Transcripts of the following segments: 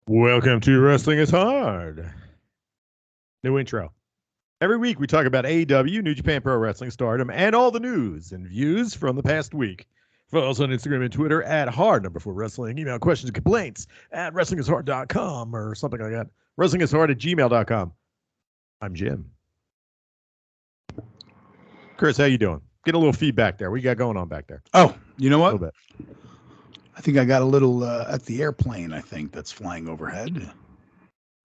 Welcome to Wrestling is Hard. New intro. Every week we talk about AEW, New Japan Pro Wrestling, Stardom, and all the news and views from the past week. Follow us on Instagram and Twitter at hard4wrestling. Email questions and complaints at wrestlingishard.com or something like that. Wrestlingishard@gmail.com. I'm Jim. Chris, how you doing? Get a little feedback there. What you got going on back there? Oh, you know what? A little bit. I think I got a little at the airplane, I think, that's flying overhead.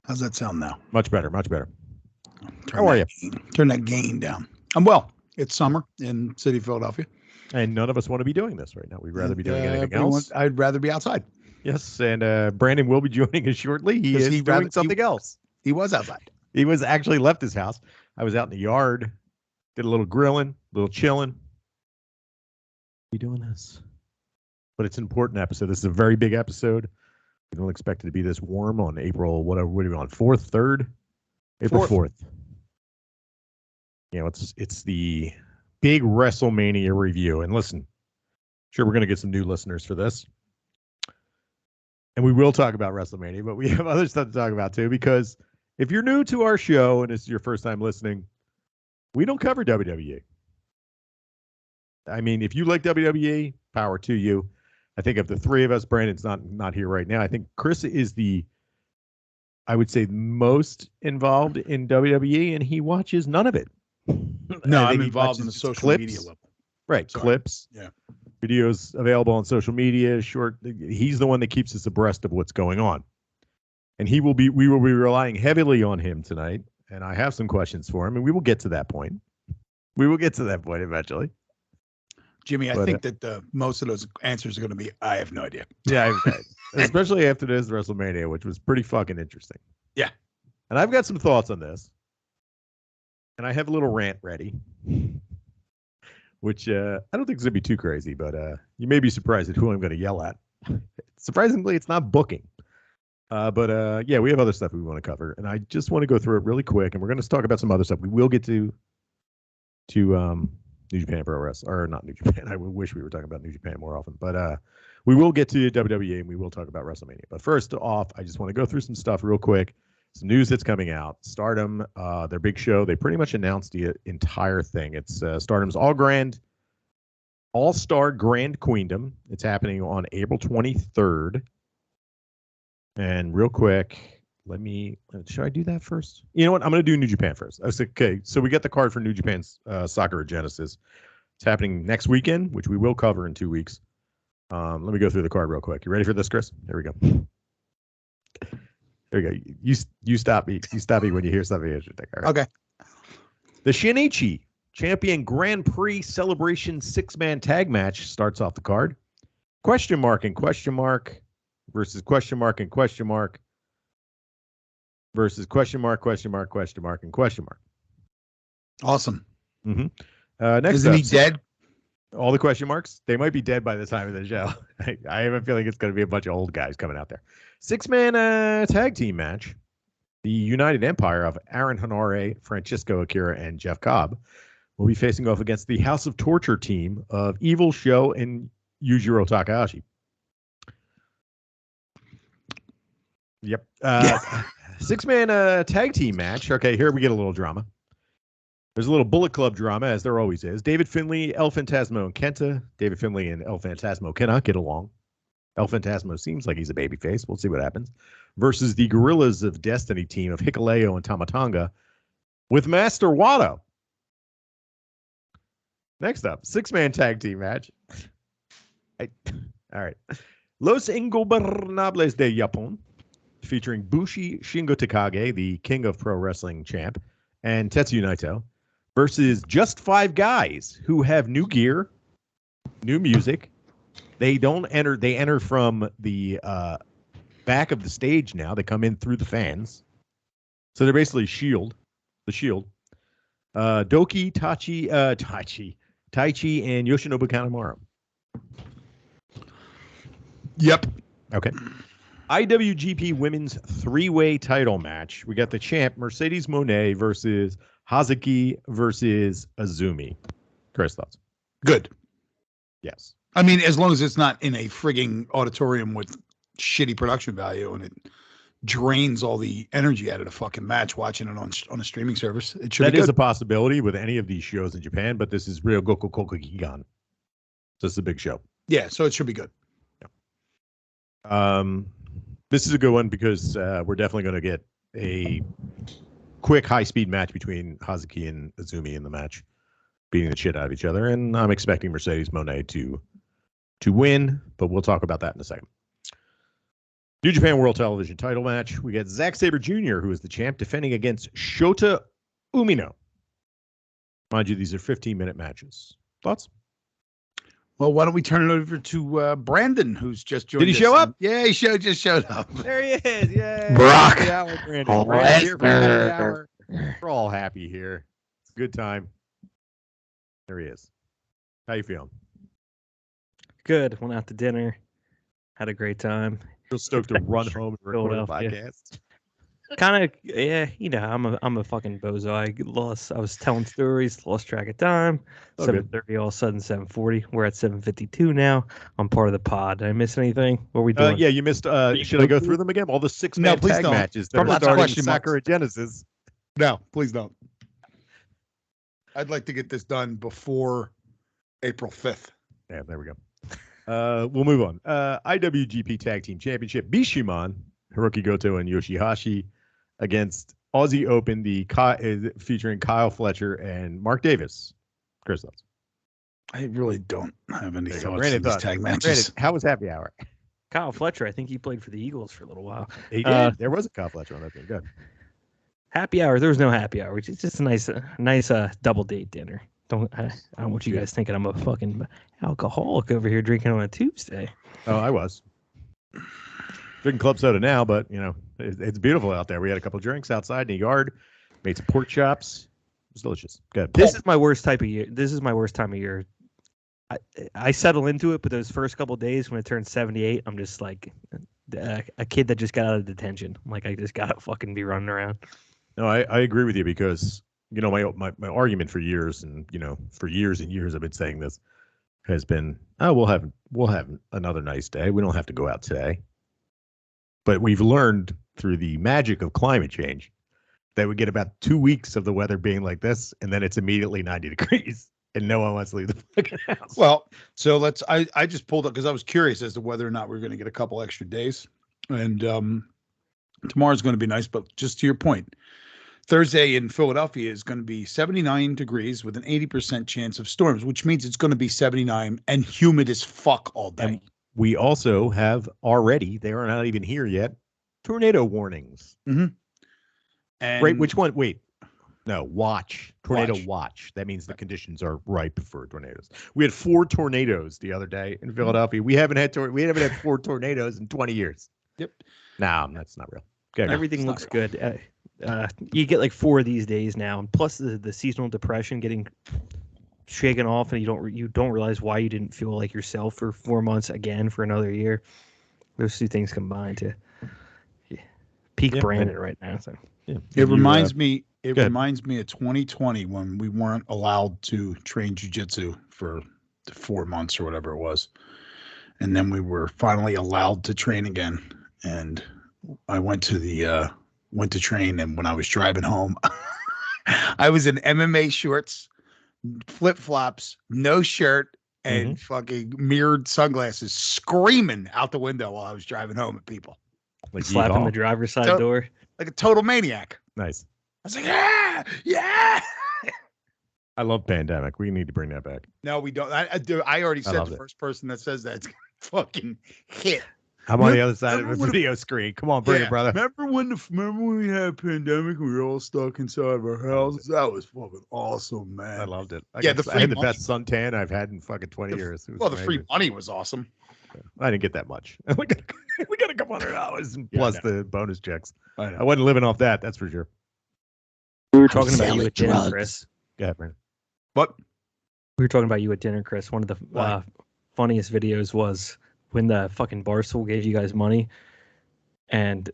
How's that sound now? Much better, much better. How are you? Turn that gain down. I'm well. It's summer in city of Philadelphia. And none of us want to be doing this right now. We'd rather be doing anything else. I'd rather be outside. Yes, and Brandon will be joining us shortly. He is doing something else. He was outside. He was actually left his house. I was out in the yard, did a little grilling, a little chilling. We doing this? But it's an important episode. This is a very big episode. We don't expect it to be this warm on April, whatever, what are we on, 4th, 3rd? April 4th. You know, it's the big WrestleMania review. And listen, sure, we're going to get some new listeners for this. And we will talk about WrestleMania, but we have other stuff to talk about too, because if you're new to our show and it's your first time listening, we don't cover WWE. I mean, if you like WWE, power to you. I think of the three of us, Brandon's not here right now. I think Chris is I would say, most involved in WWE, and he watches none of it. No, I'm involved in the social media level. Right, Sorry. Clips. Yeah. Videos available on social media. He's the one that keeps us abreast of what's going on. And we will be relying heavily on him tonight. And I have some questions for him, and we will get to that point. We will get to that point eventually. Jimmy, I think that most of those answers are going to be, I have no idea. Yeah, especially after this WrestleMania, which was pretty fucking interesting. Yeah. And I've got some thoughts on this. And I have a little rant ready, which I don't think is going to be too crazy, but you may be surprised at who I'm going to yell at. Surprisingly, it's not booking. But yeah, we have other stuff we want to cover. And I just want to go through it really quick. And we're going to talk about some other stuff. We will get to New Japan Pro Wrestling, or not New Japan. I wish we were talking about New Japan more often, but we will get to WWE and we will talk about WrestleMania. But first off, I just want to go through some stuff real quick. Some news that's coming out. Stardom, their big show. They pretty much announced the entire thing. It's Stardom's All-Star Grand Queendom. It's happening on April 23rd. And real quick, should I do that first? You know what? I'm going to do New Japan first. I said, okay, so we got the card for New Japan's Sakura Genesis. It's happening next weekend, which we will cover in 2 weeks. Let me go through the card real quick. You ready for this, Chris? There we go. There we go. You stop me. You stop me when you hear something interesting. All right. Okay. The Shinichi Champion Grand Prix Celebration 6-man tag match starts off the card. Question mark and question mark versus question mark and question mark versus question mark, question mark, question mark, and question mark. Awesome. Mm-hmm. Next Isn't he dead? All the question marks? They might be dead by the time of the show. I have a feeling it's going to be a bunch of old guys coming out there. 6-man tag team match. The United Empire of Aaron Hanare, Francisco Akira, and Jeff Cobb will be facing off against the House of Torture team of Evil Show and Yujiro Takahashi. Yep. 6-man tag team match. Okay, here we get a little drama. There's a little Bullet Club drama, as there always is. David Finlay, El Phantasmo, and Kenta. David Finlay and El Phantasmo cannot get along. El Phantasmo seems like he's a babyface. We'll see what happens. Versus the Gorillas of Destiny team of Hikuleo and Tamatanga with Master Wato. Next up, 6-man tag team match. All right. Los Ingobernables de Japón, featuring Bushi Shingo Takagi, the king of pro wrestling champ, and Tetsuya Naito, versus just 5 guys who have new gear, new music. They don't enter. They enter from the back of the stage now. They come in through the fans. So they're basically the Shield. Doki, Taichi, and Yoshinobu Kanemaru. Yep. Okay. IWGP Women's 3-way title match. We got the champ, Mercedes Moné, versus Hazuki versus Azumi. Chris, thoughts? Good. Yes. I mean, as long as it's not in a frigging auditorium with shitty production value and it drains all the energy out of the fucking match watching it on a streaming service. It should That be is good. a possibility with any of these shows in Japan, but this is Real Goku Koku Gigan. So it's a big show. Yeah, so it should be good. This is a good one because we're definitely going to get a quick high-speed match between Hazuki and Azumi in the match, beating the shit out of each other, and I'm expecting Mercedes Moné to win, but we'll talk about that in a second. New Japan World Television title match. We got Zack Sabre Jr., who is the champ, defending against Shota Umino. Mind you, these are 15-minute matches. Thoughts? Well, why don't we turn it over to Brandon, who's just joined us. Did he show up? Yeah, he just showed up. There he is. Yay. Brock Brandon. Brandon here for happy hour. We're all happy here. It's a good time. There he is. How you feeling? Good. Went out to dinner. Had a great time. Real stoked to run home and record a podcast. Kind of, yeah. You know, I'm a fucking bozo. I was telling stories, lost track of time. 7:30, all of a sudden 7:40. We're at 7:52 now. I'm part of the pod. Did I miss anything? What are we doing? Yeah, you missed. Should I go through them again? All the 6-man please tag don't. matches that From are lots of starting question marks. Sakura Genesis. No, please don't. I'd like to get this done before April 5th. Yeah, there we go. We'll move on. IWGP Tag Team Championship. Bishiman, Hiroki Goto, and Yoshihashi against Aussie Open, featuring Kyle Fletcher and Mark Davis. Chris thoughts. I really don't have any thoughts Brandon on these thoughts. tag matches. Brandon, how was happy hour? Kyle Fletcher. I think he played for the Eagles for a little while. He did. There was a Kyle Fletcher on that thing. Good. Happy hour. There was no happy hour. It's just a nice double date dinner. I don't want you guys thinking I'm a fucking alcoholic over here drinking on a Tuesday. Oh, I was. Drinking club soda now, but you know it's beautiful out there. We had a couple of drinks outside in the yard, made some pork chops. It was delicious. Good. This is my worst type of year. This is my worst time of year. I settle into it, but those first couple of days when it turns 78, I'm just like a kid that just got out of detention. I'm like, I just gotta fucking be running around. No, I agree with you because you know my argument for years and for years and years I've been saying this has been we'll have another nice day. We don't have to go out today. But we've learned through the magic of climate change that we get about 2 weeks of the weather being like this, and then it's immediately 90 degrees, and no one wants to leave the fucking house. Well, so I just pulled up because I was curious as to whether or not we're going to get a couple extra days. And tomorrow's going to be nice, but just to your point, Thursday in Philadelphia is going to be 79 degrees with an 80% chance of storms, which means it's going to be 79 and humid as fuck all day. And we also have already, they are not even here yet, tornado warnings. Mm-hmm. And Right, which one? Wait. No, tornado watch. That means the conditions are ripe for tornadoes. We had 4 tornadoes the other day in Philadelphia. We haven't had 4 tornadoes in 20 years. Yep. No, that's not real. Okay. Everything looks good. You get like 4 of these days now, and plus the seasonal depression getting shaken off, and you don't realize why you didn't feel like yourself for 4 months again for another year. Those 2 things combined to peak Brandon right now. So it reminds me. It reminds me of 2020 when we weren't allowed to train jiu-jitsu for 4 months or whatever it was, and then we were finally allowed to train again. And I went to train, and when I was driving home, I was in MMA shorts, flip-flops, no shirt, and fucking mirrored sunglasses, screaming out the window while I was driving home at people. Like slapping the driver's side door. Like a total maniac. Nice. I was like, yeah. I love pandemic. We need to bring that back. No, we don't. I already said the it. first person that says that it's gonna fucking hit. I'm on the other side of the video screen. Come on, bring it, brother. Remember when we had a pandemic and we were all stuck inside of our houses? That was fucking awesome, man. I loved it. I had the best suntan I've had in fucking 20 years. Well, the free money was awesome. I didn't get that much. we got a couple $100 and plus the bonus checks. I wasn't living off that. That's for sure. We were talking about you at dinner, Chris. Go ahead, Brandon. What? We were talking about you at dinner, Chris. One of the funniest videos was when the fucking Barstool gave you guys money, and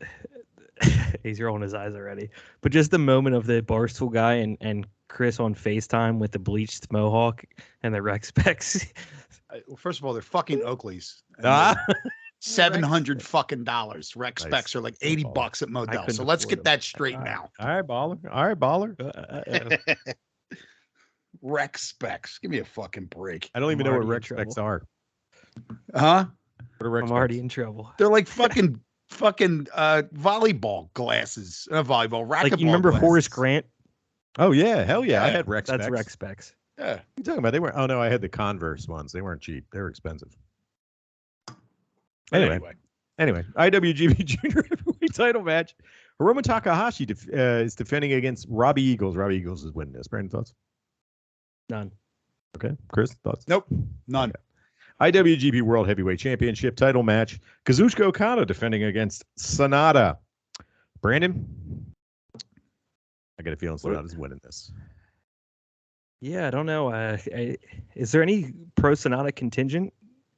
he's rolling his eyes already. But just the moment of the Barstool guy and Chris on FaceTime with the bleached mohawk and the rec specs. Well, first of all, they're fucking Oakleys. $700 fucking dollars. Rec specs are like $80 at Modell. So let's get that straight now. All right, baller. Rec specs. Give me a fucking break. I don't even know what rec specs are. Huh? I'm already in trouble. They're like fucking volleyball glasses. Volleyball racquetball. Like, you remember glasses. Horace Grant? Oh yeah, hell yeah. I had rec specs. That's rec specs. Yeah. What are you talking about? They weren't. Oh no, I had the Converse ones. They weren't cheap. They were expensive. Anyway, IWGP Junior Heavyweight Title match. Hiromu Takahashi is defending against Robbie Eagles. Robbie Eagles is winning this. Brandon, thoughts? None. Okay. Chris, thoughts? Nope. None. Okay. IWGP World Heavyweight Championship title match. Kazuchika Okada defending against Sonata. Brandon? I got a feeling Sonata's winning this. Yeah, I don't know. Is there any pro Sonata contingent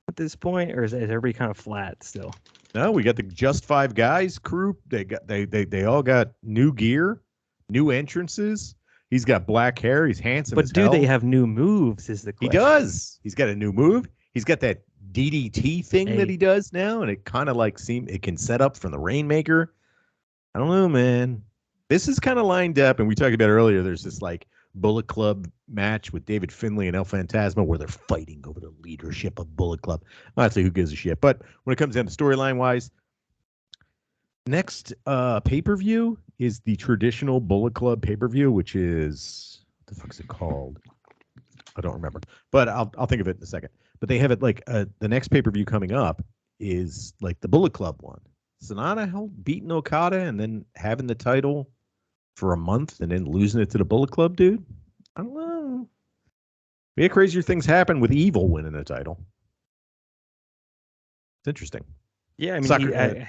at this point, or is everybody kind of flat still? No, we got the Just Five Guys crew. They all got new gear, new entrances. He's got black hair. He's handsome. But as do hell. they have new moves? Is the question. He does. He's got a new move. He's got that DDT thing that he does now, and it kind of like it can set up from the Rainmaker. I don't know, man. This is kind of lined up, and we talked about earlier. There's this like Bullet Club match with David Finlay and El Fantasma where they're fighting over the leadership of Bullet Club. Honestly, who gives a shit? But when it comes down to storyline wise, next pay-per-view is the traditional Bullet Club pay-per-view, which is, what the fuck is it called? I don't remember, but I'll think of it in a second. But they have it like the next pay-per-view coming up is like the Bullet Club one. Sonata beating Okada and then having the title for a month and then losing it to the Bullet Club, dude. I don't know. We had crazier things happen with Evil winning the title. It's interesting. Yeah, I mean, I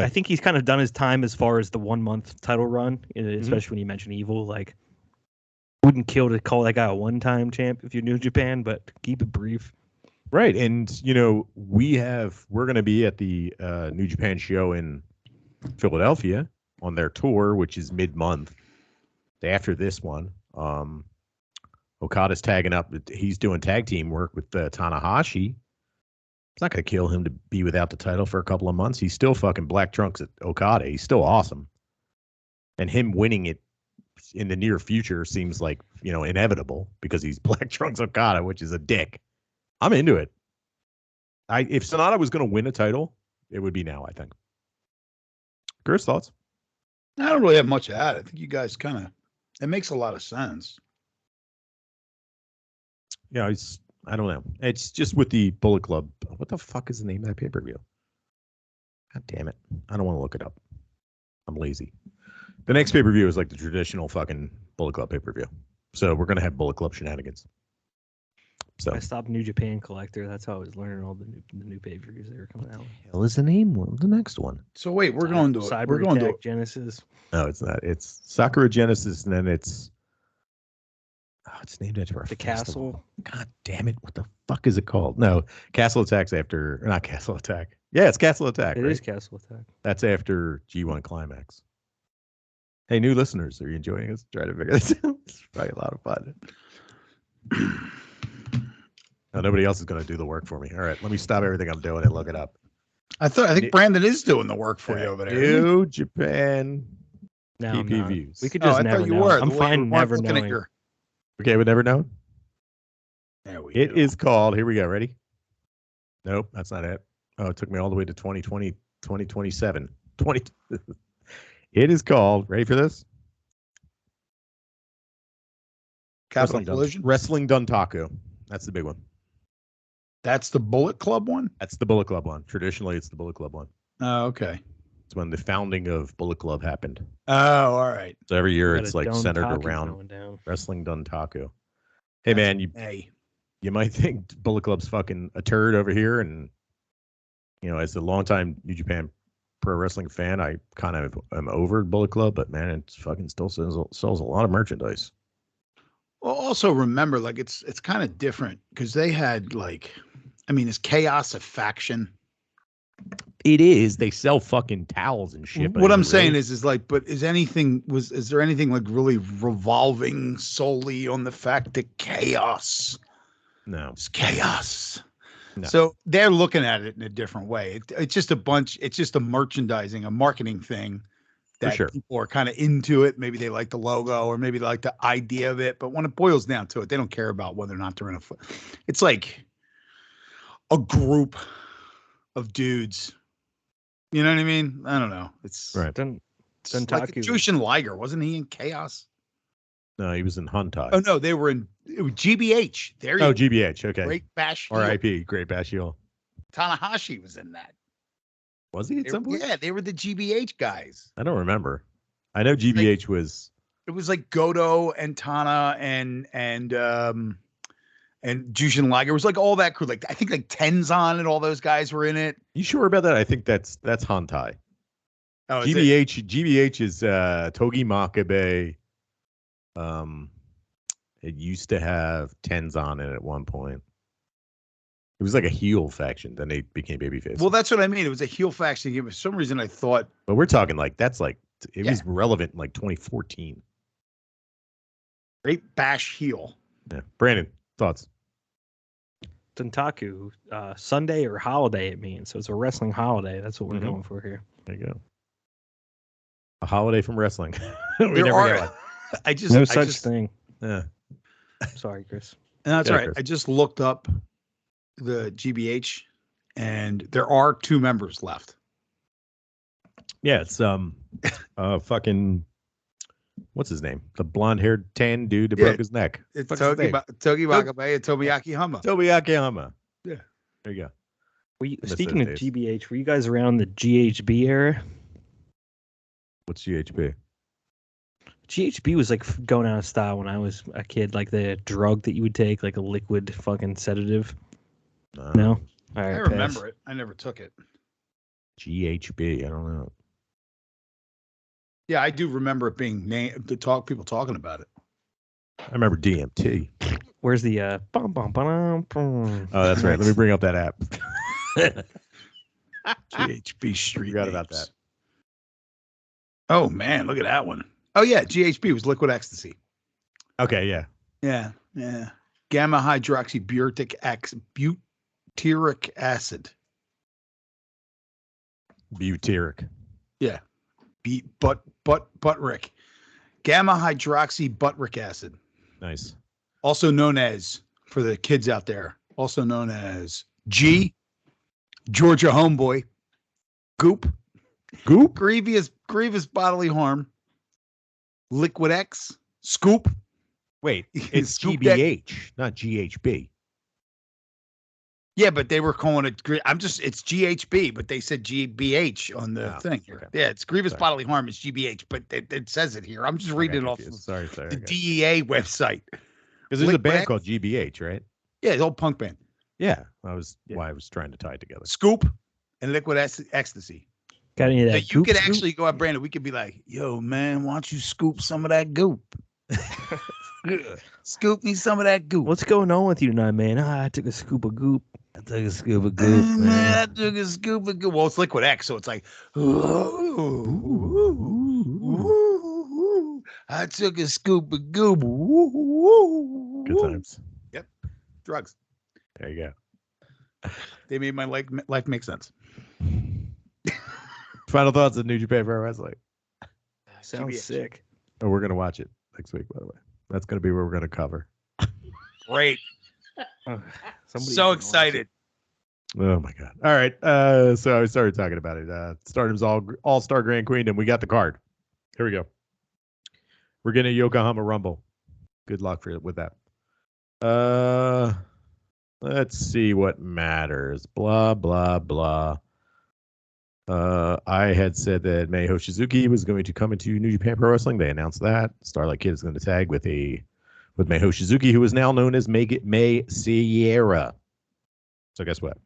think he's kind of done his time as far as the 1 month title run, especially when you mention Evil. Like, wouldn't kill to call that guy a one-time champ if you're New Japan, but keep it brief. Right, and you know we're going to be at the New Japan show in Philadelphia on their tour, which is mid-month. After this one, Okada's tagging up. He's doing tag team work with Tanahashi. It's not going to kill him to be without the title for a couple of months. He's still fucking black trunks at Okada. He's still awesome, and him winning it in the near future seems like inevitable because he's black trunks Okada, which is a dick. I'm into it. If Sonata was going to win a title, it would be now, I think. Chris, thoughts? I don't really have much to add. I think you guys it makes a lot of sense. Yeah, I don't know. It's just with the Bullet Club. What the fuck is the name of that pay-per-view? God damn it. I don't want to look it up. I'm lazy. The next pay-per-view is like the traditional fucking Bullet Club pay-per-view. So we're going to have Bullet Club shenanigans. So I stopped New Japan Collector. That's how I was learning all the new pay-per-views that were coming out. Hell is the name of the next one? So wait, we're going to Cyber we're going Attack to Genesis. No, it's not. It's Sakura Genesis, and then it's named after the Castle. God damn it! What the fuck is it called? No, Castle Attack's after, or not Castle Attack. Yeah, it's Castle Attack. It right? is Castle Attack. That's after G1 Climax. Hey, new listeners, are you enjoying us? Try to figure this out. It's probably a lot of fun. No, nobody else is going to do the work for me. All right, let me stop everything I'm doing and look it up. I think Brandon is doing the work for you over there. New Japan No, PPVs. we could just never know. I'm fine never knowing. Okay, we never know. It is called. Here we go. Ready? Nope, that's not it. Oh, it took me all the way to 2020, 2027. It is called. Ready for this? Wrestling Duntaku. That's the big one. That's the Bullet Club one? That's the Bullet Club one. Traditionally, it's the Bullet Club one. Oh, okay. It's when the founding of Bullet Club happened. Oh, all right. So every year it's like centered around Wrestling Duntaku. Hey, man, you might think Bullet Club's fucking a turd over here. And, as a longtime New Japan pro wrestling fan, I kind of am over Bullet Club. But, man, it fucking still sells a lot of merchandise. Well, also remember, like, it's kind of different because they had, is Chaos a faction? It is. They sell fucking towels and shit. What I'm saying is but is there anything like really revolving solely on the fact that Chaos? No. It's Chaos. No. So they're looking at it in a different way. It's just a merchandising, a marketing thing that people are kind of into it. Maybe they like the logo or maybe they like the idea of it. But when it boils down to it, they don't care about whether or not they're in a foot. It's like a group of dudes. You know what I mean? I don't know. It's right. It's like Jushin Liger. Wasn't he in Chaos? No, he was in Huntai. Oh, no, they were in GBH. There you go. go. GBH. Okay. Great Bash Heel. R.I.P. Great Bash Heel. Tanahashi was in that. Was he at some point? Yeah, they were the GBH guys. I don't remember. I know GBH was. It was like Goto and Tana and Jushin Liger. It was like all that crew. Like I think like Tenzan and all those guys were in it. You sure about that? I think that's Hantai. Oh, GBH is Togi Makabe. It used to have Tenzan in it at one point. It was like a heel faction. Then they became babyface. Well, that's what I mean. It was a heel faction. For some reason, I thought. But we're talking like it was relevant in like 2014. Great Bash Heel. Yeah, Brandon, thoughts? Tentaku, Sunday or holiday it means. So it's a wrestling holiday. That's what we're going for here. There you go. A holiday from wrestling. No such thing. Yeah. Sorry, Chris. And that's right. Chris. I just looked up the GBH, and there are 2 members left. Yeah, it's fucking what's his name? The blonde-haired tan dude that broke his neck. It's Togi Makabe and Tomoyaki Hama. Tomoyaki Hama. Yeah. There you go. Speaking of GBH, were you guys around the GHB era? What's GHB? GHB was like going out of style when I was a kid, like the drug that you would take, like a liquid fucking sedative. No? All right, I remember it. I never took it. GHB, I don't know. Yeah, I do remember it being people talking about it. I remember DMT. Where's the bum? Oh, that's right. Let me bring up that app. GHB Street. Forgot about that. Oh man, look at that one. Oh yeah, GHB was liquid ecstasy. Okay, yeah. Yeah. Gamma hydroxybutyric acid. Butyric. Yeah. Butyric. Gamma hydroxybutyric acid. Nice. Also known as, for the kids out there, also known as G, Georgia Homeboy, Goop, grievous bodily harm, Liquid X, Scoop. Wait, it's GBH, not GHB. Yeah, but they were calling it. It's GHB, but they said GBH on the thing here. Okay. Yeah, it's grievous bodily harm is GBH, but it says it here. I'm just reading it off the DEA website. Because there's a band called GBH, right? Yeah, the old punk band. Yeah, why I was trying to tie it together. Scoop and liquid ecstasy. Got any of that? You could actually go out, Brandon. We could be like, "Yo, man, why don't you scoop some of that goop? Scoop me some of that goop. What's going on with you tonight, man? I took a scoop of goop. I took a scoop of goop, man. I took a scoop of goop. Well, it's liquid X, so it's like, I took a scoop of goop. Good times. Yep. Drugs. There you go. They made my life make sense. Final thoughts on New Japan Pro Wrestling. Sounds sick. Oh, we're gonna watch it next week, by the way. That's gonna be what we're gonna cover. Great. So excited. Oh my god. All right. So I started talking about it. Stardom's All-Star Grand Queendom. We got the card. Here we go. We're getting a Yokohama Rumble. Good luck with that. Let's see what matters. Blah blah blah. I had said that Mei Hoshizuki was going to come into New Japan Pro Wrestling. They announced that. Starlight Kid is going to tag with Mei Hoshizuki, who is now known as Mei Sierra. So guess what?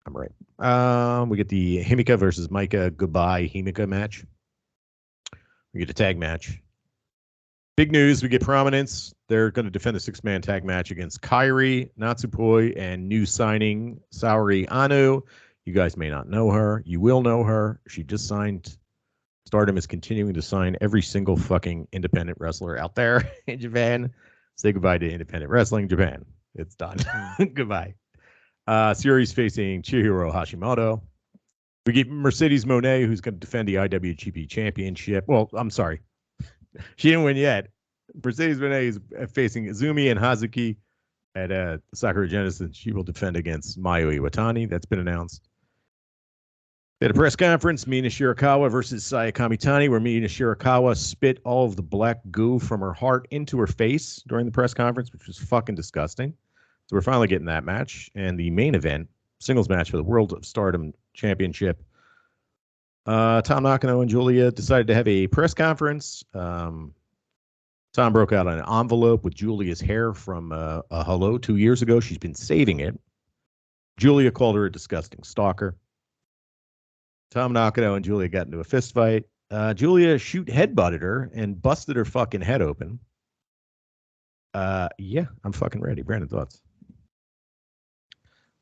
I'm right. We get the Himika versus Maika Goodbye Himika match. We get a tag match. Big news. We get Prominence. They're going to defend a 6-man tag match against Kairi, Natsupoi, and new signing Saori Anu. You guys may not know her. You will know her. She just signed. Stardom is continuing to sign every single fucking independent wrestler out there in Japan. Say goodbye to independent wrestling Japan. It's done. Goodbye. Series facing Chihiro Hashimoto. We get Mercedes Moné, who's going to defend the IWGP Championship. Well, I'm sorry. She didn't win yet. Mercedes Moné is facing Izumi and Hazuki at Sakura Genesis. She will defend against Mayu Iwatani. That's been announced. At a press conference, Mina Shirakawa versus Saya Kamitani, where Mina Shirakawa spit all of the black goo from her heart into her face during the press conference, which was fucking disgusting. So we're finally getting that match. And the main event, singles match for the World of Stardom Championship. Tom Nakano and Julia decided to have a press conference. Tom broke out an envelope with Julia's hair from a hello 2 years ago. She's been saving it. Julia called her a disgusting stalker. Tom Nakano and Julia got into a fist fight. Julia headbutted her and busted her fucking head open. Yeah, I'm fucking ready. Brandon, thoughts?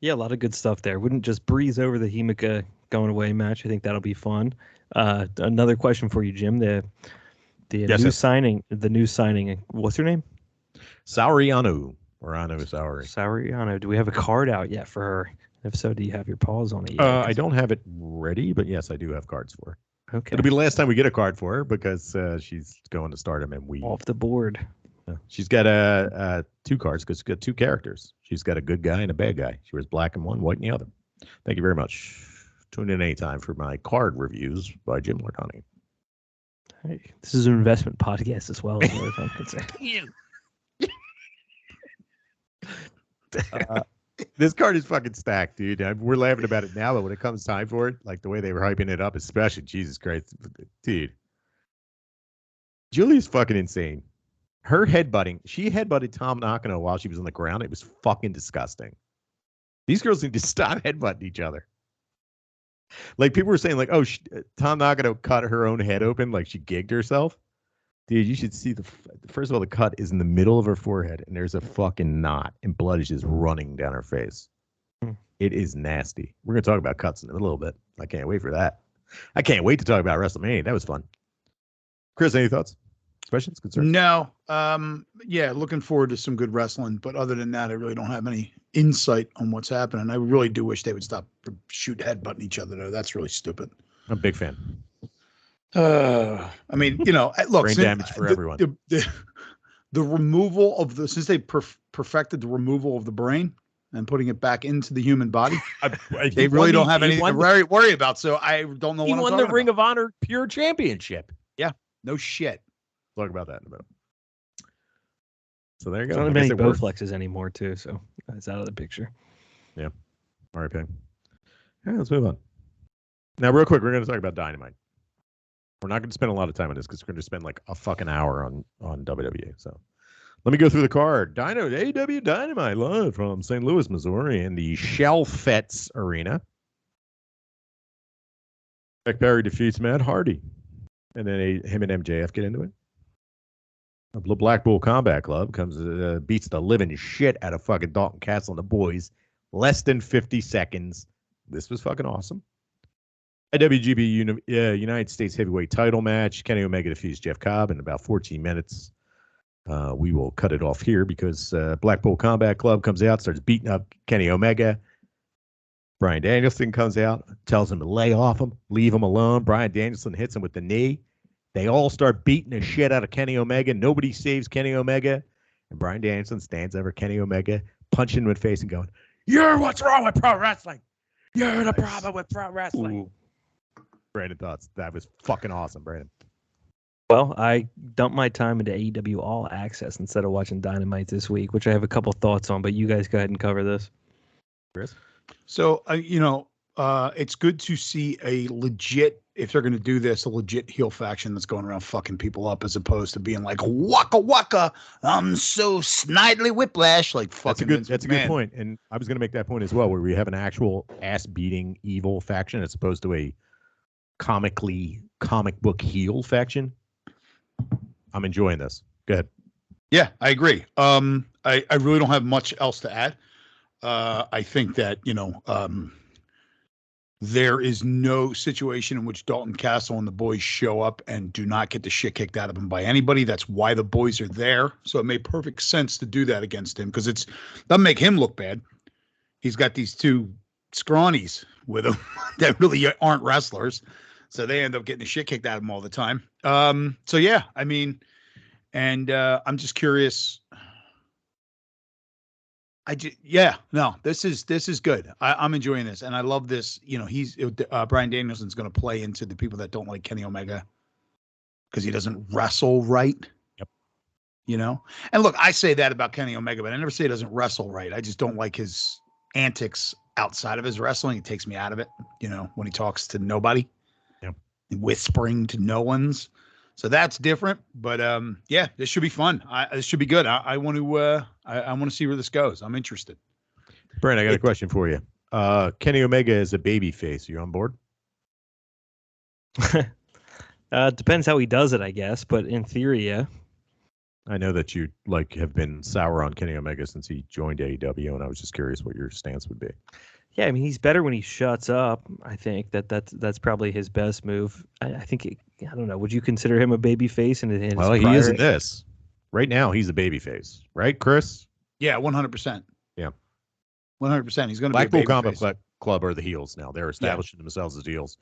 Yeah, a lot of good stuff there. Wouldn't just breeze over the Himika going away match. I think that'll be fun. Another question for you, Jim. The new signing. What's her name? Saori Anou. Or Anou Saori. Saori Anou. Do we have a card out yet for her? If so, do you have your paws on it yet? I don't have it ready, but yes, I do have cards for her. Okay. It'll be the last time we get a card for her because she's going to Stardom and we off the board. She's got two cards because she's got two characters. She's got a good guy and a bad guy. She wears black in one, white in the other. Thank you very much. Tune in anytime for my card reviews by Jim Lardani. Hey, this is an investment podcast as well, as far as I'm concerned. This card is fucking stacked, dude. We're laughing about it now, but when it comes time for it, like the way they were hyping it up, especially, Jesus Christ, dude. Julia's fucking insane. Her headbutting, she headbutted Tom Nakano while she was on the ground. It was fucking disgusting. These girls need to stop headbutting each other. Like people were saying, like, oh, Tom Nakano cut her own head open, like she gigged herself. Dude, you should see first of all, the cut is in the middle of her forehead, and there's a fucking knot, and blood is just running down her face. It is nasty. We're gonna talk about cuts in a little bit. I can't wait for that. I can't wait to talk about WrestleMania. That was fun. Chris, any thoughts? Questions? Concerns? No. Yeah, looking forward to some good wrestling, but other than that, I really don't have any insight on what's happening. I really do wish they would stop headbutting each other, though. That's really stupid. I'm a big fan. I mean, look, brain damage for everyone. The removal of since they perfected the removal of the brain and putting it back into the human body, they really don't have anything to worry about. So I don't know what I'm talking about. He won the Ring of Honor Pure Championship. Yeah, no shit. Talk about that in a minute. So there you go. There's not many Bowflexes anymore, too, so it's out of the picture. Yeah. RIP. Yeah, let's move on. Now, real quick, we're going to talk about Dynamite. We're not going to spend a lot of time on this because we're going to spend like a fucking hour on WWE. So let me go through the card. AEW Dynamite live from St. Louis, Missouri in the Shell-Fets Arena. Beck Perry defeats Matt Hardy. And then him and MJF get into it. The Blackpool Combat Club beats the living shit out of fucking Dalton Castle and the boys. Less than 50 seconds. This was fucking awesome. IWGP United States Heavyweight Title match. Kenny Omega defeats Jeff Cobb in about 14 minutes. We will cut it off here because Blackpool Combat Club comes out, starts beating up Kenny Omega. Bryan Danielson comes out, tells him to lay off him, leave him alone. Bryan Danielson hits him with the knee. They all start beating the shit out of Kenny Omega. Nobody saves Kenny Omega. And Bryan Danielson stands over Kenny Omega, punching him in the face and going, "You're what's wrong with pro wrestling. You're the problem with pro wrestling." Ooh. Brandon, thoughts? That was fucking awesome, Brandon. Well, I dumped my time into AEW All Access instead of watching Dynamite this week, which I have a couple thoughts on, but you guys go ahead and cover this. Chris? So, it's good to see a legit, if they're going to do this, a legit heel faction that's going around fucking people up as opposed to being like, waka waka, I'm so snidely whiplash, like fucking. That's a good point. And I was going to make that point as well, where we have an actual ass-beating evil faction as opposed to a comic book heel faction. I'm enjoying this. Go ahead. Yeah, I agree. I really don't have much else to add. I think that, there is no situation in which Dalton Castle and the boys show up and do not get the shit kicked out of them by anybody. That's why the boys are there. So it made perfect sense to do that against him because it doesn't make him look bad. he's got these two scrawnies with him that really aren't wrestlers. So they end up getting the shit kicked out of them all the time. So yeah, I mean, and I'm just curious. This is good. I'm enjoying this, and I love this. You know, Bryan Danielson's going to play into the people that don't like Kenny Omega because he doesn't wrestle right. Yep. You know, and look, I say that about Kenny Omega, but I never say he doesn't wrestle right. I just don't like his antics outside of his wrestling. It takes me out of it. You know, when he talks to nobody, yep, whispering to no ones. So that's different, but yeah, this should be fun. This should be good. I want to see where this goes. I'm interested. Brent, I got a question for you. Kenny Omega is a baby face. You on board? Depends how he does it, I guess. But in theory, yeah. I know that you have been sour on Kenny Omega since he joined AEW, and I was just curious what your stance would be. Yeah, I mean, he's better when he shuts up. I think that's probably his best move. I think I don't know. Would you consider him a baby face? Well, he is in this. Right now, he's a baby face. Right, Chris? Yeah, 100%. Yeah. 100%. He's going to be a Blackpool baby Combat face. Club are the heels now. They're establishing themselves as heels.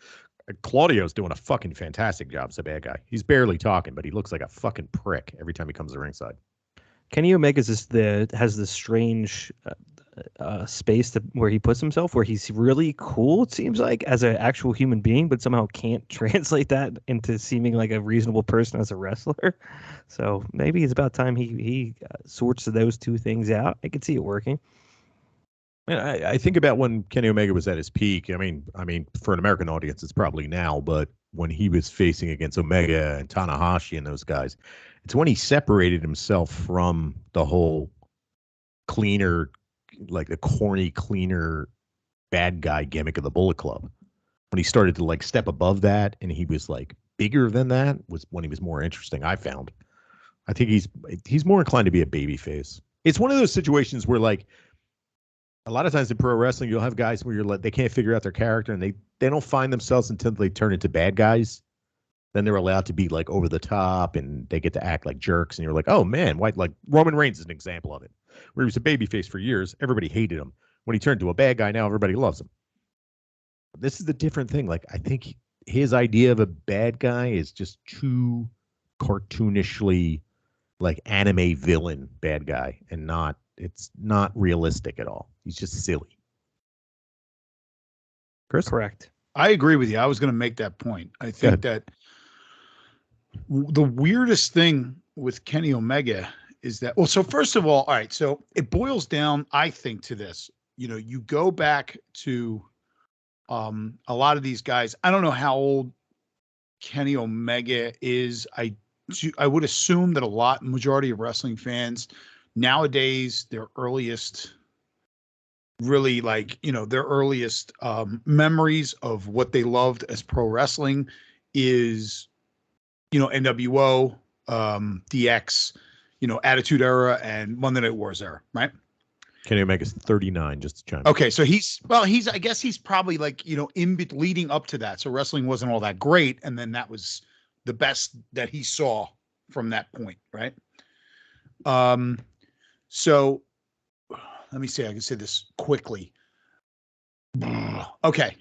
Claudio's doing a fucking fantastic job as a bad guy. He's barely talking, but he looks like a fucking prick every time he comes to ringside. Kenny Omega has this strange space where he puts himself, where he's really cool, it seems like, as an actual human being, but somehow can't translate that into seeming like a reasonable person as a wrestler. So maybe it's about time he sorts those two things out. I could see it working. I think about when Kenny Omega was at his peak. I mean, for an American audience, it's probably now, but when he was facing against Omega and Tanahashi and those guys, it's when he separated himself from the whole cleaner, like the corny, cleaner bad guy gimmick of the Bullet Club. When he started to step above that and he was bigger than that, was when he was more interesting, I found. I think he's more inclined to be a babyface. It's one of those situations where a lot of times in pro wrestling, you'll have guys where they can't figure out their character and they don't find themselves until they turn into bad guys. Then they're allowed to be over the top and they get to act like jerks. And you're like, oh man, why? Roman Reigns is an example of it, where he was a babyface for years. Everybody hated him. When he turned to a bad guy, now everybody loves him. This is the different thing. I think his idea of a bad guy is just too cartoonishly anime villain bad guy, and it's not realistic at all. He's just silly. Chris? Correct. I agree with you. I was going to make that point. I think that the weirdest thing with Kenny Omega is that, well, so first of all right, so it boils down, I think, to this. You know, you go back to a lot of these guys. I don't know how old Kenny Omega is. I would assume that majority of wrestling fans nowadays, their earliest memories of what they loved as pro wrestling is, NWO, DX, Attitude Era and Monday Night Wars era, right? Kenny Omega's 39, just to chime in. Okay, so I guess he's probably leading up to that. So wrestling wasn't all that great, and then that was the best that he saw from that point, right? So let me see. I can say this quickly. Okay.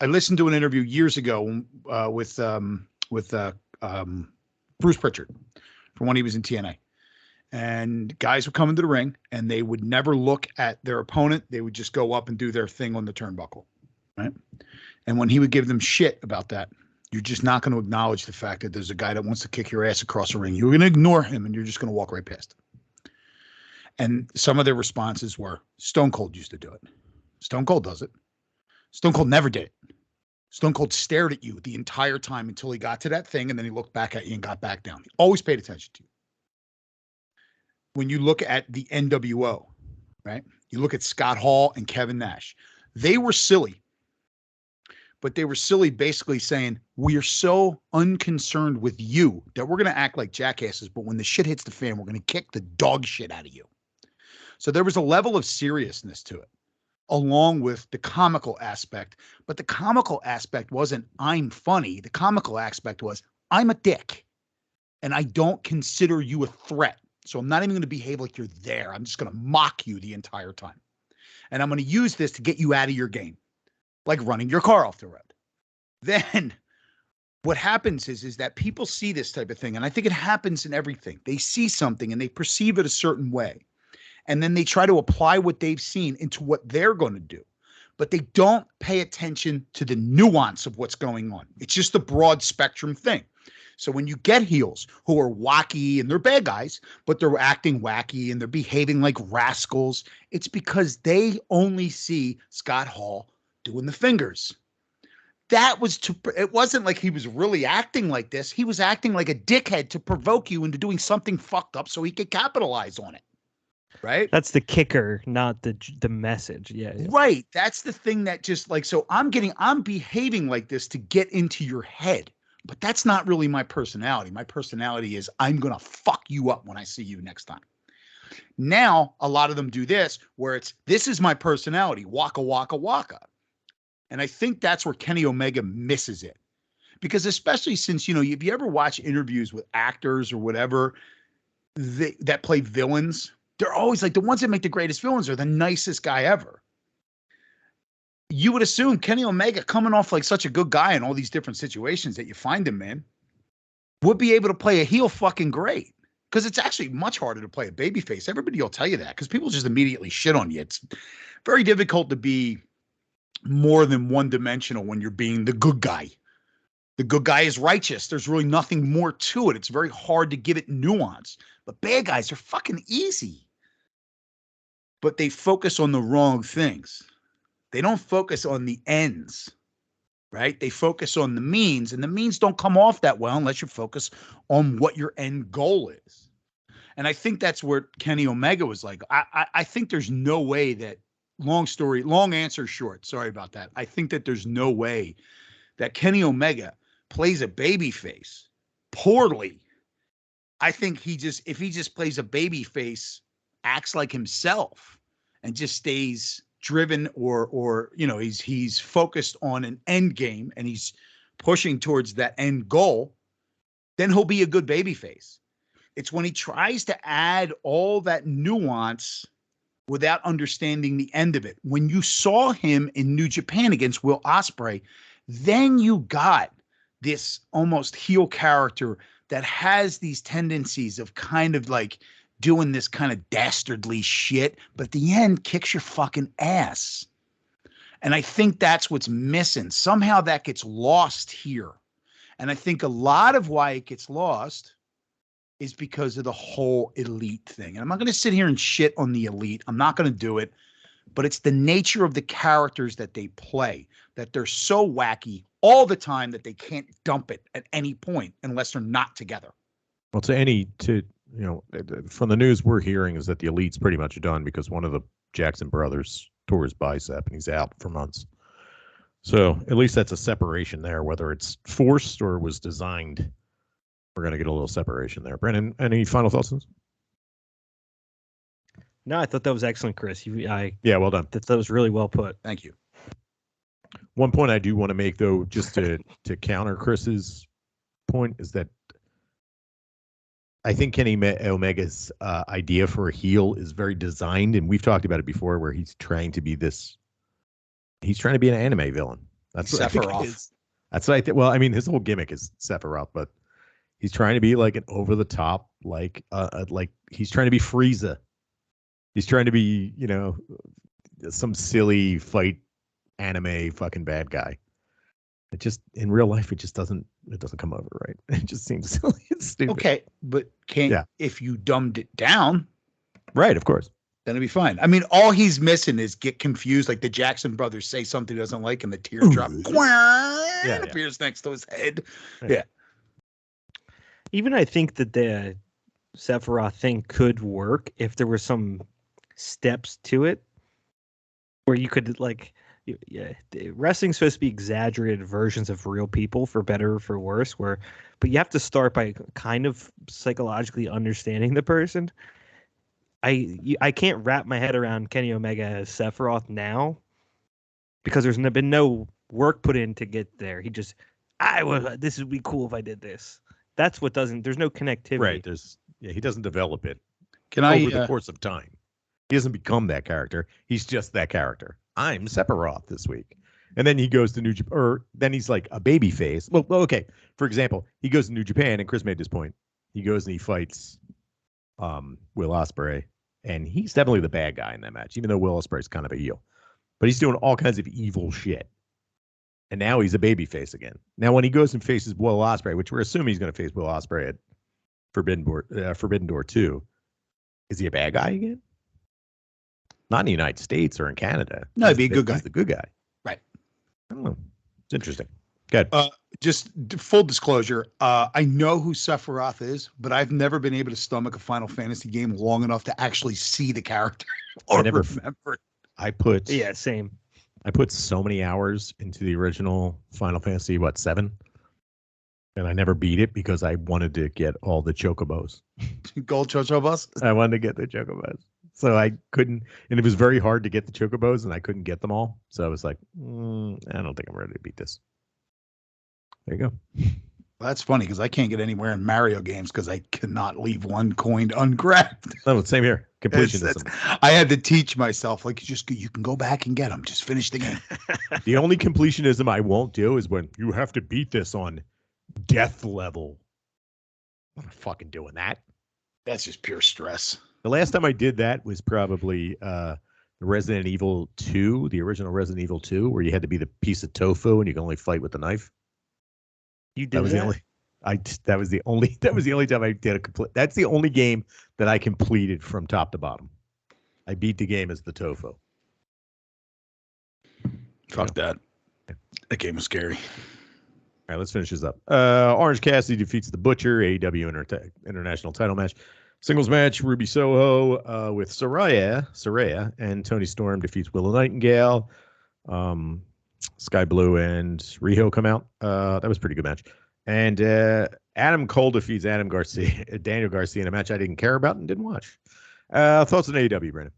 I listened to an interview years ago with Bruce Pritchard from when he was in TNA. And guys would come into the ring and they would never look at their opponent. They would just go up and do their thing on the turnbuckle, right? And when he would give them shit about that, you're just not going to acknowledge the fact that there's a guy that wants to kick your ass across the ring. You're going to ignore him and you're just going to walk right past him. And some of their responses were, Stone Cold used to do it. Stone Cold does it. Stone Cold never did it. Stone Cold stared at you the entire time until he got to that thing, and then he looked back at you and got back down. He always paid attention to you. When you look at the NWO, right? You look at Scott Hall and Kevin Nash. They were silly. But they were silly basically saying, we are so unconcerned with you that we're going to act like jackasses, but when the shit hits the fan, we're going to kick the dog shit out of you. So there was a level of seriousness to it, along with the comical aspect. But the comical aspect wasn't, I'm funny. The comical aspect was, I'm a dick, and I don't consider you a threat. So I'm not even going to behave like you're there. I'm just going to mock you the entire time. and I'm going to use this to get you out of your game, like running your car off the road. Then what happens is that people see this type of thing, and I think it happens in everything. They see something and they perceive it a certain way, and then they try to apply what they've seen into what they're going to do. But they don't pay attention to the nuance of what's going on. It's just a broad spectrum thing. So when you get heels who are wacky and they're bad guys, but they're acting wacky and they're behaving like rascals, it's because they only see Scott Hall doing the fingers. It wasn't like he was really acting like this. He was acting like a dickhead to provoke you into doing something fucked up so he could capitalize on it. Right? That's the kicker, not the message. Yeah. Right. That's the thing that just like, so I'm behaving like this to get into your head, but that's not really my personality. My personality is I'm going to fuck you up when I see you next time. Now, a lot of them do this where this is my personality, waka, waka, waka. And I think that's where Kenny Omega misses it, because especially since, if you ever watch interviews with actors or whatever that play villains, they're always like the ones that make the greatest villains are the nicest guy ever. You would assume Kenny Omega, coming off like such a good guy in all these different situations that you find him in, would be able to play a heel fucking great, because it's actually much harder to play a babyface. Everybody will tell you that because people just immediately shit on you. It's very difficult to be more than one-dimensional when you're being the good guy. The good guy is righteous. There's really nothing more to it. It's very hard to give it nuance. But bad guys are fucking easy. But they focus on the wrong things. They don't focus on the ends, right? They focus on the means, and the means don't come off that well unless you focus on what your end goal is. And I think that's where Kenny Omega was like, I think there's no way that, long answer short, sorry about that. I think that there's no way that Kenny Omega plays a babyface poorly. I think if he just plays a babyface, acts like himself, and just stays driven or he's focused on an end game and he's pushing towards that end goal, then he'll be a good babyface. It's when he tries to add all that nuance without understanding the end of it. When you saw him in New Japan against Will Ospreay, then you got this almost heel character that has these tendencies of kind of like doing this kind of dastardly shit, but at the end kicks your fucking ass. And I think that's what's missing. Somehow that gets lost here. And I think a lot of why it gets lost is because of the whole elite thing. And I'm not going to sit here and shit on the elite. I'm not going to do it. But it's the nature of the characters that they play, that they're so wacky all the time that they can't dump it at any point unless they're not together. Well, from the news we're hearing is that the elite's pretty much done because one of the Jackson brothers tore his bicep and he's out for months. So at least that's a separation there, whether it's forced or was designed. We're going to get a little separation there. Brennan, any final thoughts on this? No, I thought that was excellent, Chris. Yeah, well done. That was really well put. Thank you. One point I do want to make, though, just to counter Chris's point, is that I think Kenny Omega's idea for a heel is very designed, and we've talked about it before, where he's trying to be he's trying to be an anime villain. That's what I think it is. That's what I think. Well, I mean, his whole gimmick is Sephiroth, but he's trying to be like an over-the-top, like he's trying to be Frieza. He's trying to be, some silly fight anime fucking bad guy. It just, in real life, it doesn't come over right. It just seems silly and stupid. Okay, but if you dumbed it down, right? Of course, then it'd be fine. I mean, all he's missing is get confused, like the Jackson brothers say something he doesn't like, and the teardrop appears next to his head. Yeah. Even I think that the Sephiroth thing could work if there were some steps to it where you could wrestling's supposed to be exaggerated versions of real people, for better or for worse, but you have to start by kind of psychologically understanding the person. I can't wrap my head around Kenny Omega as Sephiroth now because there's been no work put in to get there. He just, this would be cool if I did this. That's what there's no connectivity. Right. He doesn't develop it over the course of time. He doesn't become that character. He's just that character. I'm Sephiroth this week. And then he goes to New Japan, or then he's like a baby face. Well, okay. For example, he goes to New Japan, and Chris made this point. He goes and he fights Will Ospreay, and he's definitely the bad guy in that match, even though Will Ospreay's kind of a heel. But he's doing all kinds of evil shit. And now he's a baby face again. Now, when he goes and faces Will Ospreay, which we're assuming he's going to face Will Ospreay at Forbidden Door 2, is he a bad guy again? Not in the United States or in Canada. No, he'd be a good guy. He's the good guy. Right. I don't know. It's interesting. Good. Just full disclosure, I know who Sephiroth is, but I've never been able to stomach a Final Fantasy game long enough to actually see the character or remember it. Same. I put so many hours into the original Final Fantasy, 7? And I never beat it because I wanted to get all the chocobos. Gold chocobos? I wanted to get the chocobos. So I couldn't, and it was very hard to get the chocobos, and I couldn't get them all. So I was like, I don't think I'm ready to beat this. There you go. Well, that's funny because I can't get anywhere in Mario games because I cannot leave one coin ungrabbed. No, same here. Completionism. I had to teach myself, you can go back and get them. Just finish the game. The only completionism I won't do is when you have to beat this on death level. I'm not fucking doing that. That's just pure stress. The last time I did that was probably Resident Evil 2, the original Resident Evil 2, where you had to be the piece of tofu and you can only fight with the knife. You did that? That was the only time I did a complete. That's the only game that I completed from top to bottom. I beat the game as the tofu. Fuck that. That game was scary. All right, let's finish this up. Orange Cassidy defeats the Butcher, AEW International Title match. Singles match, Ruby Soho with Saraya, and Toni Storm defeats Willow Nightingale. Sky Blue and Riho come out. That was a pretty good match. And Adam Cole defeats Daniel Garcia in a match I didn't care about and didn't watch. Thoughts on AEW, Brandon?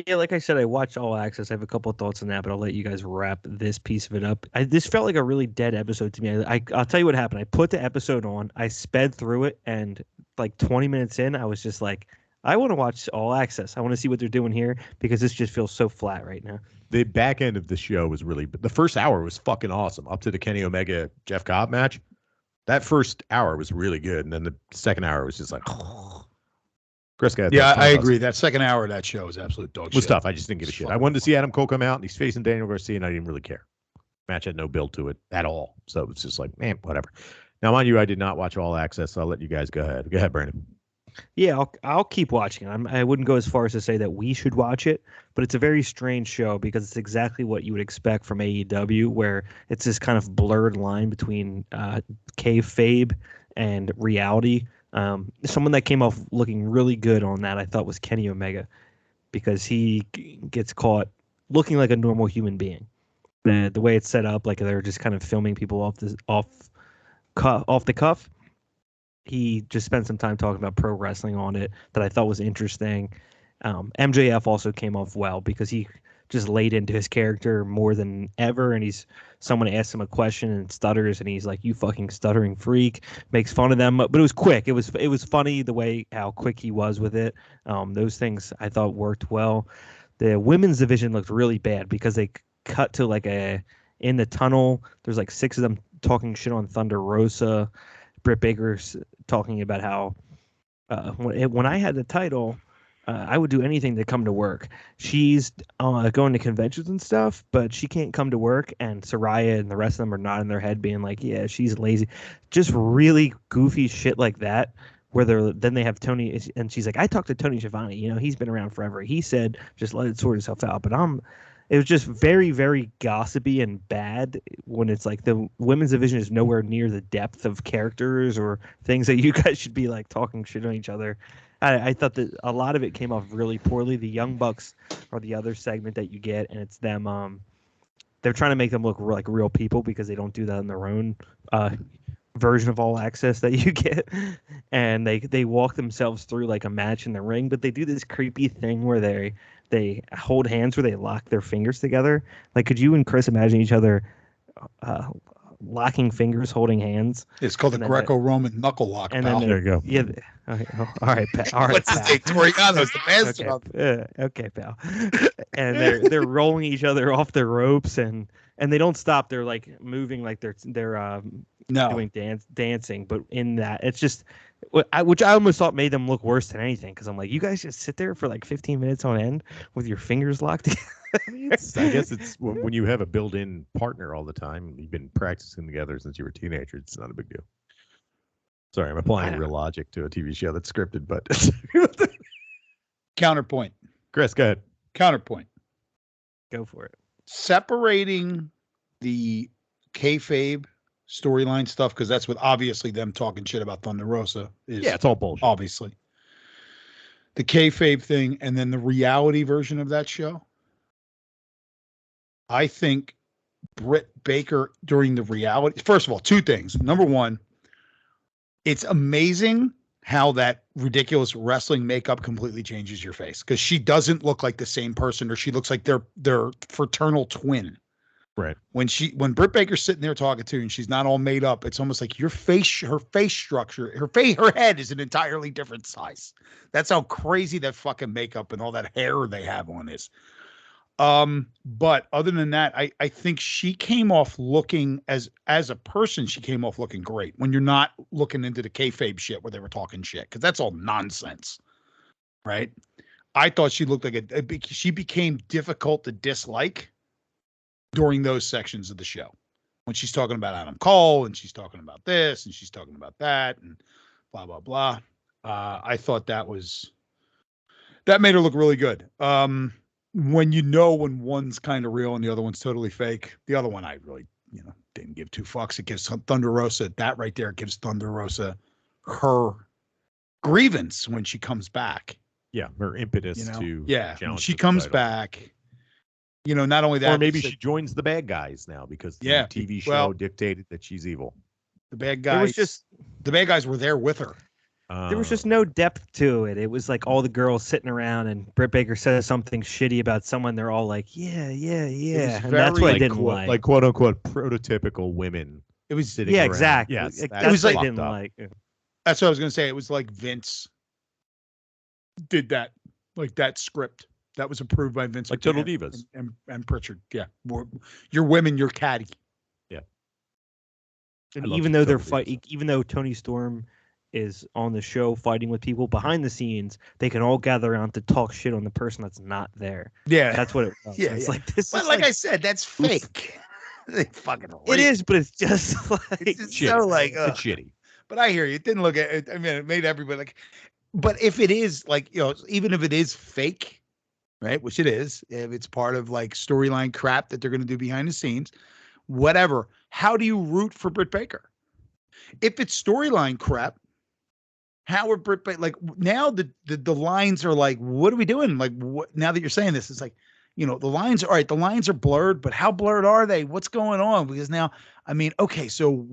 Yeah, like I said, I watched All Access. I have a couple of thoughts on that, but I'll let you guys wrap this piece of it up. This felt like a really dead episode to me. I'll tell you what happened. I put the episode on, I sped through it, and like 20 minutes in, I was just like, I want to watch All Access. I want to see what they're doing here because this just feels so flat right now. The back end of the show was the first hour was fucking awesome. Up to the Kenny Omega Jeff Cobb match. That first hour was really good. And then the second hour was just like, Chris got I agree. That second hour of that show was absolute dog shit. It was tough. I just didn't give a shit. I wanted to see Adam Cole come out, and he's facing Daniel Garcia, and I didn't really care. Match had no build to it at all. So it's just like, man, whatever. Now, mind you, I did not watch All Access, so I'll let you guys go ahead. Go ahead, Brandon. Yeah, I'll keep watching it. I wouldn't go as far as to say that we should watch it, but it's a very strange show because it's exactly what you would expect from AEW, where it's this kind of blurred line between kayfabe and reality. Someone that came off looking really good on that, I thought, was Kenny Omega, because he gets caught looking like a normal human being. The way it's set up, like they're just kind of filming people off the cuff. He just spent some time talking about pro wrestling on it that I thought was interesting. MJF also came off well because he just laid into his character more than ever. And someone asked him a question and stutters, and he's like, "You fucking stuttering freak!" Makes fun of them, but it was quick. It was funny the way how quick he was with it. Those things I thought worked well. The women's division looked really bad because they cut to in the tunnel. There's like 6 of them talking shit on Thunder Rosa. Britt Baker's talking about how when I had the title, I would do anything to come to work. She's going to conventions and stuff, but she can't come to work. And Saraya and the rest of them are nodding their head being like, yeah, she's lazy. Just really goofy shit like that, where then they have Tony, and she's like, I talked to Tony Schiavone. He's been around forever. He said, just let it sort itself out. But it was just very, very gossipy and bad when it's like the women's division is nowhere near the depth of characters or things that you guys should be like talking shit on each other. I thought that a lot of it came off really poorly. The Young Bucks are the other segment that you get, and it's them. They're trying to make them look like real people because they don't do that in their own version of All Access that you get. And they walk themselves through like a match in the ring, but they do this creepy thing where they hold hands where they lock their fingers together. Like, could you and Chris imagine each other locking fingers, holding hands. It's called the Greco-Roman knuckle lock. And pal. then there you go. Yeah. Okay, all right, pal. All right, What's his name? Toriano's the best. Okay, pal. And they're rolling each other off their ropes, and they don't stop. They're like moving, like they're doing dancing. But in that, it's just which I almost thought made them look worse than anything, because I'm like, you guys just sit there for like 15 minutes on end with your fingers locked together. I guess it's when you have a built-in partner all the time. You've been practicing together since you were a teenager. It's not a big deal. Sorry, I'm applying real logic to a TV show that's scripted, but Counterpoint. Chris, go ahead. Counterpoint. Go for it. Separating the kayfabe storyline stuff, because that's what obviously them talking shit about Thunder Rosa is. Yeah, it's all bullshit. Obviously. The kayfabe thing and then the reality version of that show. I think Britt Baker during the reality, first of all, two things. Number one, it's amazing how that ridiculous wrestling makeup completely changes your face, because she doesn't look like the same person, or she looks like their fraternal twin. Right. When Britt Baker's sitting there talking to you and she's not all made up, it's almost like her face structure, her head is an entirely different size. That's how crazy that fucking makeup and all that hair they have on is. But other than that, I think she came off looking as a person, she came off looking great when you're not looking into the kayfabe shit where they were talking shit, because that's all nonsense, right? I thought she looked like she became difficult to dislike during those sections of the show when she's talking about Adam Cole and she's talking about this and she's talking about that and blah, blah, blah. I thought that made her look really good. When when one's kind of real and the other one's totally fake. The other one I really, didn't give two fucks. It gives Thunder Rosa, that right there gives Thunder Rosa her grievance when she comes back. Yeah, her impetus to when she comes back. Not only that, or maybe she joins the bad guys now because the TV show dictated that she's evil. The bad guys, the bad guys were there with her. There was just no depth to it. It was like all the girls sitting around and Britt Baker says something shitty about someone. They're all like, yeah. And that's what I didn't like. Like quote unquote prototypical women. It was sitting around. Exactly. Yes, it was like I didn't like. That's what I was going to say. It was like Vince did that, like that script that was approved by Vince. Like Total Divas and Pritchard. Yeah. You're women, you're catty. Yeah. And even though even though Tony Storm is on the show fighting with people behind the scenes, they can all gather around to talk shit on the person that's not there. Yeah. That's what it was. Yeah. It's like this. But like I said, that's fake. They fucking it is, but it's just like it's so like it's shitty. But I hear you. It didn't look at it. I mean, it made everybody like, but if it is like, even if it is fake, right? Which it is, if it's part of like storyline crap that they're going to do behind the scenes, whatever. How do you root for Britt Baker? If it's storyline crap, how are Britt Baker, like now the lines are like, what are we doing? Like what, now that you're saying this, it's like, the lines are all right. The lines are blurred, but how blurred are they? What's going on? Because now, I mean, okay, so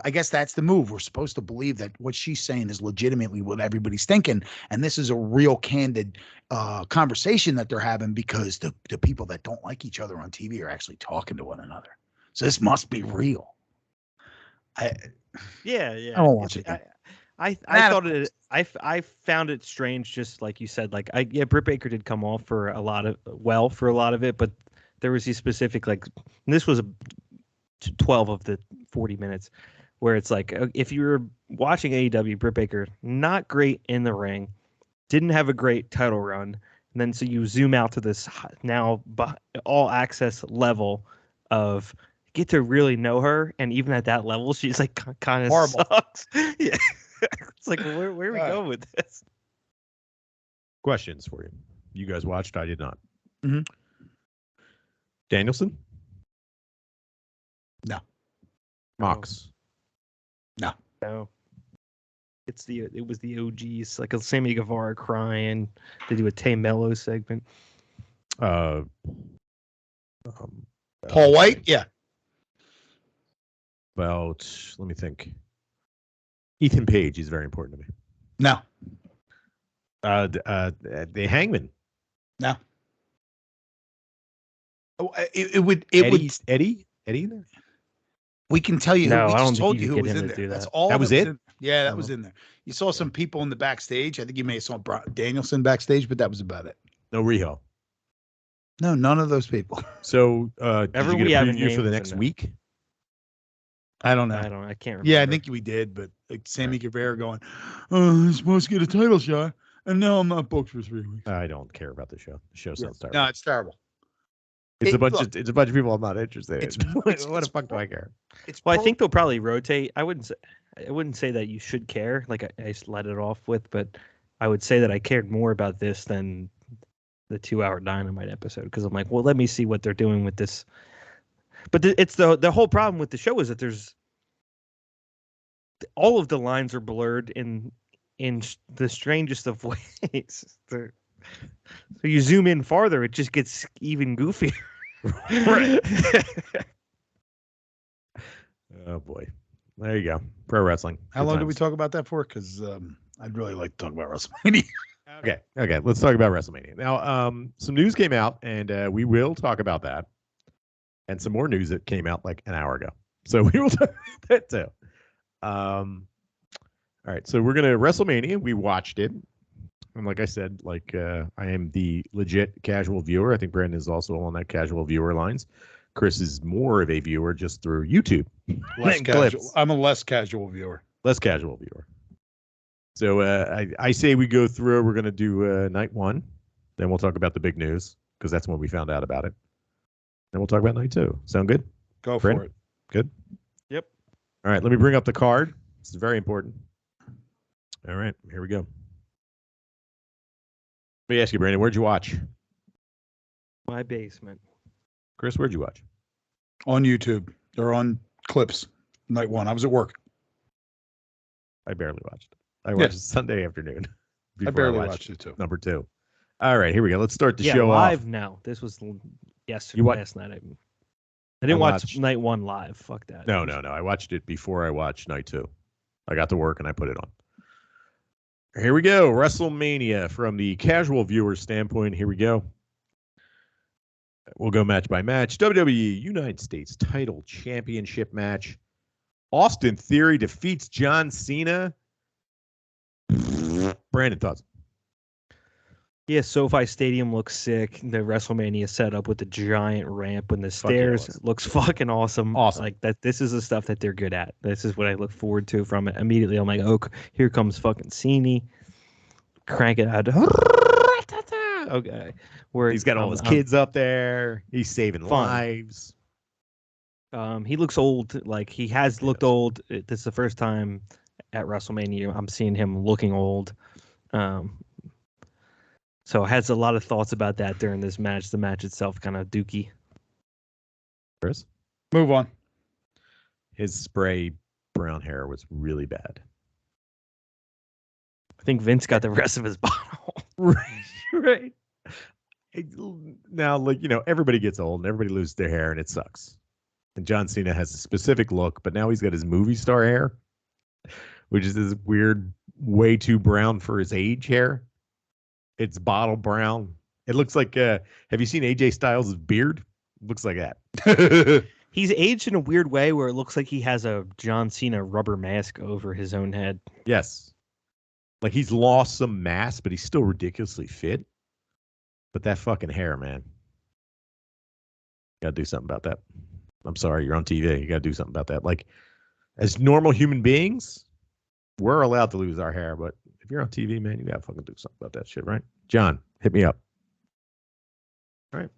I guess that's the move. We're supposed to believe that what she's saying is legitimately what everybody's thinking. And this is a real candid conversation that they're having because the people that don't like each other on TV are actually talking to one another. So this must be real. I won't watch it. I thought it. I found it strange, just like you said. Like Britt Baker did come off for a lot of it, but there was these specific this was 12 of the 40 minutes where it's like if you were watching AEW, Britt Baker not great in the ring, didn't have a great title run, and then so you zoom out to this now all access level of get to really know her, and even at that level, she's like kind of sucks. Yeah. It's like, where are we going with this? Questions for you. You guys watched? I did not. Mm-hmm. Danielson? No. Mox? No. It was the OGs, like a Sammy Guevara crying. They do a Tay Mello segment. Paul White? Yeah. Let me think. Ethan Page is very important to me. No. The Hangman. No. Eddie in there? We can tell you. No, We I don't just think told you you could who get was him in to there. do That's that. all. That was it? Yeah, that was in there. You saw some people in the backstage. I think you may have saw Danielson backstage, but that was about it. No Riho. No, none of those people. So did Ever you get we a have a preview for name, the so next no. week? I don't know. I can't remember. Yeah, I think we did, but like Sammy Guevara going, "Oh, I'm supposed to get a title shot, and now I'm not booked for 3 weeks." I don't care about the show. The show sounds terrible. No, it's terrible. It's a bunch of people I'm not interested in. It's What the fuck do I care? Well, I think they'll probably rotate. I wouldn't say that you should care. Like I just let it off with, but I would say that I cared more about this than the 2-hour Dynamite episode because I'm like, well, let me see what they're doing with this. But it's the whole problem with the show is that there's all of the lines are blurred in the strangest of ways. So you zoom in farther, it just gets even goofier. Right. Oh boy. There you go. Pro wrestling. How long did we talk about that for? Because I'd really like to talk about WrestleMania. Okay. Let's talk about WrestleMania. Now, some news came out, and we will talk about that. And some more news that came out like an hour ago. So we will talk about that too. All right. So we're gonna WrestleMania. We watched it. And like I said, I am the legit casual viewer. I think Brandon is also on that casual viewer lines. Chris is more of a viewer just through YouTube. Less casual. I'm a less casual viewer. Less casual viewer. So I say we go through. We're going to do night one. Then we'll talk about the big news because that's when we found out about it. Then we'll talk about night two. Sound good? Go Brandon? for it. Good? Yep. All right. Let me bring up the card. This is very important. All right. Here we go. Let me ask you, Brandon, where'd you watch? My basement. Chris, where'd you watch? On YouTube. They're on clips. Night one. I was at work. I barely watched it. I watched it Sunday afternoon. I barely watched it too. Number 2. All right, here we go. Let's start the show live off. now. This was yesterday, You last night. I didn't watch night one live. Fuck that. No. I watched it before I watched night 2. I got to work and I put it on. Here we go. WrestleMania from the casual viewer standpoint. Here we go. We'll go match by match. WWE United States title championship match. Austin Theory defeats John Cena. Brandon, thoughts? Yeah, SoFi Stadium looks sick. The WrestleMania setup with the giant ramp and the stairs looks fucking awesome. Awesome. Like that. This is the stuff that they're good at. This is what I look forward to from it. Immediately, I'm like, oh, here comes fucking Cena. Crank it out. Okay. Where he's got all his kids up there. He's saving lives. He looks old. Like he has looked old. This is the first time at WrestleMania I'm seeing him looking old. So I had a lot of thoughts about that during this match. The match itself kind of dookie. Chris? Move on. His spray brown hair was really bad. I think Vince got the rest of his bottle. Right. Now, everybody gets old and everybody loses their hair and it sucks. And John Cena has a specific look, but now he's got his movie star hair, which is this weird, way too brown for his age hair. It's bottle brown. It looks like, have you seen AJ Styles' beard? It looks like that. He's aged in a weird way where it looks like he has a John Cena rubber mask over his own head. Yes. Like he's lost some mass, but he's still ridiculously fit. But that fucking hair, man. Got to do something about that. I'm sorry, you're on TV. You got to do something about that. Like, as normal human beings, we're allowed to lose our hair, but if you're on TV, man, you got to fucking do something about that shit, right? John, hit me up. All right.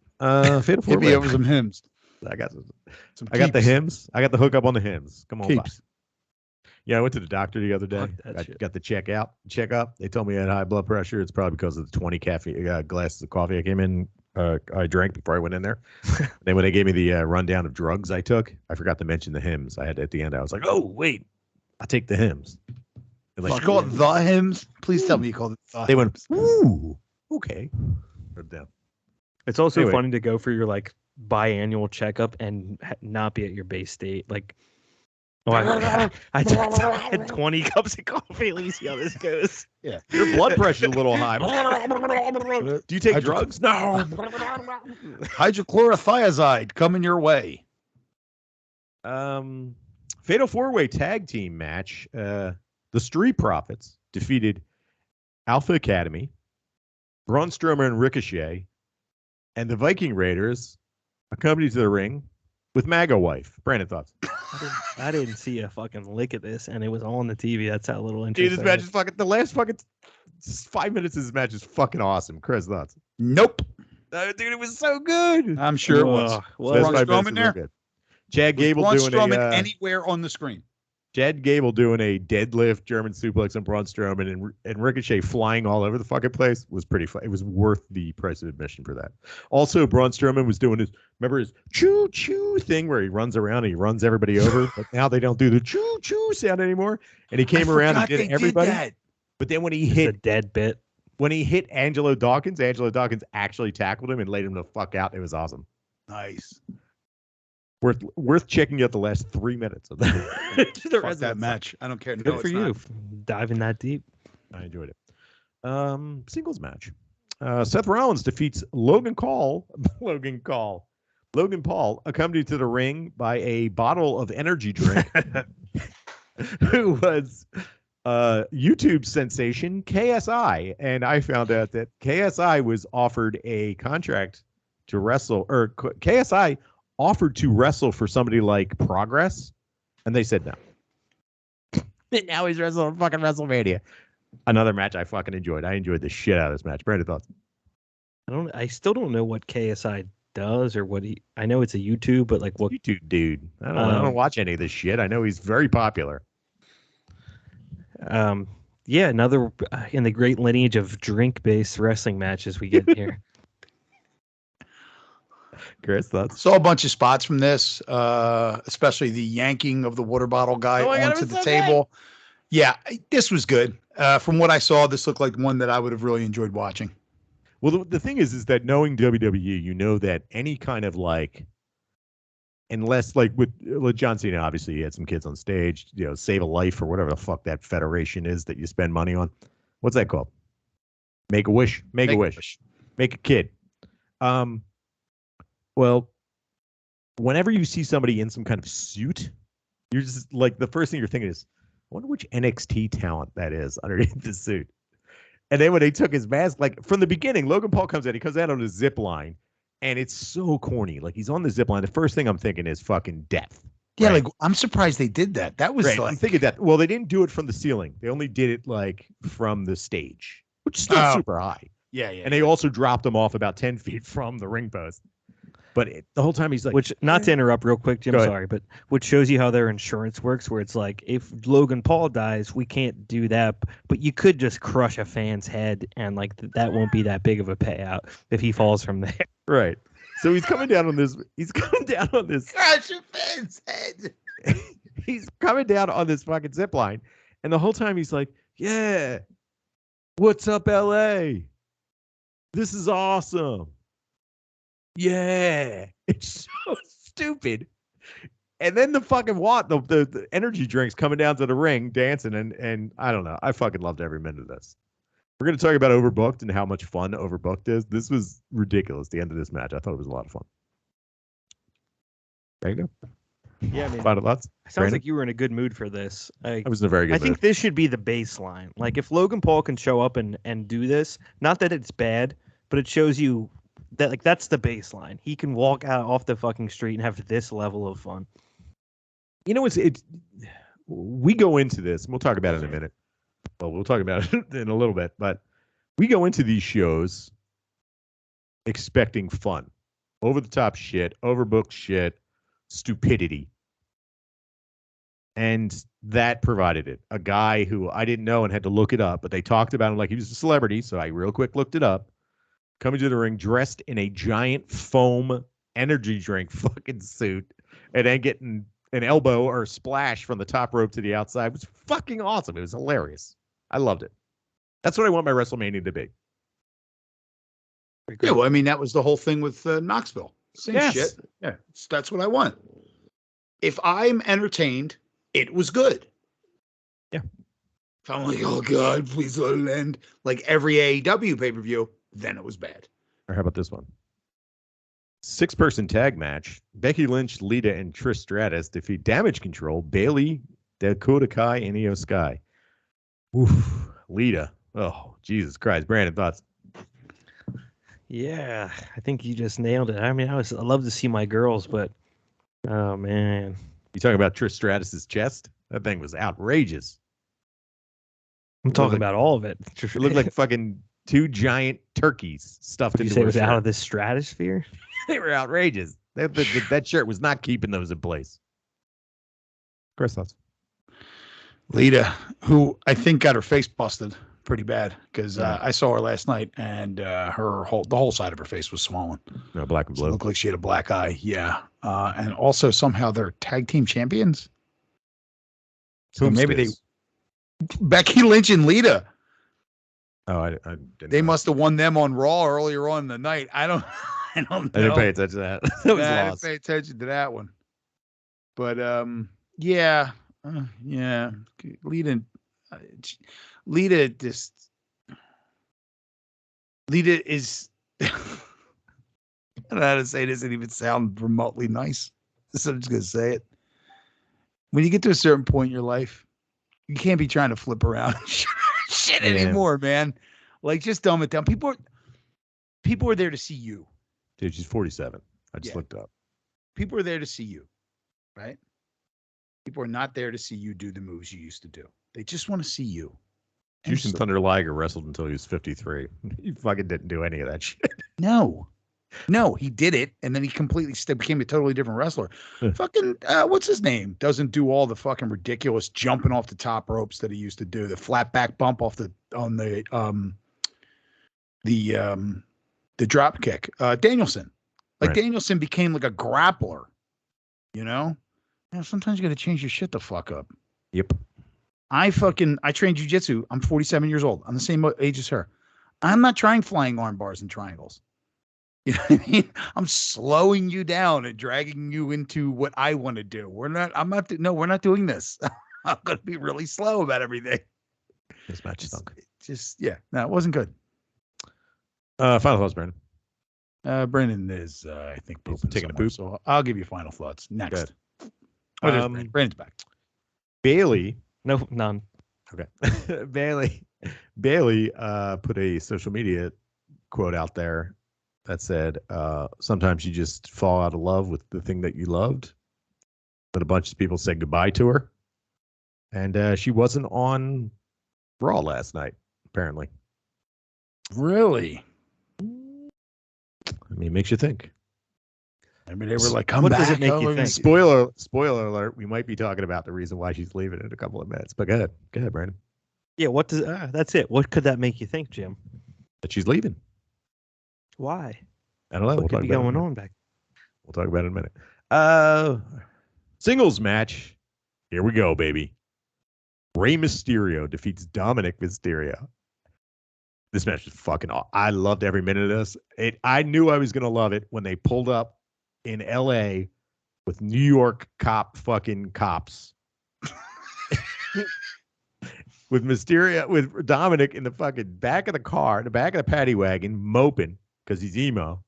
Hit me over some hymns. I got the hymns. I got the hookup on the hymns. Come on, boss. Yeah, I went to the doctor the other day. Got the check up. They told me I had high blood pressure. It's probably because of the 20 glasses of coffee I came in. I drank before I went in there. Then when they gave me the rundown of drugs I took, I forgot to mention the hymns. I had at the end. I was like, oh wait, I take the hymns. Like, you call it the hymns? Please tell me you called it the They hymns. went, ooh, okay. Down. It's also funny to go for your biannual checkup and not be at your base state. Like, I had 20 cups of coffee. Let me see how this goes. Yeah, your blood pressure's a little high. Do you take drugs? No. Hydrochlorothiazide coming your way. Fatal 4-Way Tag Team match. The Street Profits defeated Alpha Academy, Braun Strowman and Ricochet, and the Viking Raiders accompanied to the ring with MAGA wife. Brandon, thoughts? I didn't see a fucking lick of this, and it was on the TV. That's how little interest. Dude, this match is fucking. The last fucking 5 minutes of this match is fucking awesome. Chris, thoughts? Nope. Dude, it was so good. I'm sure it was. Braun Strowman there? Good. Chad Gable Braun doing Strowman anywhere on the screen. Chad Gable doing a deadlift German suplex on Braun Strowman and Ricochet flying all over the fucking place was pretty fun. It was worth the price of admission for that. Also, Braun Strowman was doing his choo-choo thing where he runs around and he runs everybody over. But now they don't do the choo-choo sound anymore. And he came around and did everybody. But then when he hit a dead bit, when he hit Angelo Dawkins actually tackled him and laid him the fuck out. It was awesome. Nice. Worth checking out the last 3 minutes of that. The rest of that match. I don't care. Good for you. Diving that deep. I enjoyed it. Singles match. Seth Rollins defeats Logan Paul, accompanied to the ring by a bottle of energy drink, who was YouTube sensation KSI. And I found out that KSI was offered a contract to wrestle, or KSI offered to wrestle for somebody like Progress, and they said no. And now he's wrestling fucking WrestleMania. Another match I fucking enjoyed. I enjoyed the shit out of this match. Brandon, thoughts? I still don't know what KSI does or what I know it's a YouTube, but like what YouTube dude. I don't watch any of this shit. I know he's very popular. Yeah, another in the great lineage of drink-based wrestling matches we get here. Chris, thoughts? Saw a bunch of spots from this, especially the yanking of the water bottle guy onto the table. Good. Yeah, this was good. From what I saw, this looked like one that I would have really enjoyed watching. Well, the thing is that knowing WWE, you know that any kind of like, unless like with John Cena, obviously he had some kids on stage, save a life or whatever the fuck that federation is that you spend money on. What's that called? Make a wish. Make a wish. Make a kid. Well, whenever you see somebody in some kind of suit, you're just like, the first thing you're thinking is, I wonder which NXT talent that is underneath the suit. And then when they took his mask, like from the beginning, Logan Paul comes out on a zip line, and it's so corny. Like he's on the zip line. The first thing I'm thinking is fucking death. Yeah, right? Like I'm surprised they did that. That was right. Like... I'm thinking that. Well, they didn't do it from the ceiling. They only did it like from the stage, which is still super high. Yeah. And they also dropped him off about 10 feet from the ring post. But the whole time he's like, which, not to interrupt real quick, Jim, sorry, but which shows you how their insurance works, where it's like, if Logan Paul dies, we can't do that, but you could just crush a fan's head, and like that won't be that big of a payout if he falls from there. Right. So he's coming down on this. Crush a fan's head. He's coming down on this fucking zip line, and the whole time he's like, yeah, what's up, LA? This is awesome. Yeah, it's so stupid. And then the fucking the energy drinks coming down to the ring, dancing, and I don't know. I fucking loved every minute of this. We're going to talk about Overbooked and how much fun Overbooked is. This was ridiculous, the end of this match. I thought it was a lot of fun. There you go. Yeah, I mean, final thoughts? Sounds Brandon? Like you were in a good mood for this. I was in a very good mood. I think this should be the baseline. Like if Logan Paul can show up and do this, not that it's bad, but it shows you that like that's the baseline. He can walk out off the fucking street and have this level of fun. You know, it's we go into this, and we'll talk about it in a minute. Well, we'll talk about it in a little bit, but we go into these shows expecting fun, over the top shit, overbooked shit, stupidity. And that provided it. A guy who I didn't know and had to look it up, but they talked about him like he was a celebrity, so I real quick looked it up. Coming to the ring dressed in a giant foam energy drink fucking suit and then getting an elbow or splash from the top rope to the outside. It was fucking awesome. It was hilarious. I loved it. That's what I want my WrestleMania to be. Yeah, well, I mean, that was the whole thing with Knoxville. Same shit. Yeah, that's what I want. If I'm entertained, it was good. Yeah. If I'm like, oh, God, please let it end, like every AEW pay-per-view, then it was bad. Or how about this one? 6-person tag match. Becky Lynch, Lita, and Trish Stratus defeat Damage Control, Bailey, Dakota Kai, and Io Sky. Oof, Lita. Oh, Jesus Christ. Brandon, thoughts? Yeah, I think you just nailed it. I mean, I love to see my girls, but oh man. You talking about Trish Stratus's chest? That thing was outrageous. I'm talking about all of it. It looked like fucking 2 giant turkeys stuffed Did you into say her it was shirt. out of this stratosphere? They were outrageous. That shirt was not keeping those in place. Chris, thoughts? Lita, who I think got her face busted pretty bad because I saw her last night and the whole side of her face was swollen. No, black and blue. It looked like she had a black eye. Yeah. And also somehow they're tag team champions. So maybe Becky Lynch and Lita. Oh, I didn't. They must have won them on Raw earlier on in the night. I don't know. I didn't pay attention to that. That was I lost. didn't pay attention to that one. But yeah. Lita is I don't know how to say this and even sound remotely nice. So I'm just gonna say it. When you get to a certain point in your life, you can't be trying to flip around shit anymore, man. Like, just dumb it down. People are there to see you. Dude, she's 47. I just looked up. People are there to see you, right? People are not there to see you do the moves you used to do. They just want to see you. Jushin Thunder Liger wrestled until he was 53. He fucking didn't do any of that shit. No, he did it, and then he completely became a totally different wrestler. Fucking, what's his name? Doesn't do all the fucking ridiculous jumping off the top ropes that he used to do. The flat back bump on the drop kick. Danielson. Like, right. Danielson became like a grappler. You know? Sometimes you got to change your shit the fuck up. Yep. I train jiu-jitsu. I'm 47 years old. I'm the same age as her. I'm not trying flying arm bars and triangles. You know what I mean? I'm slowing you down and dragging you into what I want to do. We're not doing this. I'm going to be really slow about everything. This match stunk. It wasn't good. Final thoughts, Brandon. Brandon is, I think, taking a poop. So I'll give you final thoughts next. Brandon's back. Bailey. No, none. Okay. Bailey put a social media quote out there that said, sometimes you just fall out of love with the thing that you loved. But a bunch of people said goodbye to her. And she wasn't on Raw last night, apparently. Really? I mean, it makes you think. I mean, they were like, come what back. Does it make you think? Spoiler alert. We might be talking about the reason why she's leaving in a couple of minutes. But go ahead, Brandon. Yeah, that's it. What could that make you think, Jim? That she's leaving. Why? I don't know. What could be going on back? We'll talk about it in a minute. Singles match. Here we go, baby. Rey Mysterio defeats Dominic Mysterio. This match is fucking awesome. I loved every minute of this. I knew I was going to love it when they pulled up in LA with New York fucking cops. With Mysterio, with Dominic in the fucking back of the car, in the back of the paddy wagon, moping because he's emo.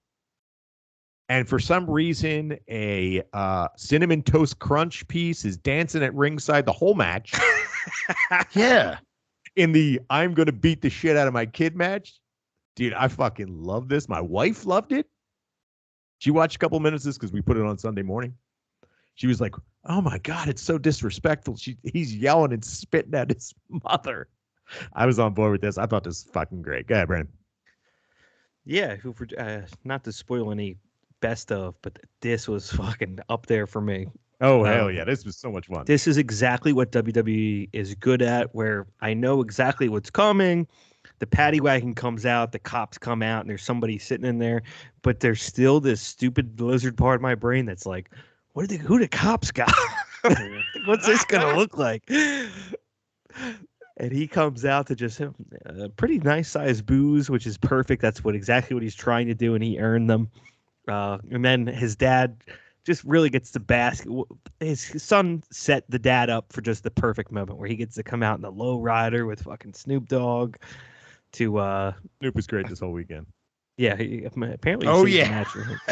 And for some reason, a Cinnamon Toast Crunch piece is dancing at ringside the whole match. Yeah. In the I'm going to beat the shit out of my kid match. Dude, I fucking love this. My wife loved it. She watched a couple minutes of this because we put it on Sunday morning. She was like, oh my God, it's so disrespectful. He's yelling and spitting at his mother. I was on board with this. I thought this was fucking great. Go ahead, Brandon. Yeah, not to spoil any best of, but this was fucking up there for me. Oh, hell yeah. This was so much fun. This is exactly what WWE is good at, where I know exactly what's coming. The paddy wagon comes out, the cops come out, and there's somebody sitting in there, but there's still this stupid lizard part of my brain that's like, who the cops got? What's this going to look like? And he comes out to just have a pretty nice sized booze, which is perfect. That's exactly what he's trying to do, and he earned them. And then his dad just really gets to bask. His son set the dad up for just the perfect moment where he gets to come out in the low rider with fucking Snoop Dogg. Snoop was great this whole weekend. Yeah, apparently. Oh, He's yeah. match.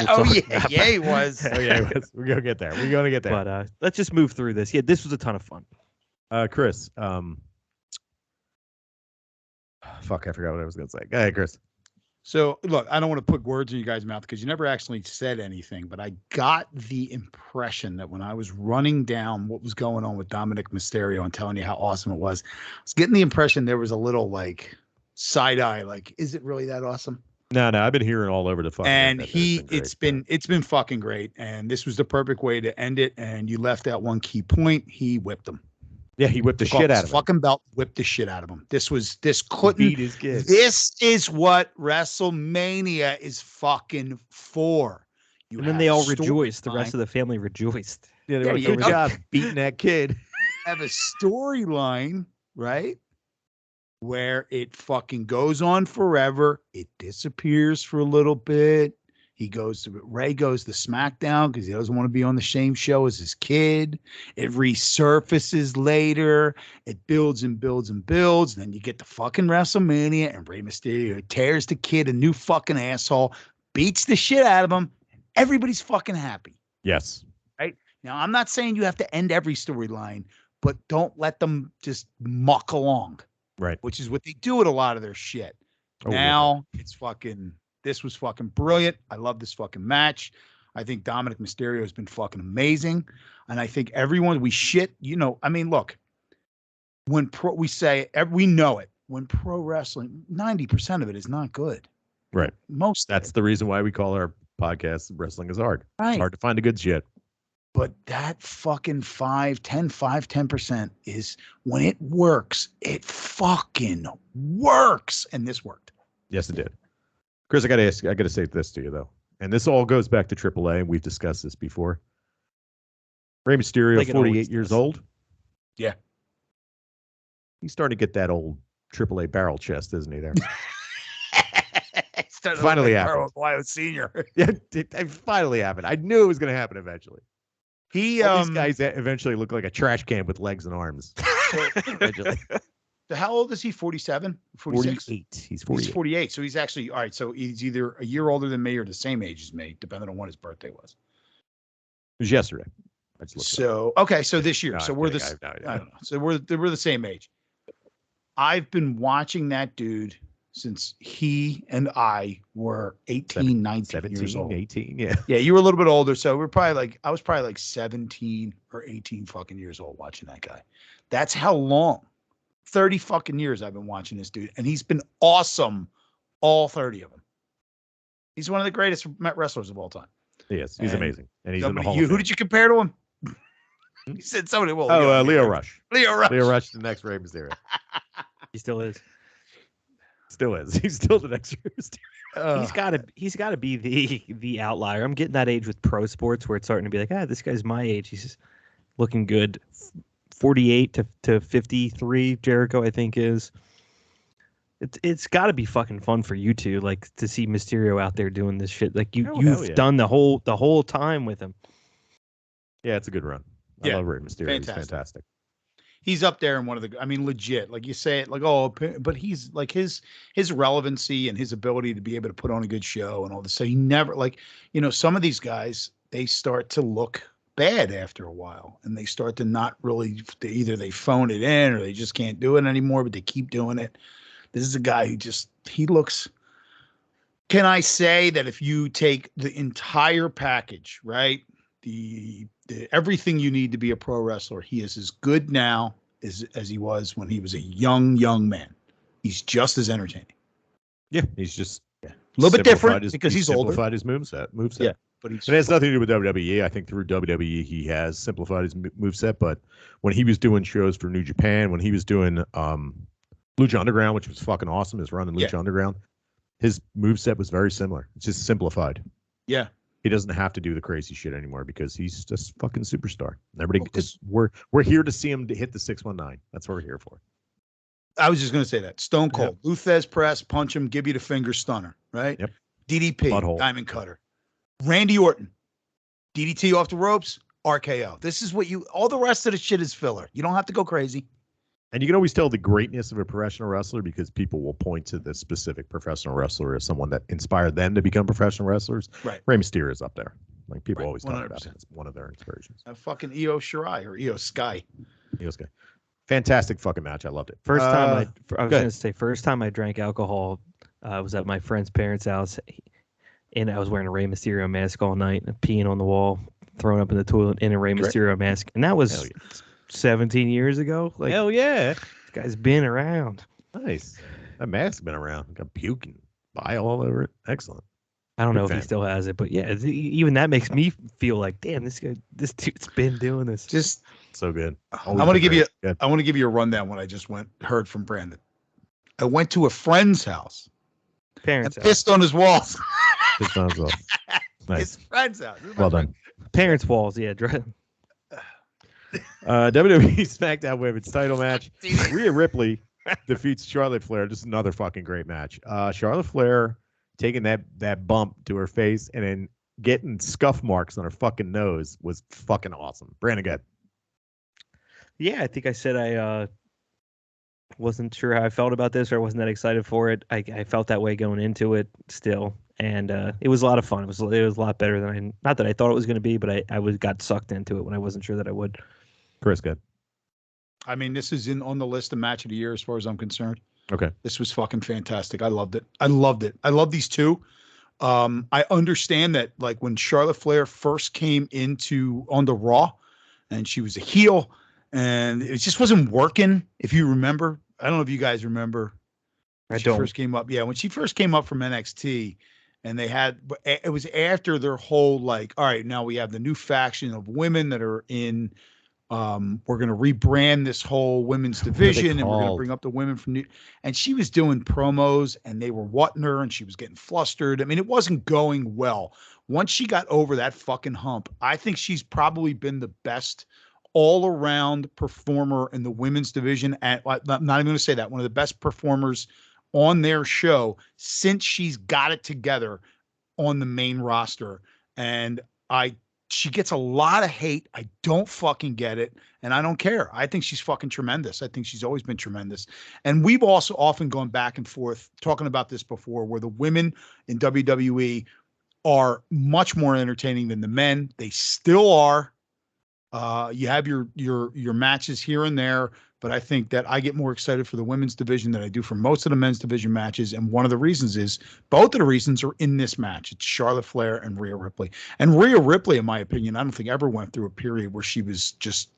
Oh, yeah, he was. Oh yeah, we're gonna get there. We're gonna get there. But let's just move through this. Yeah, this was a ton of fun. Chris. Fuck, I forgot what I was gonna say. Go ahead, Chris. So, look, I don't want to put words in you guys' mouth because you never actually said anything, but I got the impression that when I was running down what was going on with Dominic Mysterio and telling you how awesome it was, I was getting the impression there was a little like side eye, like, is it really that awesome? No, I've been hearing all over the fucking. And it's been fucking great. And this was the perfect way to end it. And you left out one key point. He whipped him. Yeah, he whipped the shit out of him. Fucking belt, whipped the shit out of him. This Beat his kid. This is what WrestleMania is fucking for. And then they all rejoiced. The rest of the family rejoiced. Yeah, they were good job beating that kid. Have a storyline, right? Where it fucking goes on forever. It disappears for a little bit. Ray goes to SmackDown because he doesn't want to be on the same show as his kid. It resurfaces later. It builds and builds and builds. Then you get to fucking WrestleMania and Rey Mysterio tears the kid a new fucking asshole, beats the shit out of him. Everybody's fucking happy. Yes. Right? Now, I'm not saying you have to end every storyline, but don't let them just muck along. Right. Which is what they do with a lot of their shit. Oh, now it's fucking... This was fucking brilliant. I love this fucking match. I think Dominic Mysterio has been fucking amazing. And I think everyone, look, when we know it, when pro wrestling, 90% of it is not good. Right. That's the reason why we call our podcast Wrestling is Hard. Right. It's hard to find the good shit. But that fucking 10% is when it works, it fucking works. And this worked. Yes, it did. Chris, I gotta say this to you though, and this all goes back to AAA, and we've discussed this before. Rey Mysterio, like 48 years old. Yeah, he's starting to get that old AAA barrel chest, isn't he? There, finally happened. Wyatt Senior. Yeah, it finally happened. I knew it was going to happen eventually. These guys eventually look like a trash can with legs and arms. Eventually. So how old is he? 47? 46? 48. He's 48. He's 48. So he's actually, all right, so he's either a year older than me or the same age as me, depending on when his birthday was. It was yesterday. So, okay, so this year. No, so I'm we're kidding. I don't know. So we're the same age. I've been watching that dude since he and I were 18, 19 17, years old. 18, yeah. Yeah, you were a little bit older. So I was probably like 17 or 18 fucking years old watching that guy. That's how long. 30 fucking years I've been watching this dude, and he's been awesome all 30 of them. He's one of the greatest wrestlers of all time. He is. He's amazing. And he's in the Hall of Who Fame. did you compare to him? You said somebody. Well, Leo Rush. Leo Rush is the next Rey Mysterio. He still is. Still is. He's still the next Rey Mysterio. He's gotta be the outlier. I'm getting that age with pro sports where it's starting to be like, this guy's my age. He's just looking good. 48 to 53, Jericho, I think is. It's got to be fucking fun for you two, like to see Mysterio out there doing this shit. Like you've done the whole time with him. Yeah, it's a good run. I love Rey Mysterio. Fantastic. He's fantastic. He's up there in one of the. I mean, legit. Like you say it, like but he's like his relevancy and his ability to be able to put on a good show and all this. So he never some of these guys, they start to look bad after a while, and they start to not really. Either they phone it in or they just can't do it anymore, but they keep doing it. This is a guy who he looks. Can I say that if you take the entire package, right, the everything you need to be a pro wrestler, he is as good now as he was when he was a young man. He's just as entertaining. Yeah, he's just a little bit different because he's older. Simplified his moveset. Yeah, but it has nothing to do with WWE. I think through WWE he has simplified his moveset. But when he was doing shows for New Japan, when he was doing Lucha Underground, which was fucking awesome, his run in Lucha Underground, his moveset was very similar. It's just simplified. Yeah. He doesn't have to do the crazy shit anymore because he's just fucking superstar. Everybody, we're here to see him to hit the 619. That's what we're here for. I was just gonna say that Stone Cold, Luthez press, punch him, give you the finger stunner, right? Yep. DDP, Butthole. diamond cutter. Randy Orton, DDT off the ropes, RKO. This is what all the rest of the shit is filler. You don't have to go crazy. And you can always tell the greatness of a professional wrestler because people will point to the specific professional wrestler as someone that inspired them to become professional wrestlers. Right. Rey Mysterio is up there. Like people Right. always talk about 100%. him as one of their inspirations. Fucking Io Shirai or Io Sky. Io Sky. Fantastic fucking match. I loved it. First time I was go going to say, first time I drank alcohol was at my friend's parents' house, and I was wearing a Rey Mysterio mask all night, peeing on the wall, throwing up in the toilet in a Rey Mysterio mask, and that was 17 years ago. Like, hell yeah, this guy's been around. Nice. That mask's been around. Got puking, bile all over it. Excellent. I don't know if he still has it, but yeah, even that makes me feel like, damn, this dude's been doing this. Just so good. I want to give you a rundown. When I just heard from Brandon, I went to a friend's house. Parents' and pissed on his walls. Pissed on his walls. Nice. His friend's house. Well done. Parents' walls, yeah. WWE SmackDown Women's Title match. Rhea Ripley defeats Charlotte Flair. Just another fucking great match. Charlotte Flair taking that bump to her face and then getting scuff marks on her fucking nose was fucking awesome. Brandon, go ahead. Yeah, I think I said I wasn't sure how I felt about this, or I wasn't that excited for it. I felt that way going into it still, and it was a lot of fun. It was a lot better than not that I thought it was going to be, but I got sucked into it when I wasn't sure that I would. Chris, good. I mean, this is on the list of match of the year as far as I'm concerned. Okay. This was fucking fantastic. I loved it. I love these two. I understand that, like, when Charlotte Flair first came on the Raw and she was a heel and it just wasn't working. If you remember, I don't know if you guys remember. First came up. Yeah. When she first came up from NXT and it was after their whole, like, all right, now we have the new faction of women that are in, we're going to rebrand this whole women's division and we're going to bring up the women from and she was doing promos and they were whatting her and she was getting flustered. I mean, it wasn't going well. Once she got over that fucking hump, I think she's probably been the best all around performer in the women's division. And I'm not even going to say that, one of the best performers on their show since she's got it together on the main roster. And she gets a lot of hate. I don't fucking get it. And I don't care. I think she's fucking tremendous. I think she's always been tremendous. And we've also often gone back and forth talking about this before, where the women in WWE are much more entertaining than the men. They still are. You have your matches here and there, but I think that I get more excited for the women's division than I do for most of the men's division matches. And one of the reasons is both of the reasons are in this match. It's Charlotte Flair and Rhea Ripley. And Rhea Ripley, in my opinion, I don't think ever went through a period where she was just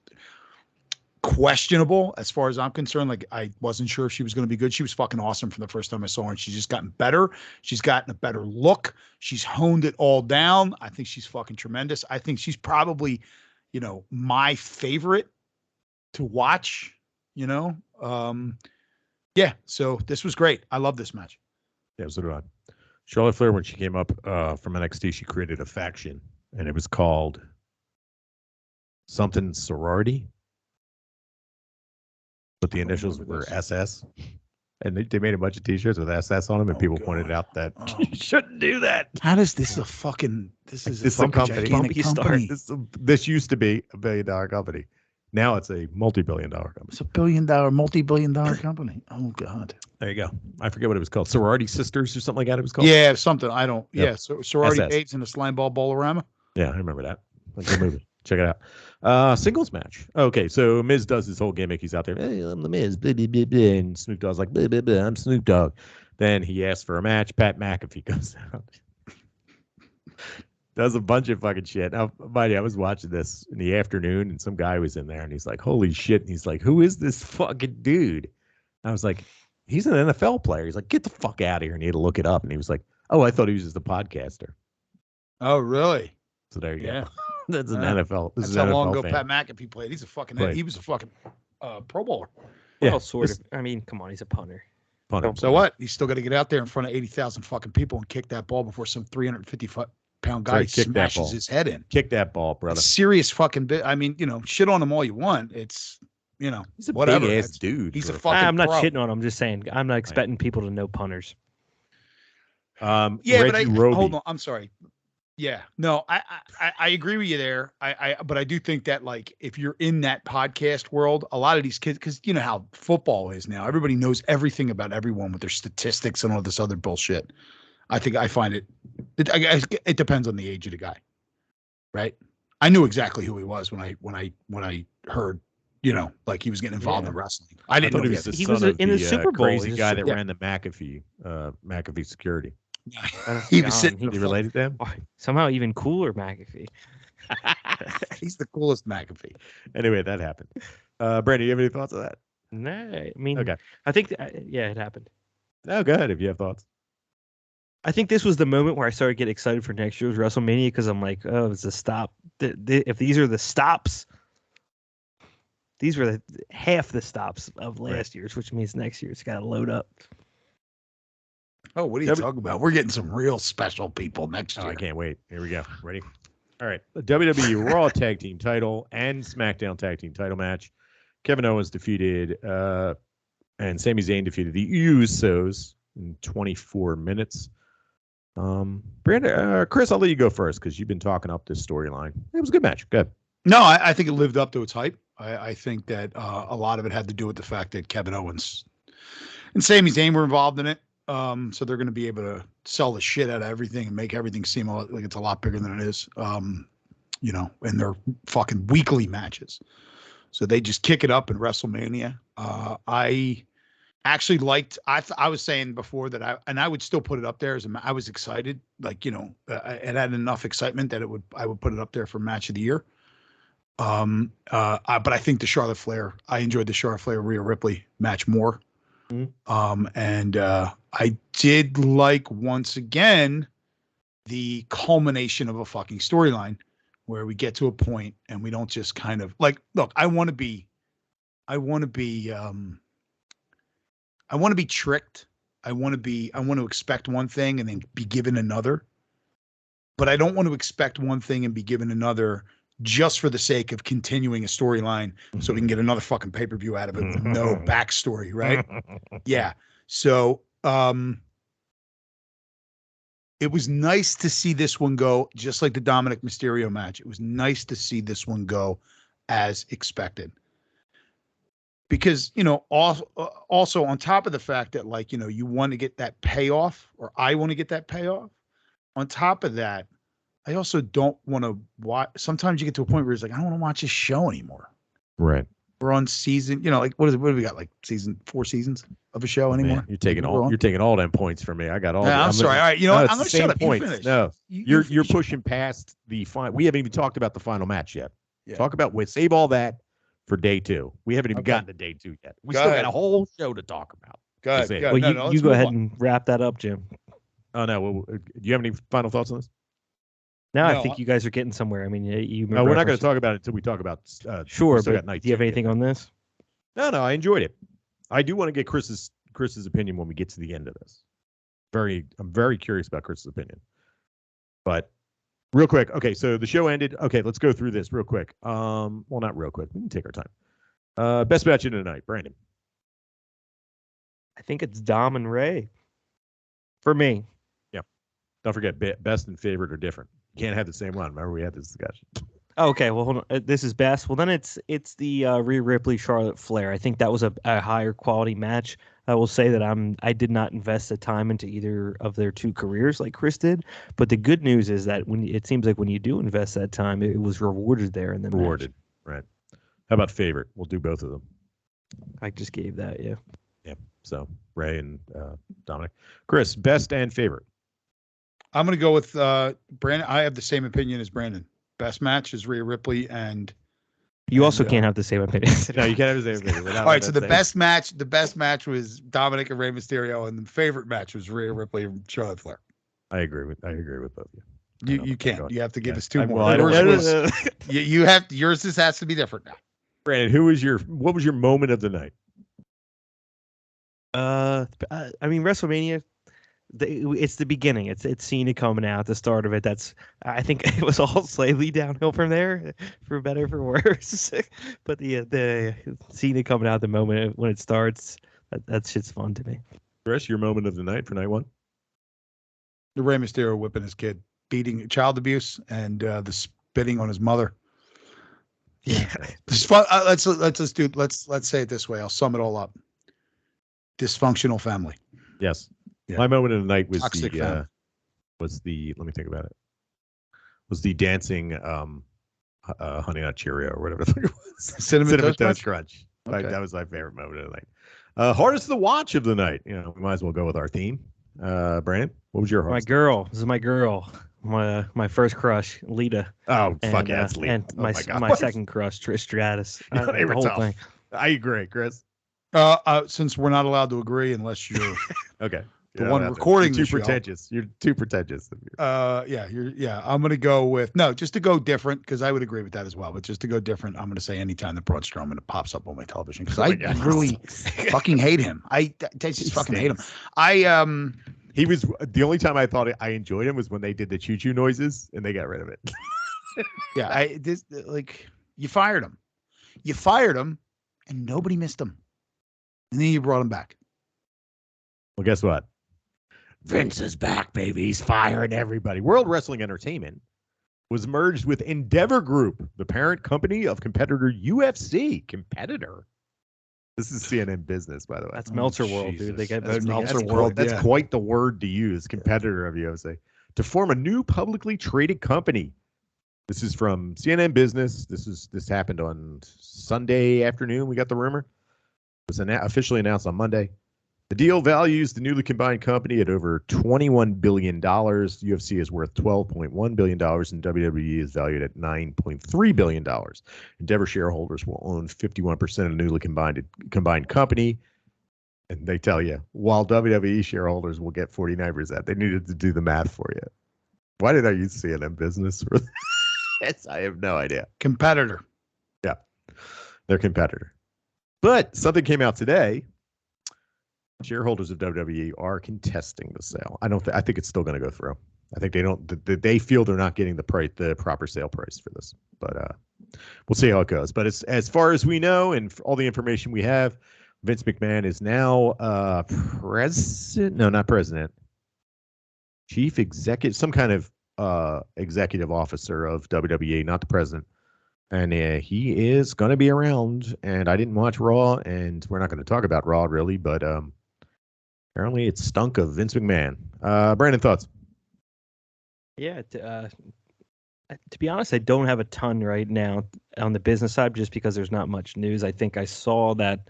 questionable as far as I'm concerned. Like, I wasn't sure if she was going to be good. She was fucking awesome from the first time I saw her, and she's just gotten better. She's gotten a better look. She's honed it all down. I think she's fucking tremendous. I think she's probably, my favorite to watch, yeah. So this was great. I love this match. Yeah, so did I. Charlotte Flair, when she came up from NXT, she created a faction and it was called something sorority, but the initials were SS. And they made a bunch of T-shirts with SS on them, and people pointed out that you shouldn't do that. How does this a fucking this is this a company? This used to be a $1 billion company. Now it's a multi-billion-dollar company. It's a multi-billion-dollar company. Oh God! There you go. I forget what it was called. Sorority Sisters or something like that. It was called. Yeah, something. I don't. Yep. Yeah, so sorority babes in a slime ball bolorama. Yeah, I remember that. Good movie. Check it out. Singles match. Okay, so Miz does his whole gimmick. He's out there. Hey, I'm the Miz. Blah, blah, blah, blah. And Snoop Dogg's like, blah, blah, blah, I'm Snoop Dogg. Then he asks for a match. Pat McAfee goes out. Does a bunch of fucking shit. Now, buddy, I was watching this in the afternoon, and some guy was in there, and he's like, holy shit. And he's like, who is this fucking dude? I was like, he's an NFL player. He's like, get the fuck out of here. And he had to look it up. And he was like, oh, I thought he was just a podcaster. Oh, really? So there you go. That's an NFL. That's how long ago Pat McAfee played. He's a fucking. He was a fucking Pro Bowler. Well, sort of. I mean, come on, he's a punter. So what? He's still got to get out there in front of 80,000 fucking people and kick that ball before some 350-pound guy smashes his head in. Kick that ball, brother. Serious fucking bit. I mean, shit on him all you want. It's, he's a whatever. big ass dude. He's a fucking. I'm not shitting on him. I'm just saying I'm not expecting people to know punters. Yeah, Reggie but hold on. I'm sorry. Yeah, no, I agree with you there. But I do think that like if you're in that podcast world, a lot of these kids, because you know how football is now, everybody knows everything about everyone with their statistics and all this other bullshit. I think I find it depends on the age of the guy, right? I knew exactly who he was when I heard, you know, like he was getting involved in wrestling. I didn't know he was the he son was of in the Super Bowl. crazy guy that yeah. ran the McAfee security. He was sitting. He related to them. Somehow even cooler McAfee. He's the coolest McAfee. Anyway, that happened. Brandon, you have any thoughts on that? No, I mean, Okay. I think yeah, it happened. Oh, go ahead if you have thoughts. I think this was the moment where I started to get excited for next year's WrestleMania because I'm like, oh, it's a stop. If these are the stops, these were half the stops of last year's, which means next year's got to load up. Oh, what are you talking about? We're getting some real special people next year. I can't wait. Here we go. Ready? All right. The WWE Raw Tag Team title and SmackDown Tag Team title match. Kevin Owens defeated and Sami Zayn defeated the Usos in 24 minutes. Brandon, Chris, I'll let you go first because you've been talking up this storyline. It was a good match. Good. No, I think it lived up to its hype. I think that a lot of it had to do with the fact that Kevin Owens and Sami Zayn were involved in it. So they're going to be able to sell the shit out of everything and make everything seem like it's a lot bigger than it is. You know, in their fucking weekly matches. So they just kick it up in WrestleMania. I actually liked. I was saying before that I would still put it up there I was excited. Like, you know, it had enough excitement that I would put it up there for match of the year. But I think the Charlotte Flair. I enjoyed the Charlotte Flair Rhea Ripley match more. And I did like once again the culmination of a fucking storyline where we get to a point and we don't just kind of like, look, I want to be tricked. I want to expect one thing and then be given another, but I don't want to expect one thing and be given another just for the sake of continuing a storyline so we can get another fucking pay-per-view out of it with no backstory. Right. Yeah. So, it was nice to see this one go just like the Dominic Mysterio match. It was nice to see this one go as expected. Because, you know, also on top of the fact that, like, you know, you want to get that payoff, or I want to get that payoff. On top of that, I also don't want to watch. Sometimes you get to a point where it's like, I don't want to watch this show anymore. Right. We're on season, you know, like what do we got? Like 4 seasons of a show anymore? Man, you're taking all them points from me. I got all. I'm sorry. All right, you know what? I'm going to shut up. Points. You finish. No, you're pushing past the final. We haven't even talked about the final match yet. Yeah. Save all that for day 2. We haven't even gotten to day 2 yet. We still got a whole show to talk about. Go ahead. Well, you go ahead and wrap that up, Jim. Oh no. Well, do you have any final thoughts on this? No, I think you guys are getting somewhere. I mean, No, we're not going to talk about it until we talk about. Sure, but do you have anything on this? No, I enjoyed it. I do want to get Chris's opinion when we get to the end of this. I'm very curious about Chris's opinion. But real quick, okay, so the show ended. Okay, let's go through this real quick. Well, not real quick. We can take our time. Best match of the night, Brandon. I think it's Dom and Ray. For me. Yeah. Don't forget, best and favorite are different. You can't have the same one. Remember, we had this discussion. Okay, well, hold on. This is best. Well, then it's the Rhea Ripley Charlotte Flair. I think that was a higher quality match. I will say that I did not invest the time into either of their 2 careers like Chris did. But the good news is that it seems like when you do invest that time, it was rewarded there in the match. Right? How about favorite? We'll do both of them. I just gave that, yeah. Yeah. So Ray and Dominic. Chris, best and favorite. I'm going to go with Brandon. I have the same opinion as Brandon. Best match is Rhea Ripley, and you also can't have the same opinion. No, you can't have the same opinion. All right, so the best match was Dominic and Rey Mysterio, and the favorite match was Rhea Ripley and Charlotte Flair. I agree with both of you. You can't. You have to give us 2 more. Well, you have yours. This has to be different now. Brandon, what was your moment of the night? I mean, WrestleMania. It's the beginning. It's Cena coming out, the start of it. I think it was all slightly downhill from there, for better for worse. But the Cena coming out, the moment when it starts, that shit's fun to me. Chris, your moment of the night for night 1? The Rey Mysterio whipping his kid. beating, child abuse, and the spitting on his mother. Yeah. Let's say it this way. I'll sum it all up. Dysfunctional family. Yes. Yeah. My moment of the night was Toxic family. let me think about it. Was the dancing Honey Nut Cheerio or whatever the fuck it was. Cinnamon Toast Crunch. Okay. That was my favorite moment of the night. Hardest to watch of the night. You know, we might as well go with our theme. Brandon, what was your hardest? My girl. This is my girl. My first crush, Lita. Oh, fuck yeah, it's Lita. And my second crush, Trish Stratus. They were the whole tough. thing. I agree, Chris. Since we're not allowed to agree unless you're okay. the one recording You're the too pretentious. You're too pretentious. I'm gonna go with just to go different, because I would agree with that as well. But just to go different, I'm gonna say anytime that Braun Strowman pops up on my television, because I really fucking hate him. I just fucking hate him. He was the only time I thought I enjoyed him was when they did the choo choo noises and they got rid of it. You fired him, and nobody missed him, and then you brought him back. Well, guess what? Vince is back, baby. He's firing everybody. World Wrestling Entertainment was merged with Endeavor Group, the parent company of competitor UFC. Competitor. This is CNN Business, by the way. That's Meltzer World, dude. They get voted Meltzer against. World. That's quite the word to use. Competitor of UFC. To form a new publicly traded company. This is from CNN Business. This happened on Sunday afternoon. We got the rumor. It was officially announced on Monday. The deal values the newly combined company at over $21 billion. UFC is worth $12.1 billion, and WWE is valued at $9.3 billion. Endeavor shareholders will own 51% of the newly combined company. And they tell you, while WWE shareholders will get 49%, they needed to do the math for you. Why did I use CNN Business for this? I have no idea. Competitor. Yeah, their competitor. But something came out today. Shareholders of WWE are contesting the sale. I think it's still going to go through. I think they feel they're not getting the proper sale price for this. But we'll see how it goes. But as far as we know, and all the information we have, Vince McMahon is now president. No, not president. Chief executive, some kind of executive officer of WWE, not the president. And he is going to be around. And I didn't watch Raw, and we're not going to talk about Raw really, but apparently it stunk of Vince McMahon. Brandon, thoughts? Yeah, to be honest, I don't have a ton right now on the business side just because there's not much news. I think I saw that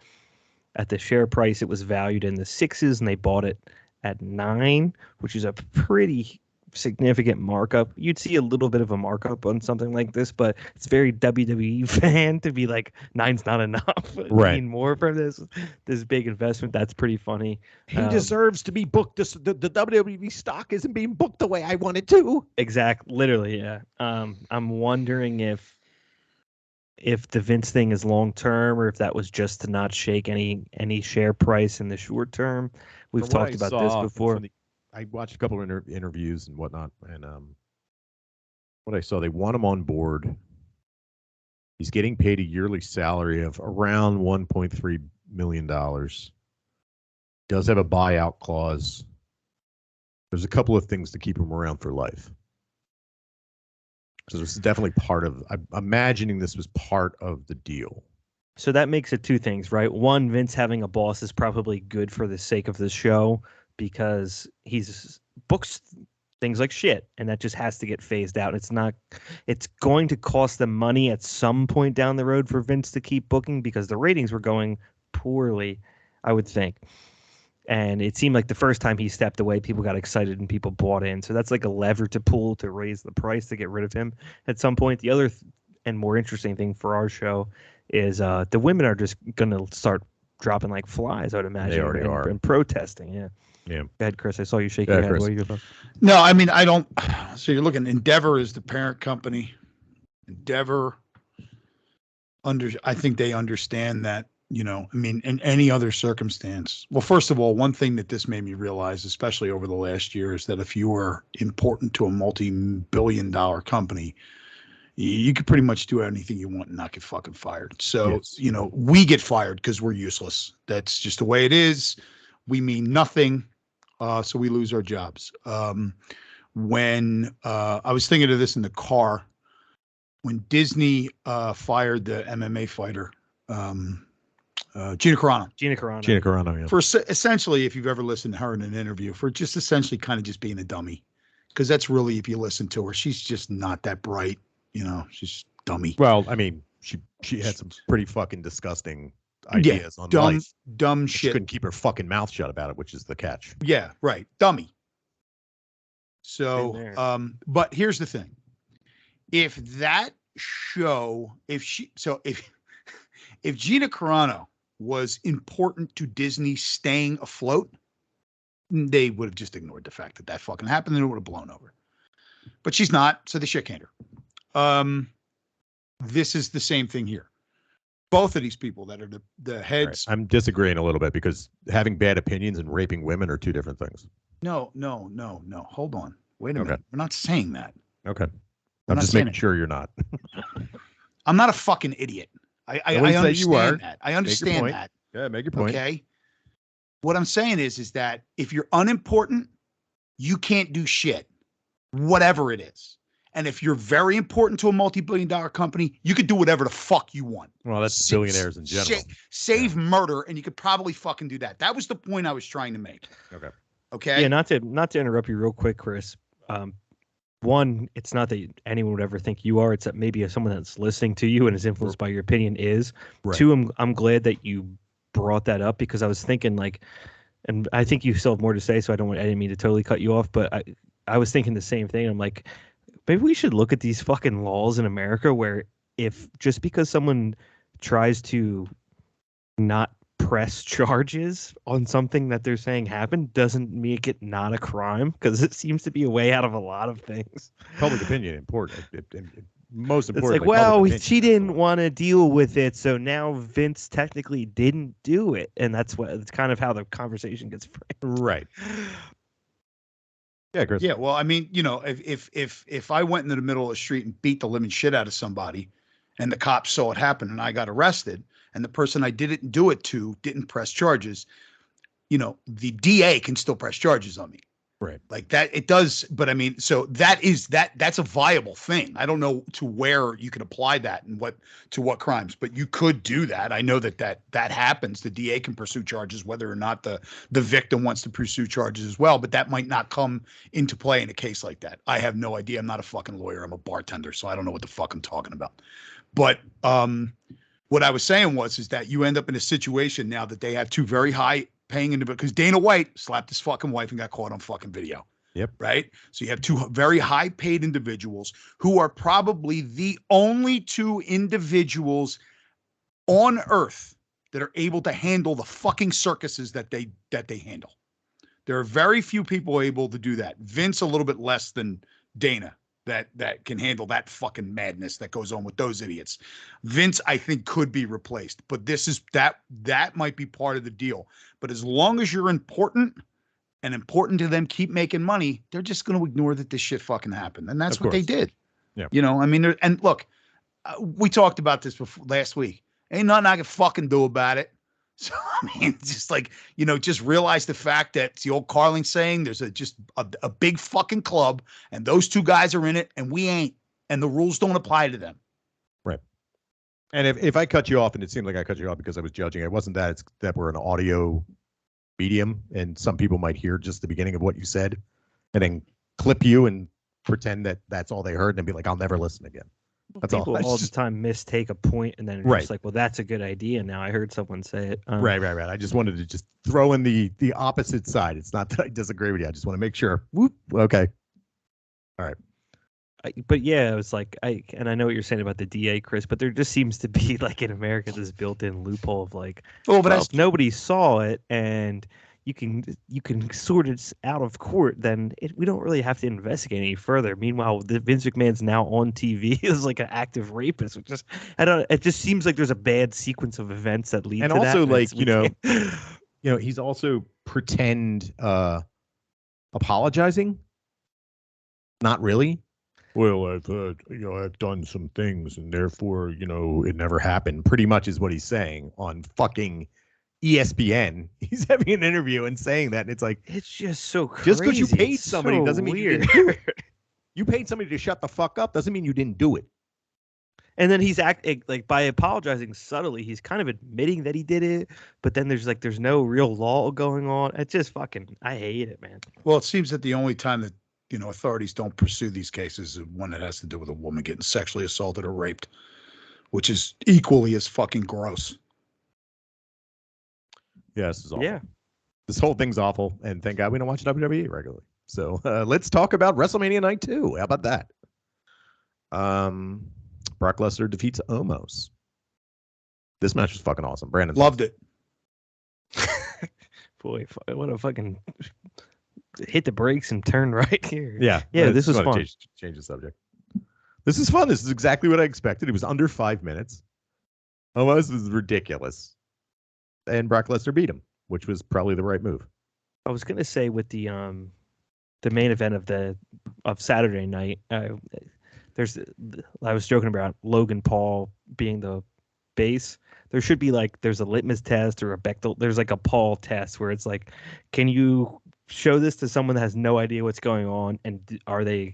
at the share price, it was valued in the 6s, and they bought it at 9, which is a pretty significant markup. You'd see a little bit of a markup on something like this, but it's very WWE fan to be like 9's not enough. Right. I need more for this big investment. That's pretty funny. He deserves to be booked. The WWE stock isn't being booked the way I want it to. Exactly. Literally, yeah. I'm wondering if the Vince thing is long term or if that was just to not shake any share price in the short term. We've talked about this before. I watched a couple of interviews and whatnot, and what I saw, they want him on board. He's getting paid a yearly salary of around $1.3 million. Does have a buyout clause. There's a couple of things to keep him around for life. So this is definitely part of. I'm imagining this was part of the deal. So that makes it two things, right? One, Vince having a boss is probably good for the sake of the show, because he's books things like shit, and that just has to get phased out. It's going to cost them money at some point down the road for Vince to keep booking, because the ratings were going poorly, I would think. And it seemed like the first time he stepped away, people got excited and people bought in. So that's like a lever to pull to raise the price to get rid of him at some point. The other and more interesting thing for our show is the women are just going to start dropping like flies, I would imagine. They already are. And protesting, yeah. Yeah. Go ahead, Chris. I saw you shake your head. Chris. What are your thoughts? No, I mean, I don't. So you're looking, Endeavor is the parent company. Endeavor, I think they understand that, I mean, in any other circumstance. Well, first of all, one thing that this made me realize, especially over the last year, is that if you were important to a multi-billion-dollar company, you could pretty much do anything you want and not get fucking fired. So, yes. We get fired because we're useless. That's just the way it is. We mean nothing. So we lose our jobs. when I was thinking of this in the car when Disney fired the MMA fighter, Gina Carano. Gina Carano. Gina Carano, yeah. For essentially, if you've ever listened to her in an interview, for just essentially kind of just being a dummy. Because that's really, if you listen to her, she's just not that bright. You know, she's dummy. Well, I mean, she had some pretty fucking disgusting ideas on life. Dumb She shit. couldn't keep her fucking mouth shut about it, which is the catch. Yeah, right. Dummy. So, but here's the thing. If that show, if Gina Carano was important to Disney staying afloat, they would have just ignored the fact that that fucking happened and it would have blown over. But she's not, so they shit canned her. This is the same thing here. Both of these people that are the heads. Right. I'm disagreeing a little bit because having bad opinions and raping women are two different things. No. Hold on. Wait a minute. We're not saying that. Okay. I'm just making sure you're not. I'm not a fucking idiot. I understand that. I understand that. Yeah, make your point. Okay. What I'm saying is that if you're unimportant, you can't do shit, whatever it is. And if you're very important to a multi-billion-dollar company, you could do whatever the fuck you want. Well, that's billionaires in general. Save murder, and you could probably fucking do that. That was the point I was trying to make. Okay. Yeah, not to interrupt you real quick, Chris. One, it's not that anyone would ever think you are. It's that maybe someone that's listening to you and is influenced by your opinion is. Right. Two, I'm glad that you brought that up because I was thinking and I think you still have more to say, so I didn't mean to totally cut you off, but I was thinking the same thing. I'm like, maybe we should look at these fucking laws in America where if just because someone tries to not press charges on something that they're saying happened doesn't make it not a crime, because it seems to be a way out of a lot of things. Public opinion important. Most importantly, it's like, well, she didn't want to deal with it, so now Vince technically didn't do it, and it's kind of how the conversation gets framed. Right. Yeah, Chris. Yeah, well, I mean, you know, if I went into the middle of the street and beat the living shit out of somebody, and the cops saw it happen, and I got arrested, and the person I didn't do it to didn't press charges, you know, the DA can still press charges on me. Right. Like that, it does. But I mean, so that's a viable thing. I don't know to where you can apply that and to what crimes, but you could do that. I know that happens. The DA can pursue charges, whether or not the victim wants to pursue charges as well, but that might not come into play in a case like that. I have no idea. I'm not a fucking lawyer. I'm a bartender, so I don't know what the fuck I'm talking about. But what I was saying is that you end up in a situation now that they have two very high paying individuals, because Dana White slapped his fucking wife and got caught on fucking video. Yep. Right. So you have two very high paid individuals who are probably the only two individuals on earth that are able to handle the fucking circuses that they handle. There are very few people able to do that. Vince a little bit less than Dana that can handle that fucking madness that goes on with those idiots. Vince, I think, could be replaced, but this is that might be part of the deal. But as long as you're important and important to them, keep making money, they're just going to ignore that this shit fucking happened. And that's what they did. Yeah. You know, I mean, and look, we talked about this last week. Ain't nothing I can fucking do about it. So, I mean, just like, you know, just realize the fact that it's the old Carling saying there's a big fucking club and those two guys are in it and we ain't, and the rules don't apply to them. Right. And if I cut you off and it seemed like I cut you off because I was judging, it wasn't that. It's that we're an audio medium and some people might hear just the beginning of what you said and then clip you and pretend that that's all they heard and then be like, I'll never listen again. That's people all. all the time mistake a point and then it's just like, well, that's a good idea. Now I heard someone say it. Right. I just wanted to just throw in the opposite side. It's not that I disagree with you. I just want to make sure. Whoop. Okay. All right. But yeah, it was like I know what you're saying about the DA, Chris, but there just seems to be like in America this built-in loophole of like, if nobody saw it and you can sort it out of court, then we don't really have to investigate any further. Meanwhile, Vince McMahon's now on TV as like an active rapist, which just it just seems like there's a bad sequence of events that lead to that. And also, like, you know, he's also pretend apologizing. Not really. Well, I've done some things and therefore, it never happened. Pretty much is what he's saying on fucking ESPN. He's having an interview and saying that, and it's like, it's just so crazy. Just because you paid It's somebody so doesn't mean weird. you didn't do it. You paid somebody to shut the fuck up doesn't mean you didn't do it. And then he's acting like, by apologizing subtly, he's kind of admitting that he did it, but then there's no real law going on. It's just fucking, I hate it, man. Well, it seems that the only time that, authorities don't pursue these cases is when it has to do with a woman getting sexually assaulted or raped, which is equally as fucking gross. Yeah, this is awful. Yeah. This whole thing's awful, and thank God we don't watch WWE regularly. So let's talk about WrestleMania Night 2. How about that? Brock Lesnar defeats Omos. This match was fucking awesome. Brandon loved it. Boy, what a fucking hit the brakes and turn right here. Yeah. This was fun. Change the subject. This is fun. This is exactly what I expected. It was under 5 minutes. Omos was ridiculous. And Brock Lesnar beat him, which was probably the right move. I was gonna say with the main event of Saturday night, I was joking about Logan Paul being the base. There should be there's a litmus test or a Bechdel. There's a Paul test where it's like, can you show this to someone that has no idea what's going on, and are they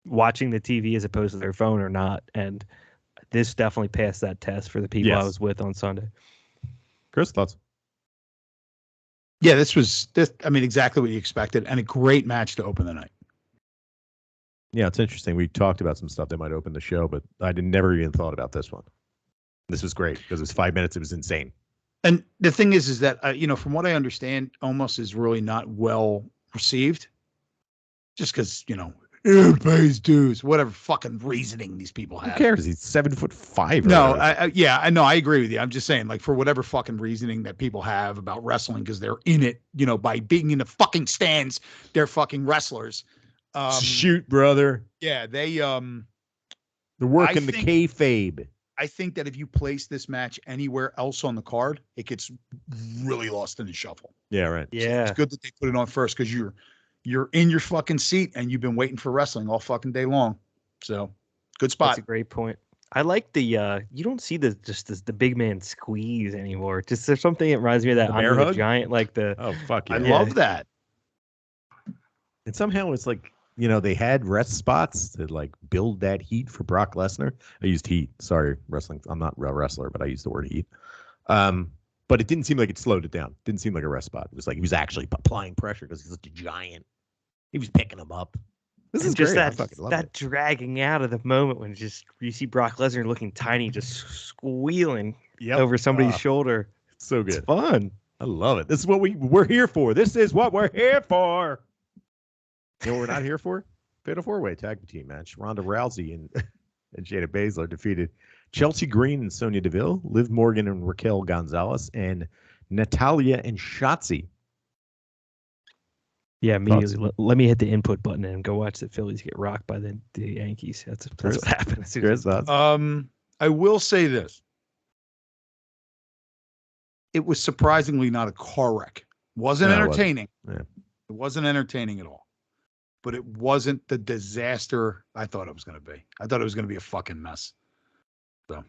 watching the TV as opposed to their phone or not? And this definitely passed that test for the people I was with on Sunday. Chris, thoughts? Yeah, this exactly what you expected, and a great match to open the night. Yeah, it's interesting. We talked about some stuff that might open the show, but I never even thought about this one. This was great because it was 5 minutes. It was insane. And the thing is that, from what I understand, Omos is really not well received. Just because, it pays dues, whatever fucking reasoning these people have. Who cares? He's 7'5". No, I know. I agree with you. I'm just saying, for whatever fucking reasoning that people have about wrestling, because they're in it, by being in the fucking stands, they're fucking wrestlers. Shoot, brother. Yeah, they're working the kayfabe. I think that if you place this match anywhere else on the card, it gets really lost in the shuffle. Yeah, right. Yeah, so it's good that they put it on first because you're in your fucking seat and you've been waiting for wrestling all fucking day long. So good spot. That's a great point. I like the you don't see the big man squeeze anymore. Just there's something that reminds me of that Andre the Giant, oh fuck yeah. I love that. And somehow it's they had rest spots to build that heat for Brock Lesnar. I used heat. Sorry, wrestling. I'm not a wrestler, but I used the word heat. But it didn't seem like it slowed it down. Didn't seem like a rest spot. It was he was actually applying pressure because he's such a giant. He was picking him up. This is just great. that dragging out of the moment when you see Brock Lesnar looking tiny, just squealing over somebody's shoulder. It's so good. It's fun. I love it. This is what we're here for. This is what we're here for. You know what we're not here for? Fatal 4-way tag team match. Ronda Rousey and Shayna Baszler defeated Chelsea Green and Sonya Deville, Liv Morgan and Raquel Gonzalez, and Natalya and Shotzi. Yeah, immediately. Let me hit the input button and go watch the Phillies get rocked by the Yankees. That's what happened. I will say this. It was surprisingly not a car wreck. Wasn't entertaining. Yeah. It wasn't entertaining at all. But it wasn't the disaster I thought it was going to be. I thought it was going to be a fucking mess. So,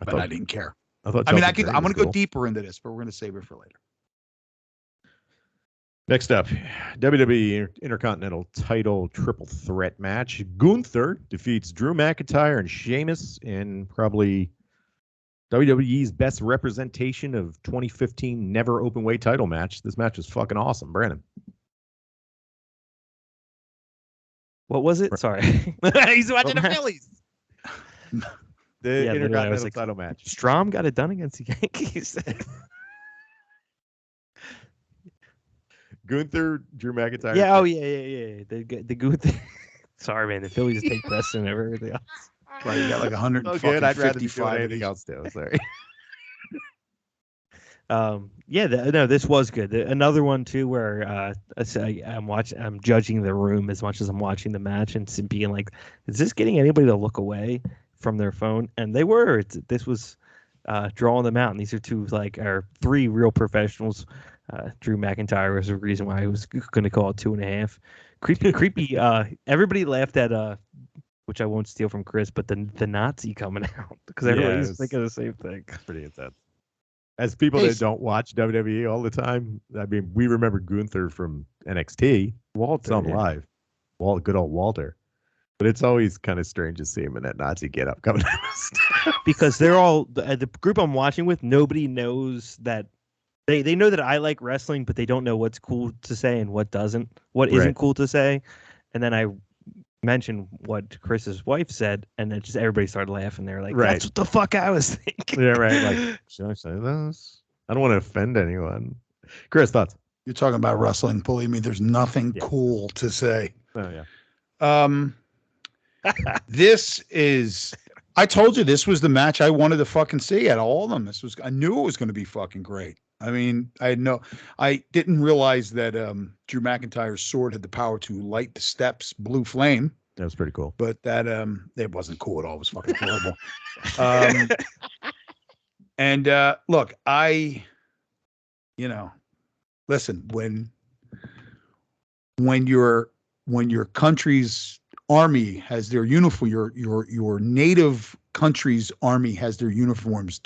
I didn't care. I'm going to go deeper into this, but we're going to save it for later. Next up, WWE Intercontinental Title Triple Threat match. Gunther defeats Drew McIntyre and Sheamus in probably WWE's best representation of 2015 never open weight title match. This match was fucking awesome. Brandon. What was it? Sorry. He's watching the Phillies. The Intercontinental title match. Strom got it done against the Yankees. Gunther, Drew McIntyre. Yeah. Oh, yeah. The Gunther. Sorry, man. The Phillies take precedent over everything else. Right, you got 155 good. I'd rather do anything else too. Sorry. This was good. Another one too, where I'm judging the room as much as I'm watching the match and being like, is this getting anybody to look away from their phone? And they were. This was drawing them out. And these are three real professionals. Drew McIntyre was the reason why I was going to call it 2.5. Creepy. Everybody laughed at which I won't steal from Chris, but the Nazi coming out because everybody's thinking the same thing. It's pretty intense. As people that don't watch WWE all the time, I mean, we remember Gunther from NXT. Walter, some live. Good old Walter. But it's always kind of strange to see him in that Nazi getup coming out. Because they're all the group I'm watching with. Nobody knows that they know that I like wrestling, but they don't know what's cool to say and what doesn't, what isn't cool to say. And then I mentioned what Chris's wife said, and then just everybody started laughing. They're like, "That's what the fuck I was thinking." Yeah, right. Like, should I say this? I don't want to offend anyone. Chris, thoughts? You're talking about wrestling. Believe me, there's nothing cool to say. Oh yeah. This is. I told you this was the match I wanted to fucking see at all of them. I knew it was going to be fucking great. I mean, I didn't realize that Drew McIntyre's sword had the power to light the steps blue flame. That was pretty cool. But that it wasn't cool at all. It was fucking horrible. And look, listen, when your country's army has their uniform, your native country's army has their uniforms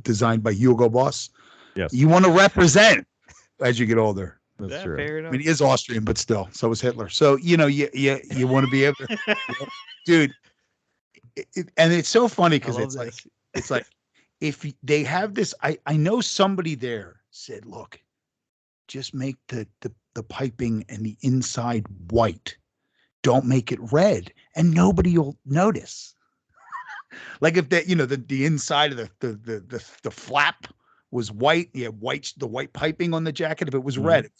designed by Hugo Boss. Yes. You want to represent as you get older. That's true. Fair enough. I mean, he is Austrian, but still, so was Hitler. So, you want to be able to, dude. And it's so funny because it's like, if they have this, I know somebody there said, look, just make the piping and the inside white. Don't make it red, and nobody will notice. Like if the inside of the flap was white, the white piping on the jacket. If it was red, it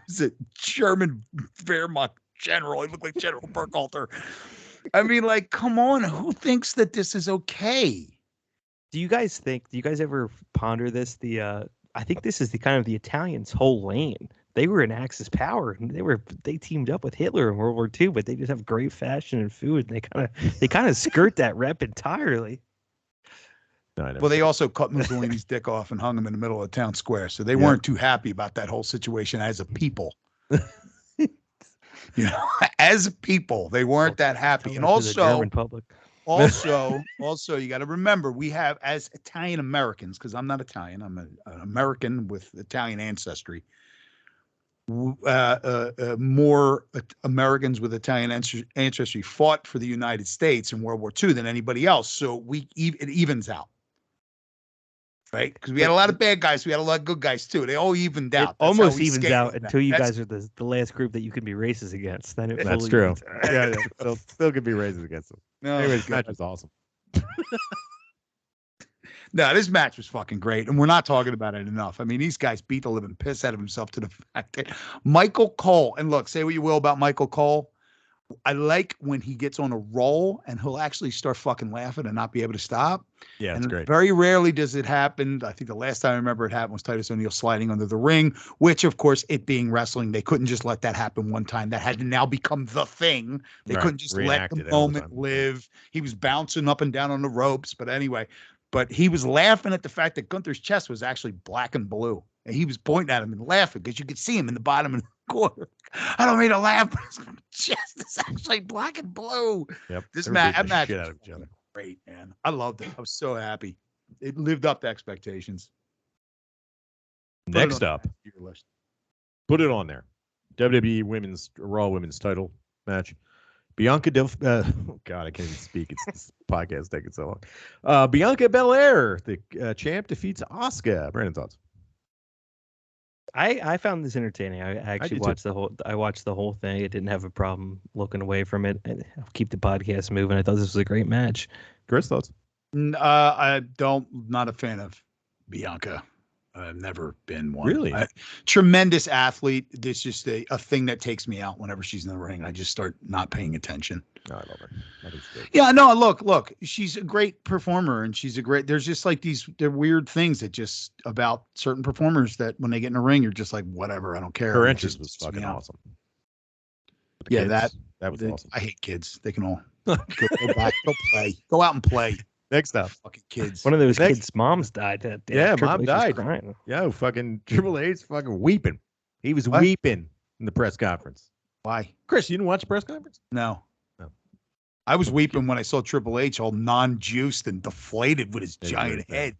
was a German Wehrmacht general. He looked like General Burkhalter. I mean, like, come on, who thinks that this is okay? Do you guys ever ponder this? I think this is the Italians' whole lane. They were in Axis power, and they teamed up with Hitler in World War II, but they just have great fashion and food, and they kind of skirt that rep entirely. No, well, they also cut Mussolini's dick off and hung him in the middle of the town square, so they weren't too happy about that whole situation as a people. As a people, they weren't that happy. And also, German public. also, you got to remember, we have, as Italian Americans, because I'm not Italian, I'm an American with Italian ancestry. More Americans with Italian ancestry fought for the United States in World War II than anybody else. So it evens out. Right? Because we had a lot of bad guys. We had a lot of good guys too. They all evened out. It almost evens out until you guys are the last group that you can be racist against. Then that's true. Yeah. Still could be racist against them. No, anyways, match was awesome. No, this match was fucking great, and we're not talking about it enough. I mean, these guys beat the living piss out of himself to the fact that Michael Cole, and look, say what you will about Michael Cole, I like when he gets on a roll and he'll actually start fucking laughing and not be able to stop. Yeah, it's great. Very rarely does it happen. I think the last time I remember it happened was Titus O'Neil sliding under the ring, which, of course, it being wrestling, they couldn't just let that happen one time. That had to now become the thing. They couldn't just let the moment live. He was bouncing up and down on the ropes. But anyway, he was laughing at the fact that Gunther's chest was actually black and blue. And he was pointing at him and laughing because you could see him in the bottom of the corner. I don't mean to laugh, but his chest is actually black and blue. Yep. That match was great, man. I loved it. I was so happy. It lived up to expectations. Next up, put it on there. WWE Raw Women's Title match. Bianca oh God, I can't even speak. It's this podcast taking so long. Bianca Belair, the champ, defeats Asuka. Brandon, thoughts? I found this entertaining. I actually watched the whole thing. I didn't have a problem looking away from it. I'll keep the podcast moving. I thought this was a great match. Chris, thoughts? Not a fan of Bianca. I've never been one. Really? Tremendous athlete. It's just a thing that takes me out whenever she's in the ring. I just start not paying attention. No, I love her. That is good. Yeah, no, look, she's a great performer, and there's just like they're weird things that just about certain performers that when they get in the ring, you're just like, whatever, I don't care. Her entrance was fucking awesome. Yeah, that was awesome. I hate kids. They can all go back, go play, go out and play. Next up, fucking kids. One of those kids' moms died. Mom died. Crying. Yeah, fucking Triple H fucking weeping. He was weeping in the press conference. Why? Chris, you didn't watch the press conference? No. I was weeping when I saw Triple H all non-juiced and deflated with his giant head.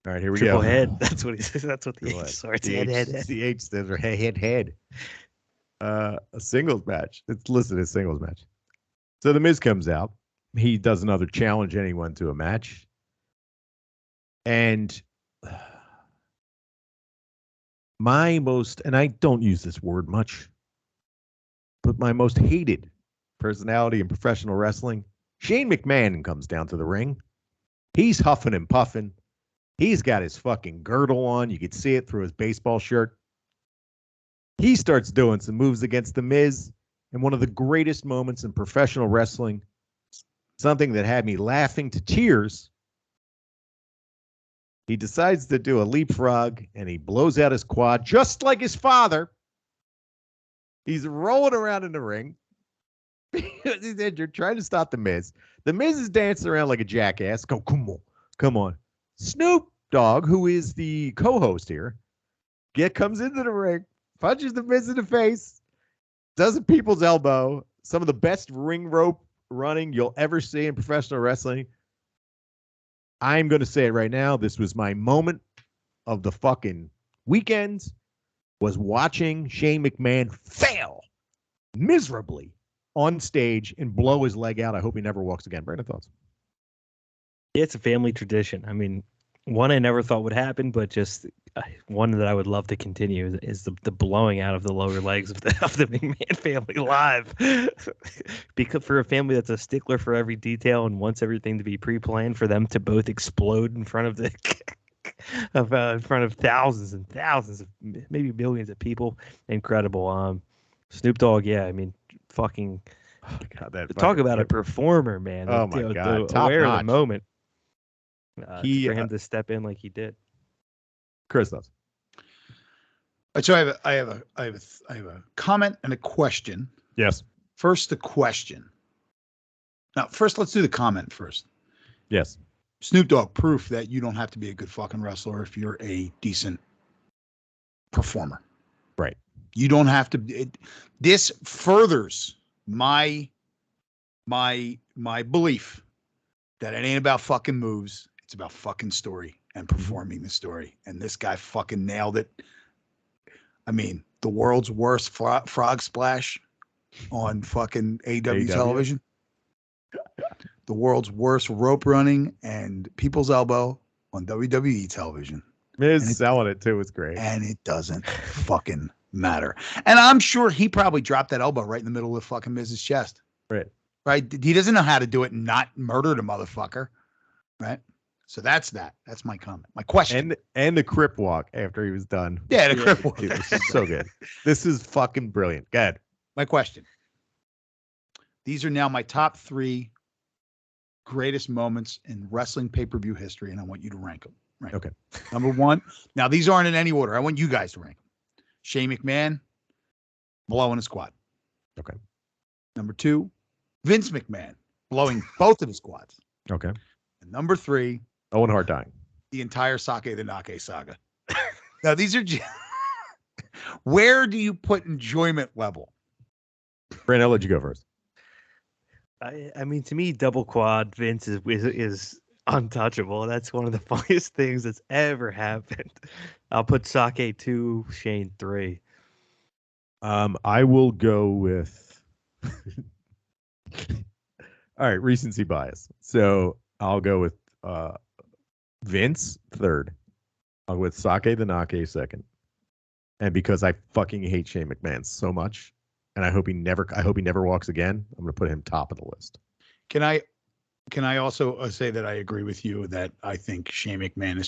All right, here we Triple go. head. That's what he says. That's what the H starts. The H stands for head. A singles match. It's listed as singles match. So the Miz comes out. He does another challenge anyone to a match. And my most, and I don't use this word much, but my most hated personality in professional wrestling, Shane McMahon comes down to the ring. He's huffing and puffing. He's got his fucking girdle on. You could see it through his baseball shirt. He starts doing some moves against The Miz. And one of the greatest moments in professional wrestling, something that had me laughing to tears, he decides to do a leapfrog and he blows out his quad just like his father. He's rolling around in the ring. You're trying to stop The Miz. The Miz is dancing around like a jackass. Go, come on. Snoop Dogg, who is the co-host here, comes into the ring, punches The Miz in the face, does a people's elbow. Some of the best ring rope running you'll ever see in professional wrestling. I'm going to say it right now. This was my moment of the fucking weekend, was watching Shane McMahon fail miserably on stage and blow his leg out. I hope he never walks again. Brandon, thoughts? It's a family tradition. I mean, one I never thought would happen, but just one that I would love to continue is the blowing out of the lower legs of the McMahon family live. Because for a family that's a stickler for every detail and wants everything to be pre-planned, for them to both explode in front of the in front of thousands and thousands of maybe millions of people, incredible. Snoop Dogg, yeah, I mean, fucking talk about a performer, man. Oh my God, top aware notch. of the moment. For him to step in like he did. Chris does. So I have a comment and a question. Yes. First, the question. Now, first, let's do the comment first. Yes. Snoop Dogg, proof that you don't have to be a good fucking wrestler if you're a decent performer. Right. You don't have to. This furthers my belief that it ain't about fucking moves. It's about fucking story and performing the story. And this guy fucking nailed it. I mean, the world's worst frog splash on fucking AEW television. The world's worst rope running and people's elbow on WWE television. Miz selling it too. It's great. And it doesn't fucking matter. And I'm sure he probably dropped that elbow right in the middle of fucking Miz's chest. Right. Right. He doesn't know how to do it and not murder the motherfucker. Right. So that's that. That's my comment. My question. And the crip walk after he was done. Yeah, the crip walk. It was so good. This is fucking brilliant. Go ahead. My question. These are now my top 3 greatest moments in wrestling pay-per-view history, and I want you to rank them. Right. Okay. Number 1. Now, these aren't in any order. I want you guys to rank them. Shane McMahon blowing his quad. Okay. Number 2, Vince McMahon blowing both of his quads. Okay. And number 3, Owen Hart dying. the entire Sake the Nake saga. Now, these are where do you put enjoyment level? Brandon, I'll let you go first. I mean, to me, double quad Vince is untouchable. That's one of the funniest things that's ever happened. I'll put Sake 2, Shane 3. I will go with all right, recency bias. So I'll go with Vince 3rd. I'll go with Sake the Nake 2nd. And because I fucking hate Shane McMahon so much, and I hope he never walks again, I'm gonna put him top of the list. Can I also say that I agree with you that I think Shane McMahon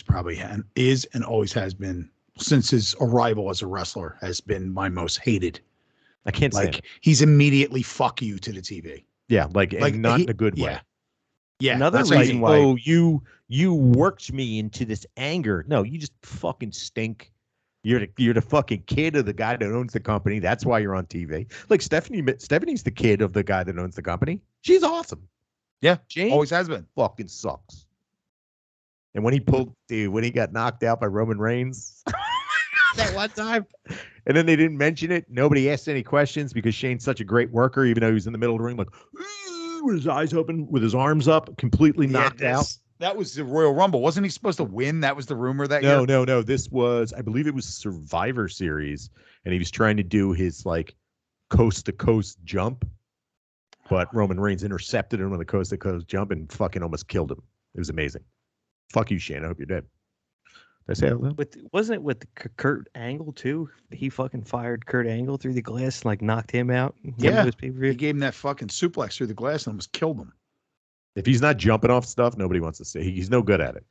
is and always has been, since his arrival as a wrestler, has been my most hated. I can't say he's immediately fuck you to the TV. Yeah, like not in a good way. Yeah. Another That's reason like, why. oh, you worked me into this anger. No, you just fucking stink. You're the fucking kid of the guy that owns the company. That's why you're on TV. Like Stephanie's the kid of the guy that owns the company. She's awesome. Yeah, Shane always has been. Fucking sucks. And when he got knocked out by Roman Reigns that one time, and then they didn't mention it. Nobody asked any questions because Shane's such a great worker, even though he was in the middle of the ring, like with his eyes open, with his arms up, completely knocked out. That was the Royal Rumble. Wasn't he supposed to win? That was the rumor that year? No. This was, I believe it was Survivor Series, and he was trying to do his like coast to coast jump, but Roman Reigns intercepted him on the coast to coast jump and fucking almost killed him. It was amazing. Fuck you, Shane. I hope you're dead. Did I say that? Wasn't it with Kurt Angle too? He fucking fired Kurt Angle through the glass and like knocked him out. Yeah, he gave him that fucking suplex through the glass and almost killed him. If he's not jumping off stuff, nobody wants to see. He's no good at it.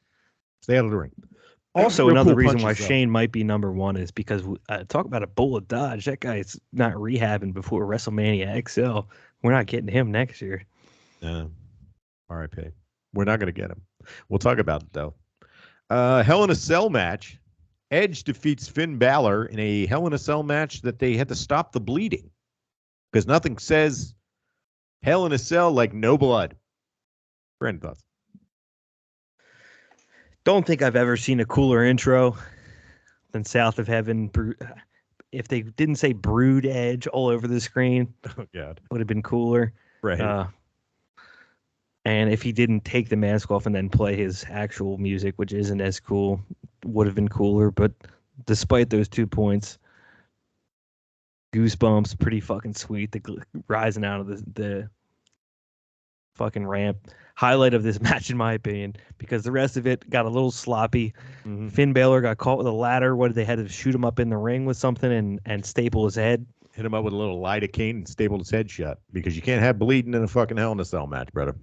Stay out of the ring. Also, another reason why Shane might be number one is because talk about a bullet dodge. That guy's not rehabbing before WrestleMania XL. We're not getting him next year. R.I.P. We're not going to get him. We'll talk about it, though. Hell in a Cell match. Edge defeats Finn Balor in a Hell in a Cell match that they had to stop the bleeding. Because nothing says Hell in a Cell like no blood. Brandon, thoughts? Don't think I've ever seen a cooler intro than South of Heaven. If they didn't say Brood Edge all over the screen, oh God, would have been cooler. Right. And if he didn't take the mask off and then play his actual music, which isn't as cool, would have been cooler. But despite those 2 points, Goosebumps, pretty fucking sweet. The rising out of the fucking ramp. Highlight of this match, in my opinion, because the rest of it got a little sloppy. Mm-hmm. Finn Balor got caught with a ladder. What did they had to shoot him up in the ring with something and staple his head? Hit him up with a little lidocaine and stapled his head shut because you can't have bleeding in a fucking Hell in a Cell match, brother.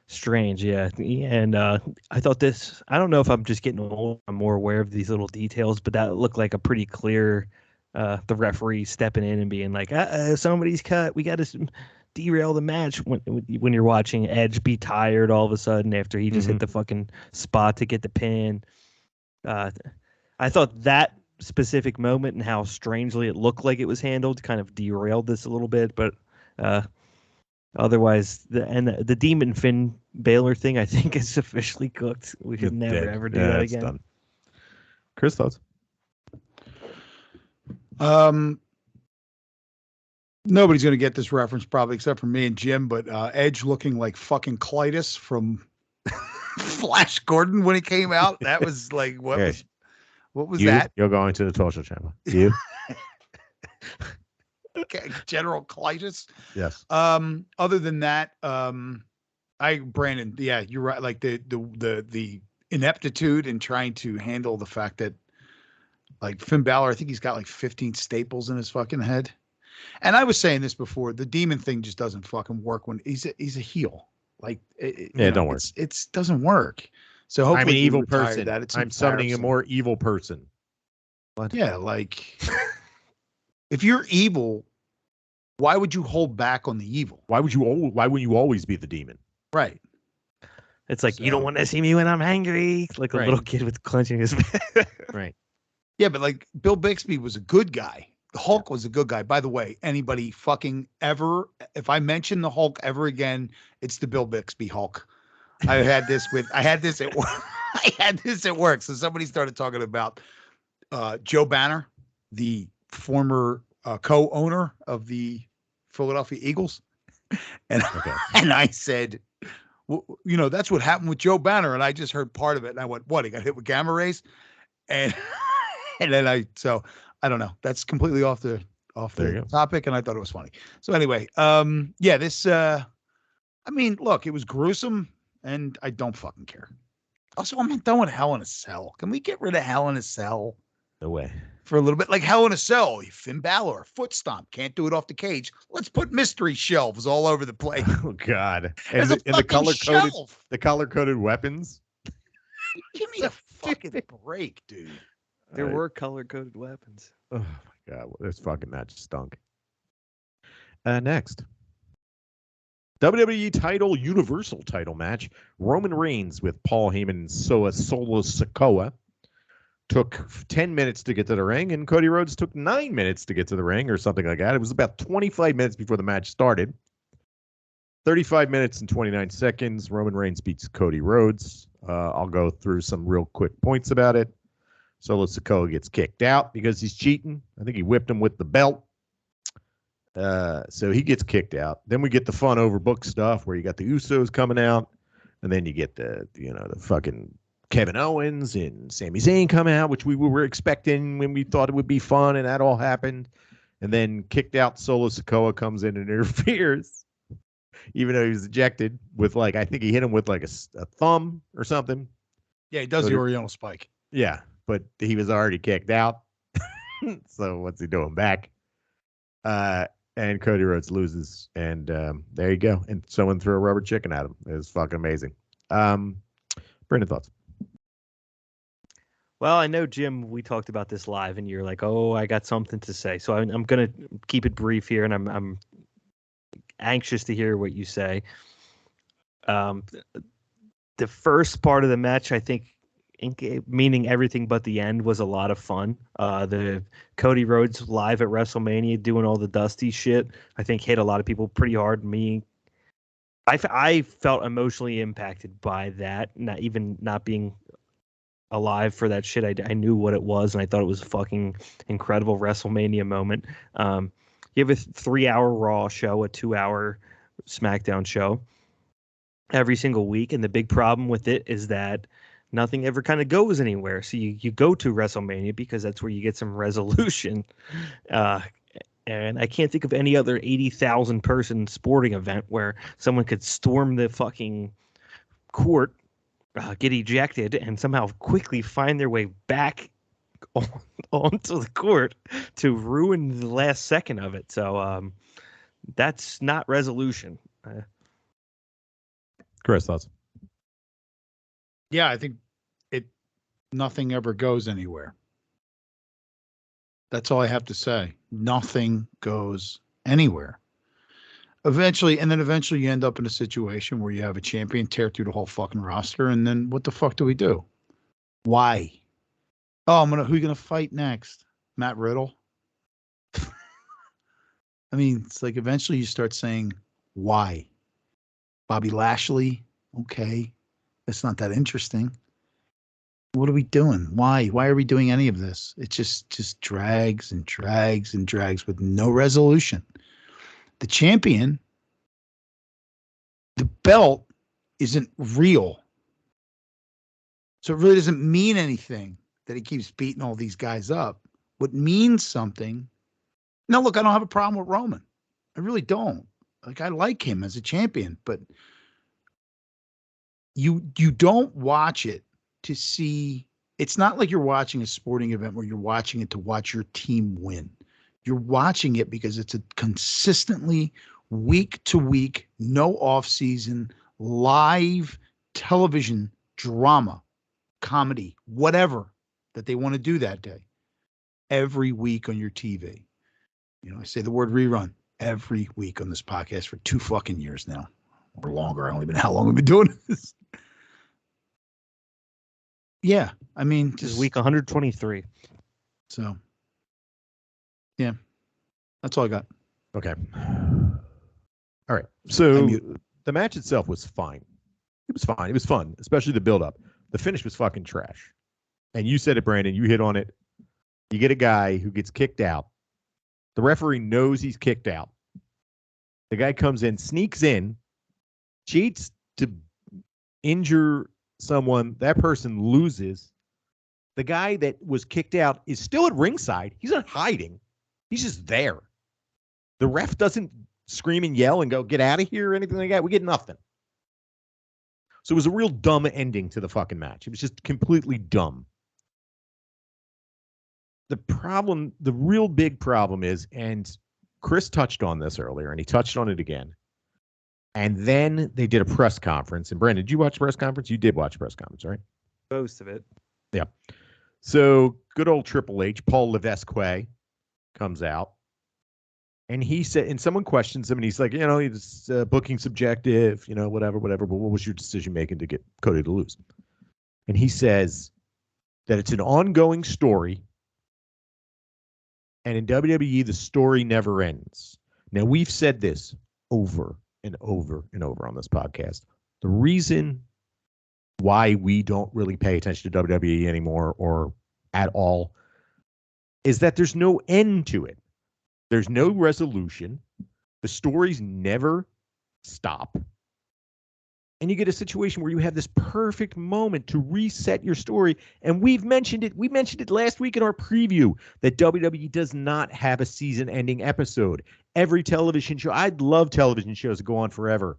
Strange, yeah. And I thought this. I don't know if I'm just getting old. I'm more aware of these little details, but that looked like a pretty clear. The referee stepping in and being like, somebody's cut. We got to derail the match when you're watching Edge be tired all of a sudden after he just hit the fucking spot to get the pin. I thought that specific moment and how strangely it looked like it was handled kind of derailed this a little bit, but otherwise the Demon Finn Balor thing I think is officially cooked. We could never ever do that again. Done. Chris, thoughts? Nobody's going to get this reference probably except for me and Jim, but Edge looking like fucking Clytus from Flash Gordon when he came out. That was like, what was that? You're going to the torture chamber. You? Okay, General Clytus. Yes. Other than that, Brandon, yeah, you're right. Like the ineptitude in trying to handle the fact that like Finn Balor, I think he's got like 15 staples in his fucking head. And I was saying this before, the demon thing just doesn't fucking work when he's a heel. Like, it don't work. It doesn't work. So hopefully I'm an evil person. That. I'm summoning a more evil person. What? Yeah, like if you're evil, why would you hold back on the evil? Why wouldn't you always be the demon? Right. It's like, you don't want to see me when I'm angry. Like a little kid with clenching his right. Yeah, but like Bill Bixby was a good guy. The Hulk was a good guy. By the way, anybody fucking ever, if I mention the Hulk ever again, it's the Bill Bixby Hulk. I had this at work. So somebody started talking about Joe Banner, the former co-owner of the Philadelphia Eagles. And, and I said, well, that's what happened with Joe Banner. And I just heard part of it. And I went, what? He got hit with gamma rays? And then I don't know. That's completely off the topic, and I thought it was funny. So anyway, this. Look, it was gruesome, and I don't fucking care. Also, I'm done with Hell in a Cell. Can we get rid of Hell in a Cell? No way. For a little bit, like Hell in a Cell, Finn Balor, foot stomp, can't do it off the cage. Let's put mystery shelves all over the place. Oh God! And the color coded weapons. Give me a fucking break, dude. There were color-coded weapons. Oh, my God. This fucking match stunk. Next. WWE Universal title match. Roman Reigns with Paul Heyman and Solo Sikoa took 10 minutes to get to the ring, and Cody Rhodes took 9 minutes to get to the ring or something like that. It was about 25 minutes before the match started. 35 minutes and 29 seconds. Roman Reigns beats Cody Rhodes. I'll go through some real quick points about it. Solo Sikoa gets kicked out because he's cheating. I think he whipped him with the belt. So he gets kicked out. Then we get the fun overbooked stuff where you got the Usos coming out. And then you get the fucking Kevin Owens and Sami Zayn come out, which we were expecting when we thought it would be fun, and that all happened. And then kicked out Solo Sikoa comes in and interferes, even though he was ejected with I think he hit him with a thumb or something. Yeah, he does the Oriental Spike. Yeah, but he was already kicked out. So what's he doing back? And Cody Rhodes loses, and there you go. And someone threw a rubber chicken at him. It was fucking amazing. Brandon, thoughts? Well, I know, Jim, we talked about this live, and you're like, oh, I got something to say. So I'm going to keep it brief here, and I'm anxious to hear what you say. The first part of the match, I think, meaning everything but the end, was a lot of fun. The Cody Rhodes live at WrestleMania doing all the Dusty shit, I think, hit a lot of people pretty hard. I felt emotionally impacted by that, not being alive for that shit. I knew what it was, and I thought it was a fucking incredible WrestleMania moment. You have a 3-hour Raw show, a 2-hour SmackDown show every single week, and the big problem with it is that nothing ever kind of goes anywhere. So you go to WrestleMania because that's where you get some resolution. And I can't think of any other 80,000 person sporting event where someone could storm the fucking court, get ejected, and somehow quickly find their way back onto the court to ruin the last second of it. So that's not resolution. Chris, thoughts? Yeah, I think nothing ever goes anywhere. That's all I have to say. Nothing goes anywhere. Eventually you end up in a situation where you have a champion tear through the whole fucking roster, and then what the fuck do we do? Why? Oh, who are you gonna fight next? Matt Riddle? I mean, it's like eventually you start saying, why? Bobby Lashley? Okay. That's not that interesting. What are we doing? Why? Why are we doing any of this? It just drags and drags and drags with no resolution. The champion, the belt isn't real. So it really doesn't mean anything that he keeps beating all these guys up. What means something. Now, look, I don't have a problem with Roman. I really don't. I like him as a champion, but you don't watch it to see. It's not like you're watching a sporting event where you're watching it to watch your team win. You're watching it because it's a consistently week to week, no off season, live television drama, comedy, whatever that they want to do that day, every week on your TV. I say the word rerun every week on this podcast for 2 fucking years now, or longer. I don't even know how long we've been doing this. Yeah, I mean, this is week 123. So, yeah, that's all I got. Okay. All right. So the match itself was fine. It was fine. It was fun, especially the build-up. The finish was fucking trash. And you said it, Brandon. You hit on it. You get a guy who gets kicked out. The referee knows he's kicked out. The guy comes in, sneaks in, cheats to injure someone. That person loses. The guy that was kicked out is still at ringside. He's not hiding. He's just there. The ref doesn't scream and yell and go, get out of here or anything like that. We get nothing. So it was a real dumb ending to the fucking match. It was just completely dumb. The real big problem is, and Chris touched on this earlier, and he touched on it again. And then they did a press conference. And Brandon, did you watch the press conference? You did watch the press conference, right? Most of it. Yeah. So good old Triple H, Paul Levesque, comes out. And he said, and someone questions him, and he's like, it's booking subjective, whatever. But what was your decision making to get Cody to lose? And he says that it's an ongoing story. And in WWE, the story never ends. Now, we've said this over and over and over on this podcast. The reason why we don't really pay attention to WWE anymore or at all is that there's no end to it. There's no resolution. The stories never stop. And you get a situation where you have this perfect moment to reset your story. And we've mentioned it. We mentioned it last week in our preview that WWE does not have a season-ending episode. Every television show, I'd love television shows to go on forever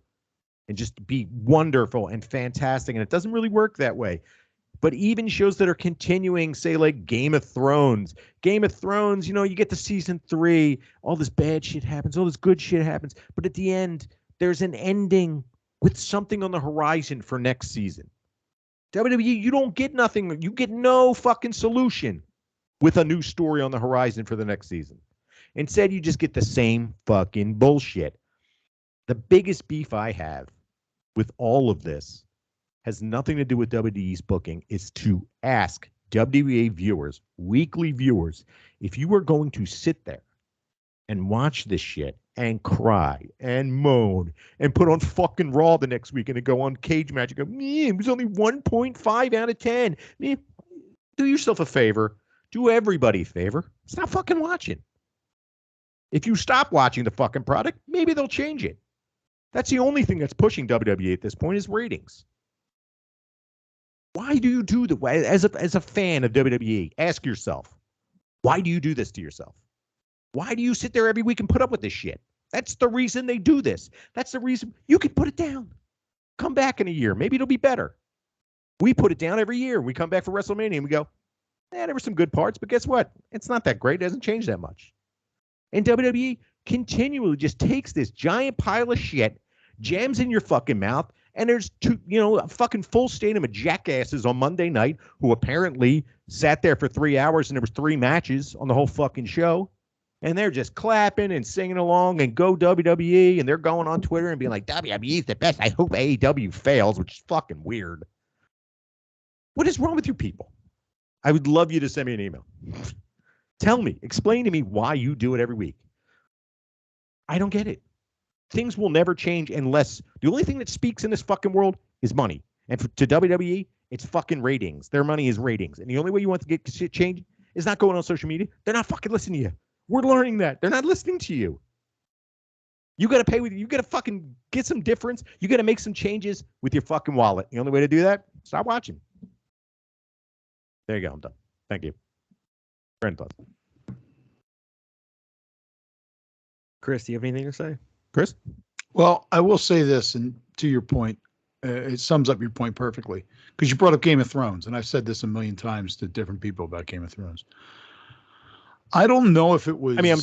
and just be wonderful and fantastic. And it doesn't really work that way. But even shows that are continuing, say like Game of Thrones, you get to season 3, all this bad shit happens, all this good shit happens. But at the end, there's an ending with something on the horizon for next season. WWE, you don't get nothing. You get no fucking solution with a new story on the horizon for the next season. Instead, you just get the same fucking bullshit. The biggest beef I have with all of this has nothing to do with WWE's booking. Is to ask WWE viewers, weekly viewers, if you are going to sit there and watch this shit and cry and moan and put on fucking Raw the next week and then go on Cage Match and go, man, it was only 1.5 out of 10. Man, do yourself a favor. Do everybody a favor. Stop fucking watching. If you stop watching the fucking product, maybe they'll change it. That's the only thing that's pushing WWE at this point is ratings. Why do you do that? As a fan of WWE, ask yourself, why do you do this to yourself? Why do you sit there every week and put up with this shit? That's the reason they do this. That's the reason. You can put it down. Come back in a year. Maybe it'll be better. We put it down every year. We come back for WrestleMania and we go, there were some good parts, but guess what? It's not that great. It doesn't change that much. And WWE continually just takes this giant pile of shit, jams in your fucking mouth, and there's a fucking full stadium of jackasses on Monday night who apparently sat there for 3 hours and there was 3 matches on the whole fucking show. And they're just clapping and singing along and go WWE. And they're going on Twitter and being like, WWE's the best. I hope AEW fails, which is fucking weird. What is wrong with you people? I would love you to send me an email. Tell me, explain to me why you do it every week. I don't get it. Things will never change unless the only thing that speaks in this fucking world is money. And to WWE, it's fucking ratings. Their money is ratings. And the only way you want to get shit changed is not going on social media. They're not fucking listening to you. We're learning that. They're not listening to you. You got to pay with, you got to fucking get some difference. You got to make some changes with your fucking wallet. The only way to do that, stop watching. There you go. I'm done. Thank you. Friend plus. Chris, do you have anything to say? Chris? Well, I will say this, and to your point, it sums up your point perfectly, because you brought up Game of Thrones, and I've said this a million times to different people about Game of Thrones. I don't know if it was. I mean, I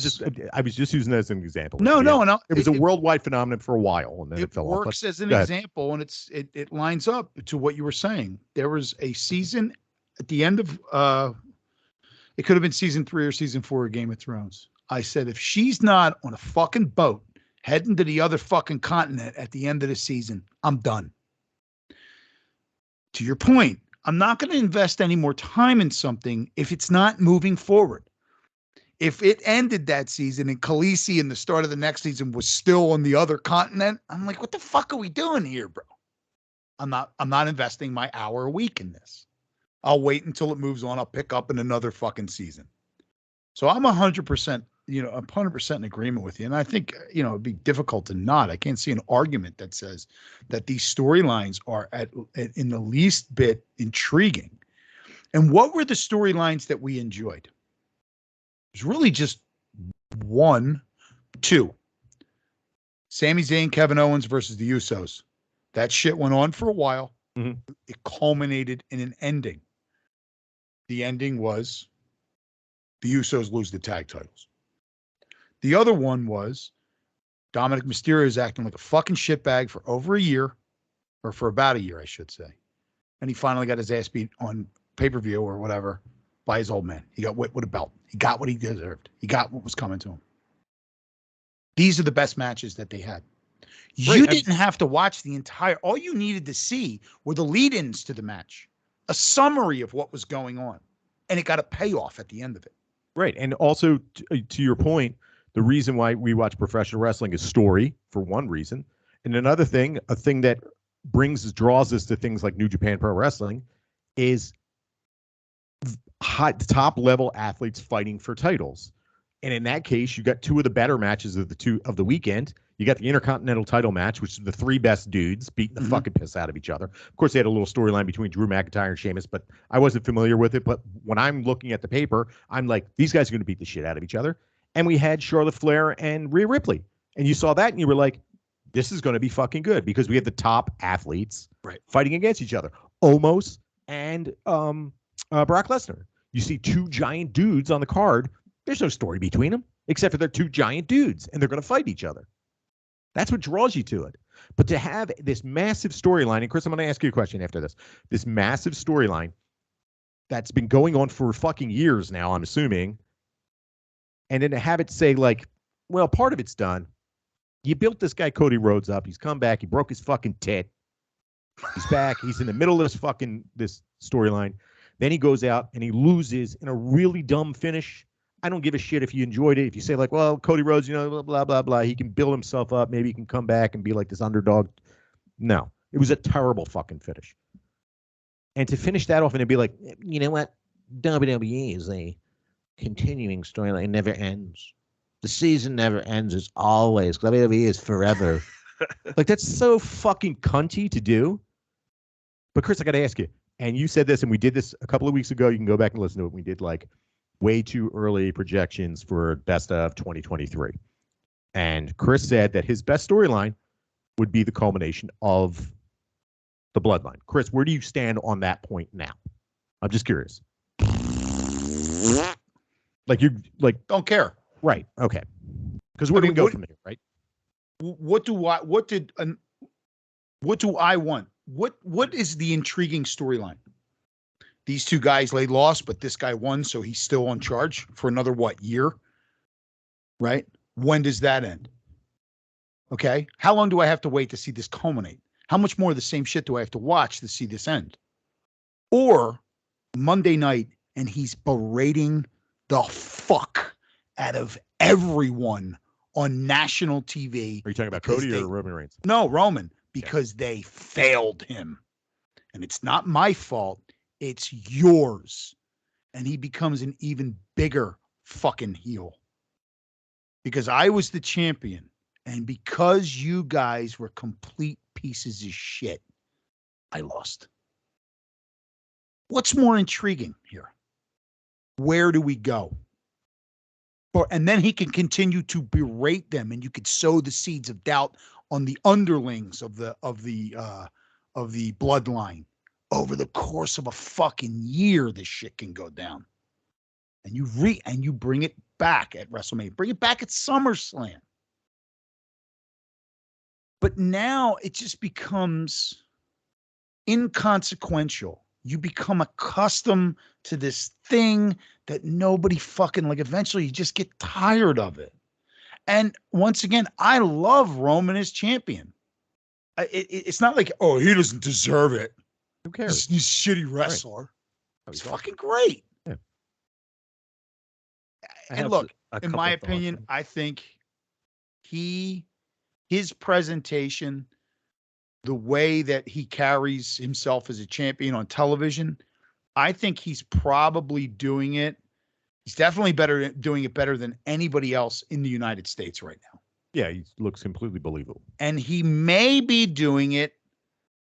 was just using that as an example. No. It was a worldwide phenomenon for a while, and then it fell off. It works as an example, and it lines up to what you were saying. There was a season at the end of it could have been season 3 or season 4 of Game of Thrones. I said, if she's not on a fucking boat heading to the other fucking continent at the end of the season, I'm done. To your point, I'm not going to invest any more time in something if it's not moving forward. If it ended that season and Khaleesi in the start of the next season was still on the other continent, I'm like, what the fuck are we doing here, bro? I'm not investing my hour a week in this. I'll wait until it moves on. I'll pick up in another fucking season. So I'm 100%, 100% in agreement with you. And I think, it'd be difficult to not. I can't see an argument that says that these storylines are in the least bit intriguing. And what were the storylines that we enjoyed? There's really just 1, 2. Sami Zayn, Kevin Owens versus the Usos. That shit went on for a while. Mm-hmm. It culminated in an ending. The ending was the Usos lose the tag titles. The other one was Dominic Mysterio is acting like a fucking shitbag for over a year, or for about a year, I should say. And he finally got his ass beat on pay-per-view or whatever by his old man. He got whipped with a belt. He got what he deserved. He got what was coming to him. These are the best matches that they had. You didn't have to watch the entire, all you needed to see were the lead-ins to the match, a summary of what was going on, and it got a payoff at the end of it. Right. And also, to your point, the reason why we watch professional wrestling is story, for one reason. And another thing, a thing that draws us to things like New Japan Pro Wrestling, is top level athletes fighting for titles. And in that case, you got two of the better matches of the weekend. You got the Intercontinental title match, which is the three best dudes beating the fucking piss out of each other. Of course, they had a little storyline between Drew McIntyre and Sheamus, but I wasn't familiar with it. But when I'm looking at the paper, I'm like, these guys are going to beat the shit out of each other. And we had Charlotte Flair and Rhea Ripley. And you saw that and you were like, this is going to be fucking good because we have the top athletes fighting against each other. Omos and Brock Lesnar. You see two giant dudes on the card. There's no story between them except for they're two giant dudes and they're going to fight each other. That's what draws you to it. But to have this massive storyline, and Chris, I'm going to ask you a question after this. This massive storyline that's been going on for fucking years now, I'm assuming, and then to have it say like, well, part of it's done. You built this guy Cody Rhodes up. He's come back. He broke his fucking tit. He's back. He's in the middle of this storyline. Then he goes out and he loses in a really dumb finish. I don't give a shit if you enjoyed it. If you say like, well, Cody Rhodes, blah, blah, blah. He can build himself up. Maybe he can come back and be like this underdog. No, it was a terrible fucking finish. And to finish that off and to be like, you know what? WWE is a continuing storyline. It never ends. The season never ends. It's always. WWE is forever. Like, that's so fucking cunty to do. But Chris, I got to ask you, and you said this, and we did this a couple of weeks ago. You can go back and listen to it. We did like way too early projections for best of 2023. And Chris said that his best storyline would be the culmination of the Bloodline. Chris, where do you stand on that point now? I'm just curious. Like, you like don't care. Right. Okay. Because where do we go from here, right? What do I want? What is the intriguing storyline? These two guys, they lost, but this guy won, so he's still on charge for another, year? Right? When does that end? Okay. How long do I have to wait to see this culminate? How much more of the same shit do I have to watch to see this end? Or Monday night, and he's berating the fuck out of everyone on national TV. Are you talking about Cody or Roman Reigns? No, Roman, because they failed him. And it's not my fault. It's yours. And he becomes an even bigger fucking heel. Because I was the champion. And because you guys were complete pieces of shit, I lost. What's more intriguing here? Where do we go? And then he can continue to berate them, and you could sow the seeds of doubt on the underlings of the bloodline. Over the course of a fucking year, this shit can go down. And you bring it back at WrestleMania. Bring it back at SummerSlam. But now it just becomes inconsequential. You become accustomed to this thing that nobody fucking like. Eventually, you just get tired of it. And once again, I love Roman as champion. It's not like, oh, he doesn't deserve it. Who cares? He's a shitty wrestler. Right. He's fucking great. Yeah. And look, in my opinion, I think his presentation, the way that he carries himself as a champion on television, I think he's probably doing it. He's definitely doing it better than anybody else in the United States right now. Yeah, he looks completely believable. And he may be doing it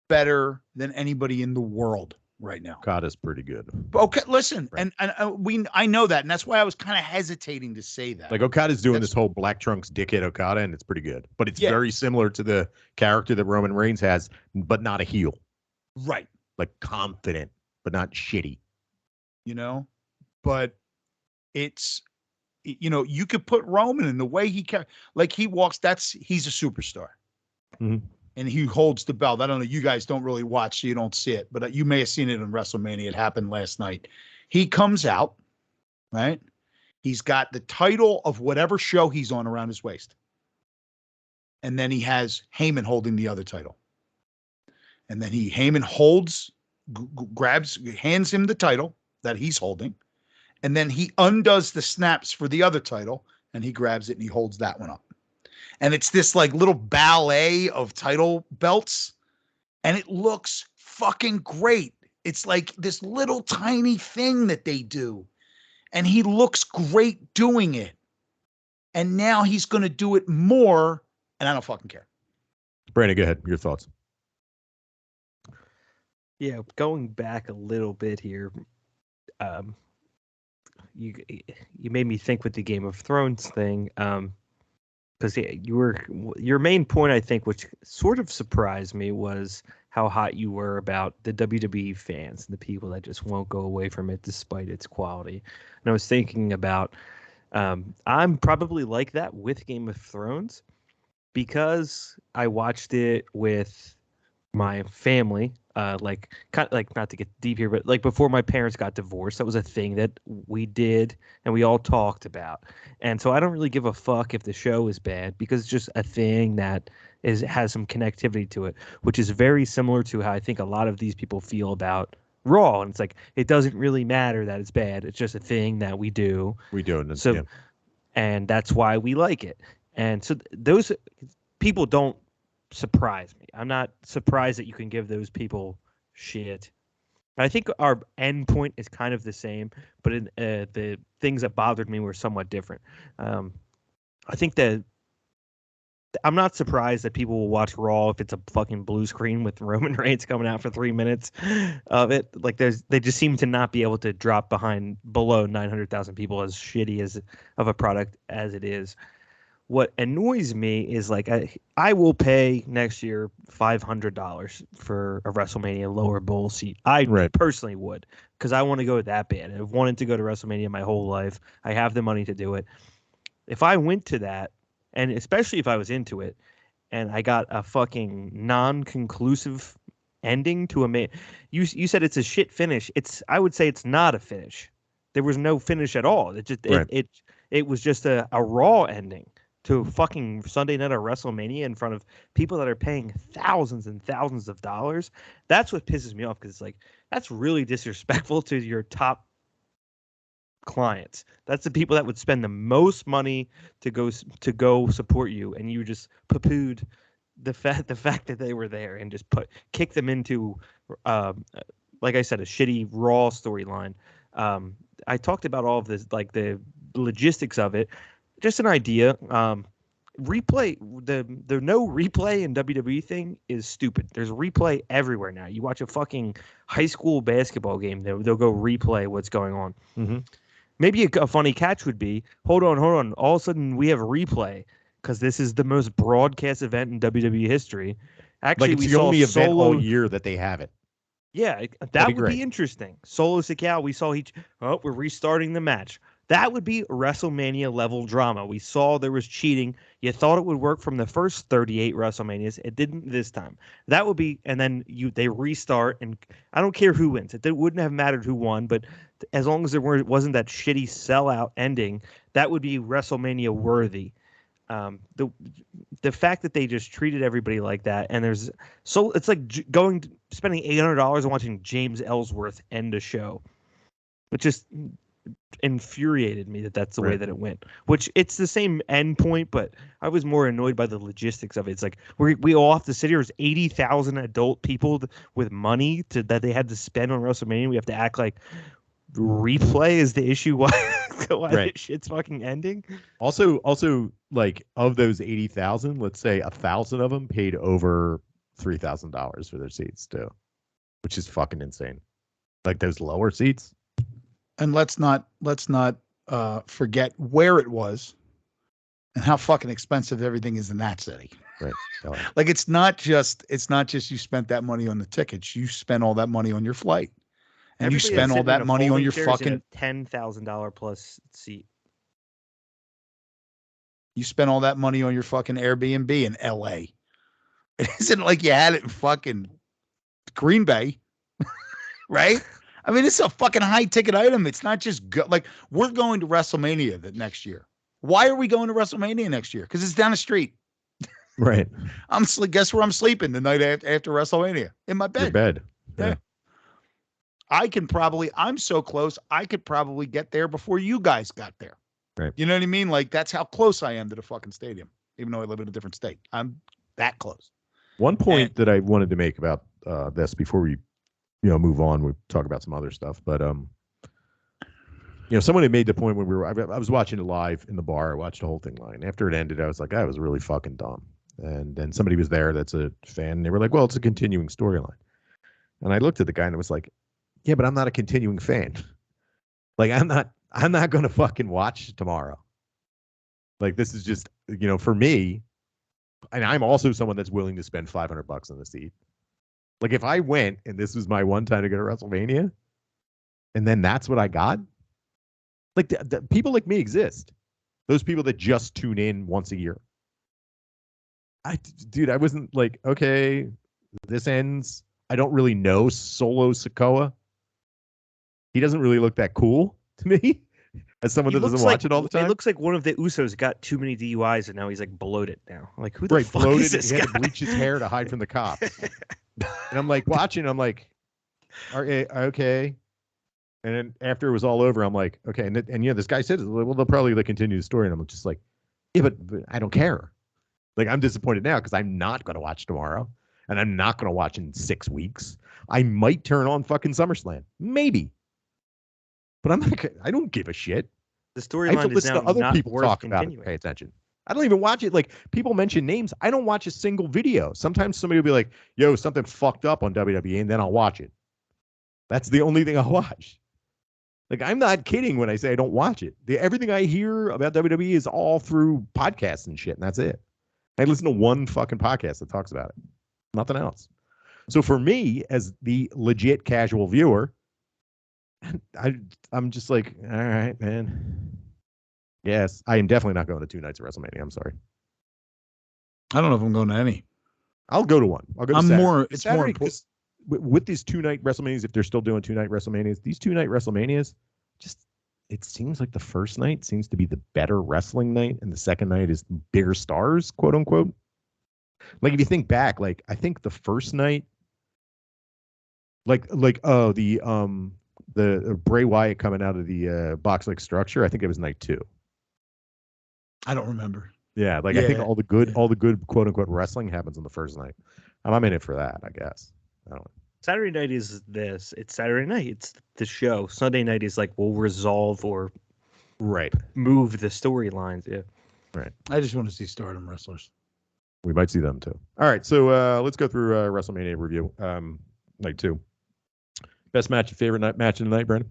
better than anybody in the world right now. Okada's pretty good. Okay, listen, right. and I know that, and that's why I was kind of hesitating to say that. Like, Okada's doing this whole Black Trunks dickhead Okada, and it's pretty good. But it's very similar to the character that Roman Reigns has, but not a heel. Right. Like, confident, but not shitty. But it's, you could put Roman in the way he walks. He's a superstar. Mm-hmm. And he holds the belt. I don't know. You guys don't really watch, so you don't see it. But you may have seen it in WrestleMania. It happened last night. He comes out, right? He's got the title of whatever show he's on around his waist. And then he has Heyman holding the other title. And then Heyman hands him the title that he's holding. And then he undoes the snaps for the other title, and he grabs it and he holds that one up. And it's this like little ballet of title belts, and it looks fucking great. It's like this little tiny thing that they do, and he looks great doing it. And now he's going to do it more, and I don't fucking care. Brandon, go ahead. Your thoughts. Yeah, going back a little bit here, you made me think with the Game of Thrones thing, because your main point, I think, which sort of surprised me, was how hot you were about the WWE fans and the people that just won't go away from it despite its quality. And I was thinking about, I'm probably like that with Game of Thrones because I watched it with my family, like not to get deep here, but like before my parents got divorced, that was a thing that we did and we all talked about. And so I don't really give a fuck if the show is bad because it's just a thing that has some connectivity to it, which is very similar to how I think a lot of these people feel about Raw. And it's like, it doesn't really matter that it's bad. It's just a thing that we do. We do. And that's why we like it. And so those people don't surprise me. I'm not surprised that you can give those people shit. I think our end point is kind of the same, but the things that bothered me were somewhat different. I think that I'm not surprised that people will watch Raw if it's a fucking blue screen with Roman Reigns coming out for 3 minutes of it. Like they just seem to not be able to drop below 900,000 people, as shitty as of a product as it is. What annoys me is like I will pay next year $500 for a WrestleMania lower bowl seat. I personally would, because I want to go that bad. I've wanted to go to WrestleMania my whole life. I have the money to do it. If I went to that, and especially if I was into it, and I got a fucking non-conclusive ending to you said it's a shit finish. I would say it's not a finish. There was no finish at all. It was just a Raw ending to fucking Sunday night at WrestleMania in front of people that are paying thousands and thousands of dollars. That's what pisses me off, because it's like, that's really disrespectful to your top clients. That's the people that would spend the most money to go support you, and you just poo-pooed the fact that they were there and just kick them into, like I said, a shitty Raw storyline. I talked about all of this, like the logistics of it. Just an idea. Replay, the no replay in WWE thing is stupid. There's replay everywhere now. You watch a fucking high school basketball game, they'll go replay what's going on. Mm-hmm. Maybe a funny catch would be, hold on. All of a sudden we have a replay because this is the most broadcast event in WWE history. Actually, like it's the only event all year that they have it. Yeah, that would be interesting. Solo Sikoa, we saw we're restarting the match. That would be WrestleMania level drama. We saw there was cheating. You thought it would work from the first 38 WrestleManias. It didn't this time. That would be, and then they restart, and I don't care who wins. It wouldn't have mattered who won, but as long as wasn't that shitty sellout ending, that would be WrestleMania worthy. The fact that they just treated everybody like that, and it's like spending $800 and watching James Ellsworth end a show. It just infuriated me that's the way that it went, which it's the same end point, but I was more annoyed by the logistics of it. It's like we all have to sit here. There's 80,000 adult people with money that they had to spend on WrestleMania. We have to act like replay is the issue why this shit's fucking ending. Also, like, of those 80,000, let's say 1,000 of them paid over $3,000 for their seats too, which is fucking insane. Like those lower seats. And let's not forget where it was and how fucking expensive everything is in that city. Right. Like it's not just you spent that money on the tickets. You spent all that money on your flight. And everybody, you spend all that money on your fucking $10,000 plus seat. You spent all that money on your fucking Airbnb in LA. It isn't like you had it in fucking Green Bay. Right? I mean, it's a fucking high ticket item. It's not just like we're going to WrestleMania next year. Why are we going to WrestleMania next year? Because it's down the street. Right. Guess where I'm sleeping the night after WrestleMania? In my bed. Your bed. Yeah. I'm so close, I could probably get there before you guys got there. Right. You know what I mean? Like that's how close I am to the fucking stadium, even though I live in a different state. I'm that close. One point that I wanted to make about this before we move on, we'll talk about some other stuff, but someone had made the point when I was watching it live in the bar. I watched the whole thing live. After it ended, I was like, that was really fucking dumb. And then somebody was there that's a fan, and they were like, well, it's a continuing storyline. And I looked at the guy and I was like, yeah, but I'm not a continuing fan. Like, I'm not going to fucking watch tomorrow. Like, this is just, for me, and I'm also someone that's willing to spend $500 on the seat. Like, if I went and this was my one time to go to WrestleMania, and then that's what I got, like, the people like me exist. Those people that just tune in once a year. Dude, I wasn't like, okay, this ends. I don't really know Solo Sikoa. He doesn't really look that cool to me as someone that doesn't watch it all the time. It looks like one of the Usos got too many DUIs and now he's like bloated now. Like, who the right, fuck bloated, is this he guy? had to bleach his hair to hide from the cops. And I'm like watching, I'm like, okay. And then after it was all over, I'm like, okay. And this guy said, well, they'll probably continue the story. And I'm just like, yeah, but I don't care. Like, I'm disappointed now because I'm not going to watch tomorrow. And I'm not going to watch in 6 weeks. I might turn on fucking SummerSlam. Maybe. But I don't give a shit. The storyline is now other not people worth talk continuing. about it. Pay attention. I don't even watch it. Like, people mention names. I don't watch a single video. Sometimes somebody will be like, yo, something fucked up on WWE, and then I'll watch it. That's the only thing I'll watch. Like, I'm not kidding when I say I don't watch it. Everything I hear about WWE is all through podcasts and shit, and that's it. I listen to one fucking podcast that talks about it. Nothing else. So for me, as the legit casual viewer, I'm just like, all right, man. Yes, I am definitely not going to 2 nights of WrestleMania. I'm sorry. I don't know if I'm going to any. I'll go to one. I'll go to I'm Saturday. more. It's Saturday, more important. With these 2-night WrestleManias, if they're still doing 2-night WrestleManias, these 2-night WrestleManias, just it seems like the first night seems to be the better wrestling night, and the second night is bigger stars, quote unquote. Like, if you think back, like, I think the first night, the Bray Wyatt coming out of the box-like structure, I think it was night 2. I don't remember. Yeah, like, I think all the good quote unquote wrestling happens on the first night, and I'm in it for that, I guess. I don't know. Saturday night is this. It's Saturday night. It's the show. Sunday night is like we'll resolve or move the storylines. Yeah. Right. I just want to see Stardom wrestlers. We might see them too. All right, so let's go through WrestleMania review. Night 2. Best match, favorite match of the night, Brandon?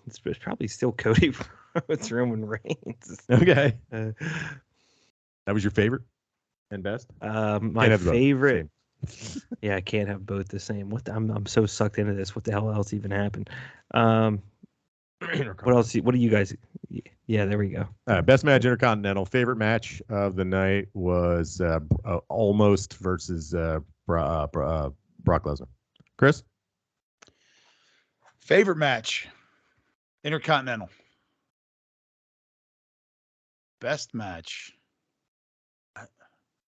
It's probably still Cody with Roman Reigns. Okay. That was your favorite and best? My favorite. Yeah, I can't have both the same. I'm so sucked into this. What the hell else even happened? What else? What do you guys? Yeah, there we go. Best match, Intercontinental. Favorite match of the night was Almost versus Brock Lesnar. Chris? Favorite match, Intercontinental. Best match,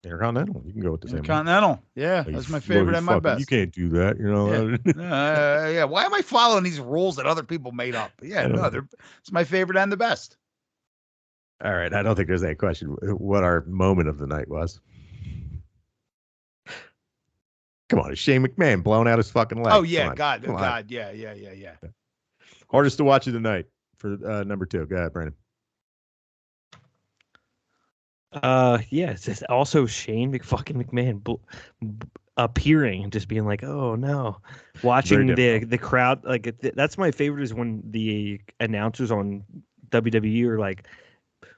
Intercontinental. You can go with the same. Intercontinental. Yeah, that's my favorite and my best. You can't do that, Yeah. Why am I following these rules that other people made up? Yeah, no, it's my favorite and the best. All right, I don't think there's any question what our moment of the night was. Come on, it's Shane McMahon blowing out his fucking leg. Oh yeah, God, yeah. Hardest to watch of the night for number 2. Go ahead, Brandon. Yeah, it's just also Shane McMahon appearing and just being like, oh no, watching the crowd. Like, that's my favorite is when the announcers on WWE are like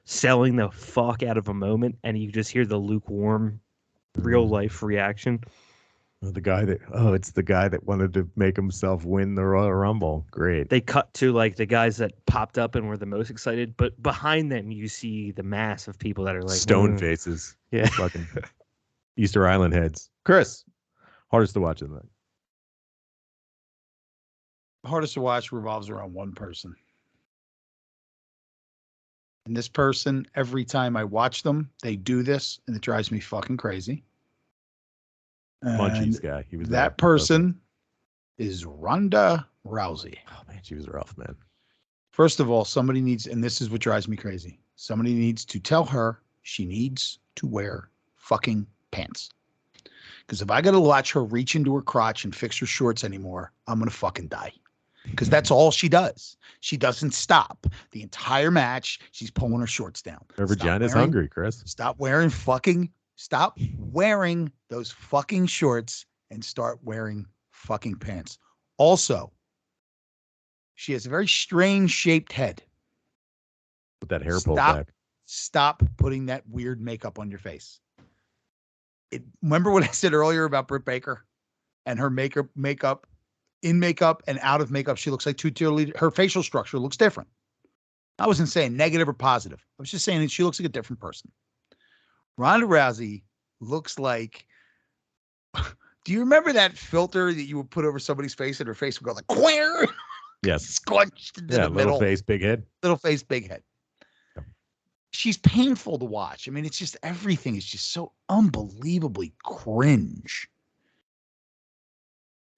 selling the fuck out of a moment and you just hear the lukewarm real life reaction. It's the guy that wanted to make himself win the Royal Rumble. Great. They cut to like the guys that popped up and were the most excited, but behind them you see the mass of people that are like stone faces. Yeah. Fucking Easter Island heads. Chris, hardest to watch of the night. Hardest to watch revolves around one person. And this person, every time I watch them, they do this, and it drives me fucking crazy. Munchies guy. He was that person is Ronda Rousey. Oh man, she was rough, man. First of all, somebody needs, and this is what drives me crazy. Somebody needs to tell her she needs to wear fucking pants. Because if I got to watch her reach into her crotch and fix her shorts anymore, I'm gonna fucking die. because that's all she does. She doesn't stop. The entire match, she's pulling her shorts down. Her vagina's hungry, Chris. Stop wearing those fucking shorts and start wearing fucking pants. Also, she has a very strange shaped head. With that hair pulled back. Stop putting that weird makeup on your face. Remember what I said earlier about Britt Baker and her makeup, in makeup and out of makeup? She looks like two cheerleaders. Her facial structure looks different. I wasn't saying negative or positive. I was just saying that she looks like a different person. Ronda Rousey looks like. Do you remember that filter that you would put over somebody's face and her face would go like queer? Yes. Squunched into the middle. Little face, big head. Little face, big head. Yeah. She's painful to watch. I mean, it's just everything is just so unbelievably cringe.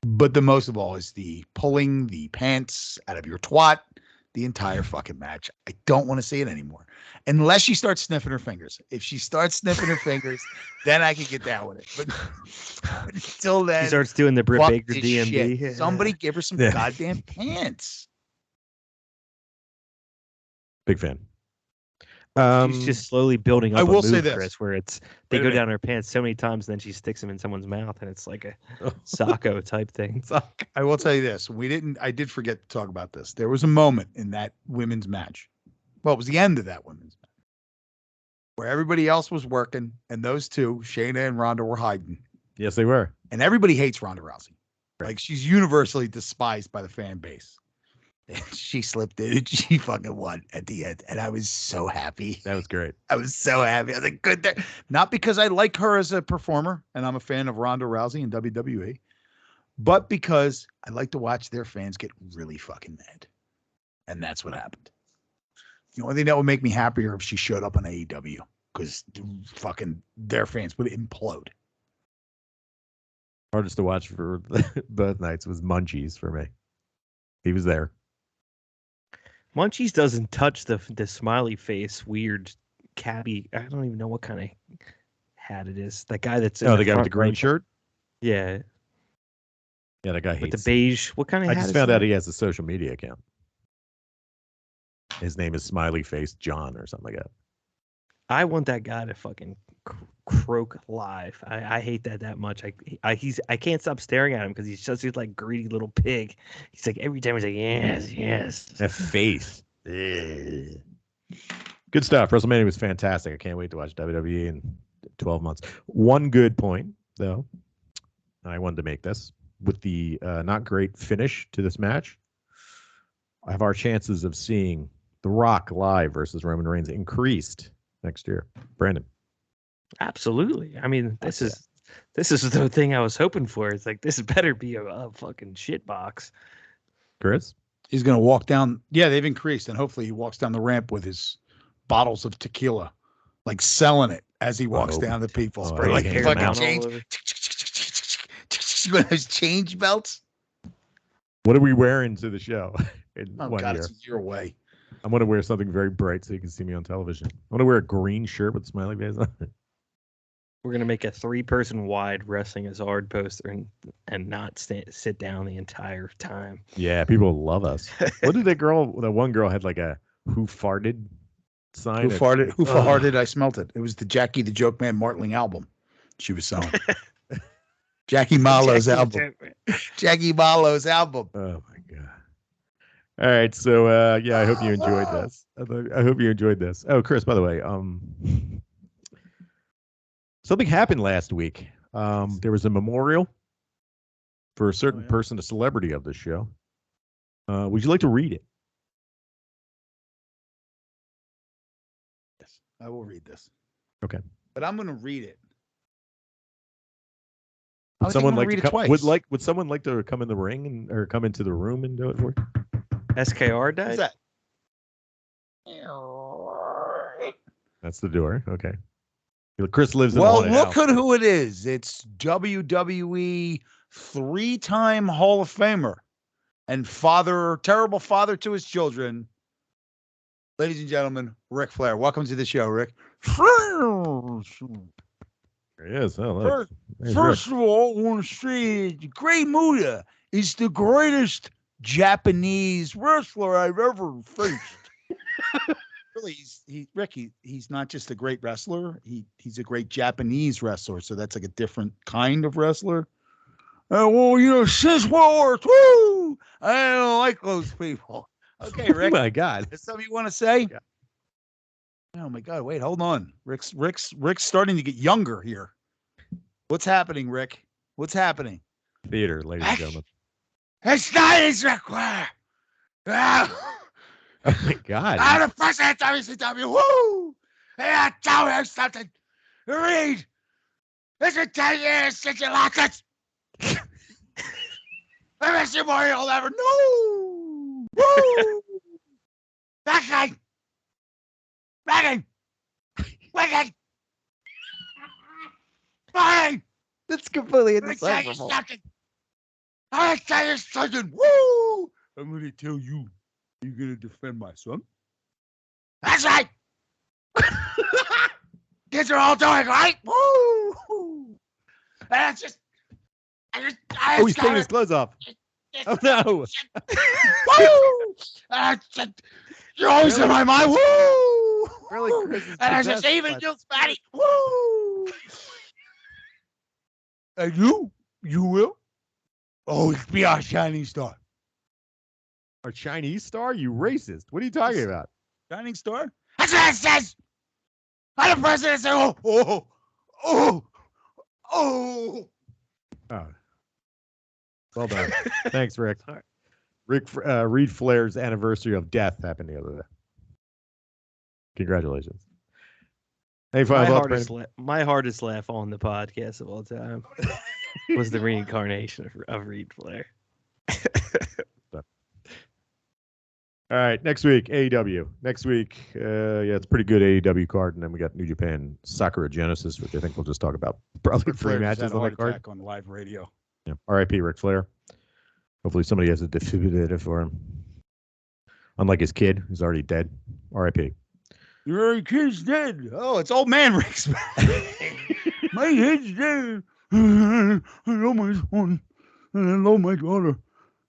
But the most of all is the pulling the pants out of your twat the entire fucking match. I don't want to see it anymore. Unless she starts sniffing her fingers. If she starts sniffing her fingers, then I can get down with it. But until then, she starts doing the Britt Baker DMB. Yeah. Somebody give her some goddamn pants. Big fan. She's just slowly building up. I will a move, say this, Chris, where they go down her pants so many times, and then she sticks them in someone's mouth, and it's like a Sacco type thing. I will tell you this: I did forget to talk about this. There was a moment in that women's match. Well, it was the end of that women's match where everybody else was working, and those two, Shayna and Ronda, were hiding. Yes, they were. And everybody hates Ronda Rousey. Like, she's universally despised by the fan base. She slipped in and she fucking won at the end. And I was so happy. That was great. I was so happy. I was like, good. Not because I like her as a performer and I'm a fan of Ronda Rousey in WWE, but because I like to watch their fans get really fucking mad. And that's what happened. The only thing that would make me happier if she showed up on AEW, because fucking their fans would implode. Hardest to watch for both nights was Munchies for me. He was there. Munchies doesn't touch the smiley face, weird cabbie. I don't even know what kind of hat it is. That guy that's the guy with the green shirt. Yeah. Yeah, that guy hates. With the beige. What kind of hat? I just found out he has a social media account. His name is Smiley Face John or something like that. I want that guy to fucking croak live. I hate that much. I can't stop staring at him because he's just like greedy little pig. He's like every time he's like yes. That face. Good stuff. WrestleMania was fantastic. I can't wait to watch WWE in 12 months. One good point though, and I wanted to make this with the not great finish to this match. I have our chances of seeing The Rock live versus Roman Reigns increased next year. Brandon. Absolutely. I mean, this is the thing I was hoping for. It's like, this better be a fucking shit box. Chris? He's going to walk down. Yeah, they've increased. And hopefully he walks down the ramp with his bottles of tequila, like selling it as he walks down to people. Spray like hair fucking down change. One of those change belts. What are we wearing to the show? Oh, God, it's a year away. I'm going to wear something very bright so you can see me on television. I'm going to wear a green shirt with smiley face on it. We're going to make a 3-person wide wrestling as hard poster and not sit down the entire time. Yeah, people love us. What did the one girl had like a who farted sign? Who farted? I smelt it. It was the Jackie the Joke Man Martling album she was selling. Jackie Marlowe's album. Jackie Marlowe's album. Oh, my God. All right, so I hope you enjoyed this. I hope you enjoyed this. Oh, Chris, by the way, something happened last week. There was a memorial for a certain person, a celebrity of this show. Would you like to read it? Yes, I will read this. Okay, but I'm going to read it. Would someone like to come? Would someone like to come in the ring or come into the room and do it for you? SKR died? What's that? That's the door. Okay. Chris lives in Well, the look house. at who it is. It's WWE 3-time Hall of Famer and terrible father to his children. Ladies and gentlemen, Ric Flair. Welcome to the show, Rick. Yes. First of all, I want to say the Great Muta is the greatest Japanese wrestler I've ever faced. Really, he's not just a great wrestler. He's a great Japanese wrestler. So that's like a different kind of wrestler. Well, since World War II, I don't like those people. Okay, Rick. Oh my God. Is something you want to say? Yeah. Oh my God! Wait, hold on. Rick's starting to get younger here. What's happening, Rick? What's happening? Theater, ladies and gentlemen. It's not his require. Oh my God. I'm the president of WCW. Woo! Hey, I tell you something. Reed, it's been 10 years since you lost it. I miss you more than you'll ever know. Woo! Becky! Wicked! Fine! That's completely I'm gonna tell you indecipherable. something. I'm gonna tell you something. Woo! I'm gonna tell you. You're gonna defend my son? That's right! Kids are all doing right? Woo! And it's just. Oh, he's taking his clothes off. Oh no! Woo! You're always in my mind. Woo! Really, Chris is And I just possessed even by- you, Spatty. Woo! And you will always be our shining star. Our Chinese star? You racist. What are you talking about? Shining star? That's what it says. I'm the president. Say, oh. Oh. Well done. Thanks, Rick. Reed Flair's anniversary of death happened the other day. Congratulations. Any final thoughts, Brandon? My hardest laugh on the podcast of all time was the reincarnation of Reed Flair. All right, next week, AEW. Next week, it's a pretty good AEW card, and then we got New Japan Sakura Genesis, which I think we'll just talk about probably 3 matches on that card. On live radio. Yeah. R.I.P. Ric Flair. Hopefully somebody has a defibrillator for him. Unlike his kid, who's already dead. R.I.P. Your kid's dead. Oh, it's old man Rick's back. My kid's dead. I love my son. And I love my daughter.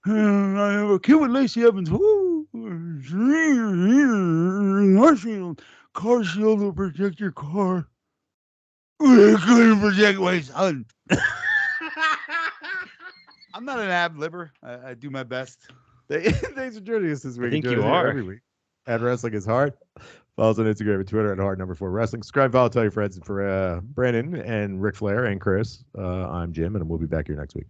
And I have a kid with Lacey Evans. Woo! Car shield to protect your car. I couldn't protect my son. I'm not an ad-libber. I do my best. Thanks for joining us this week. I think Join you us are. every week. At Wrestling is Hard. Follow us on Instagram and Twitter at hard4wrestling. Subscribe, follow, tell your friends. And for Brandon and Ric Flair and Chris, I'm Jim, and we'll be back here next week.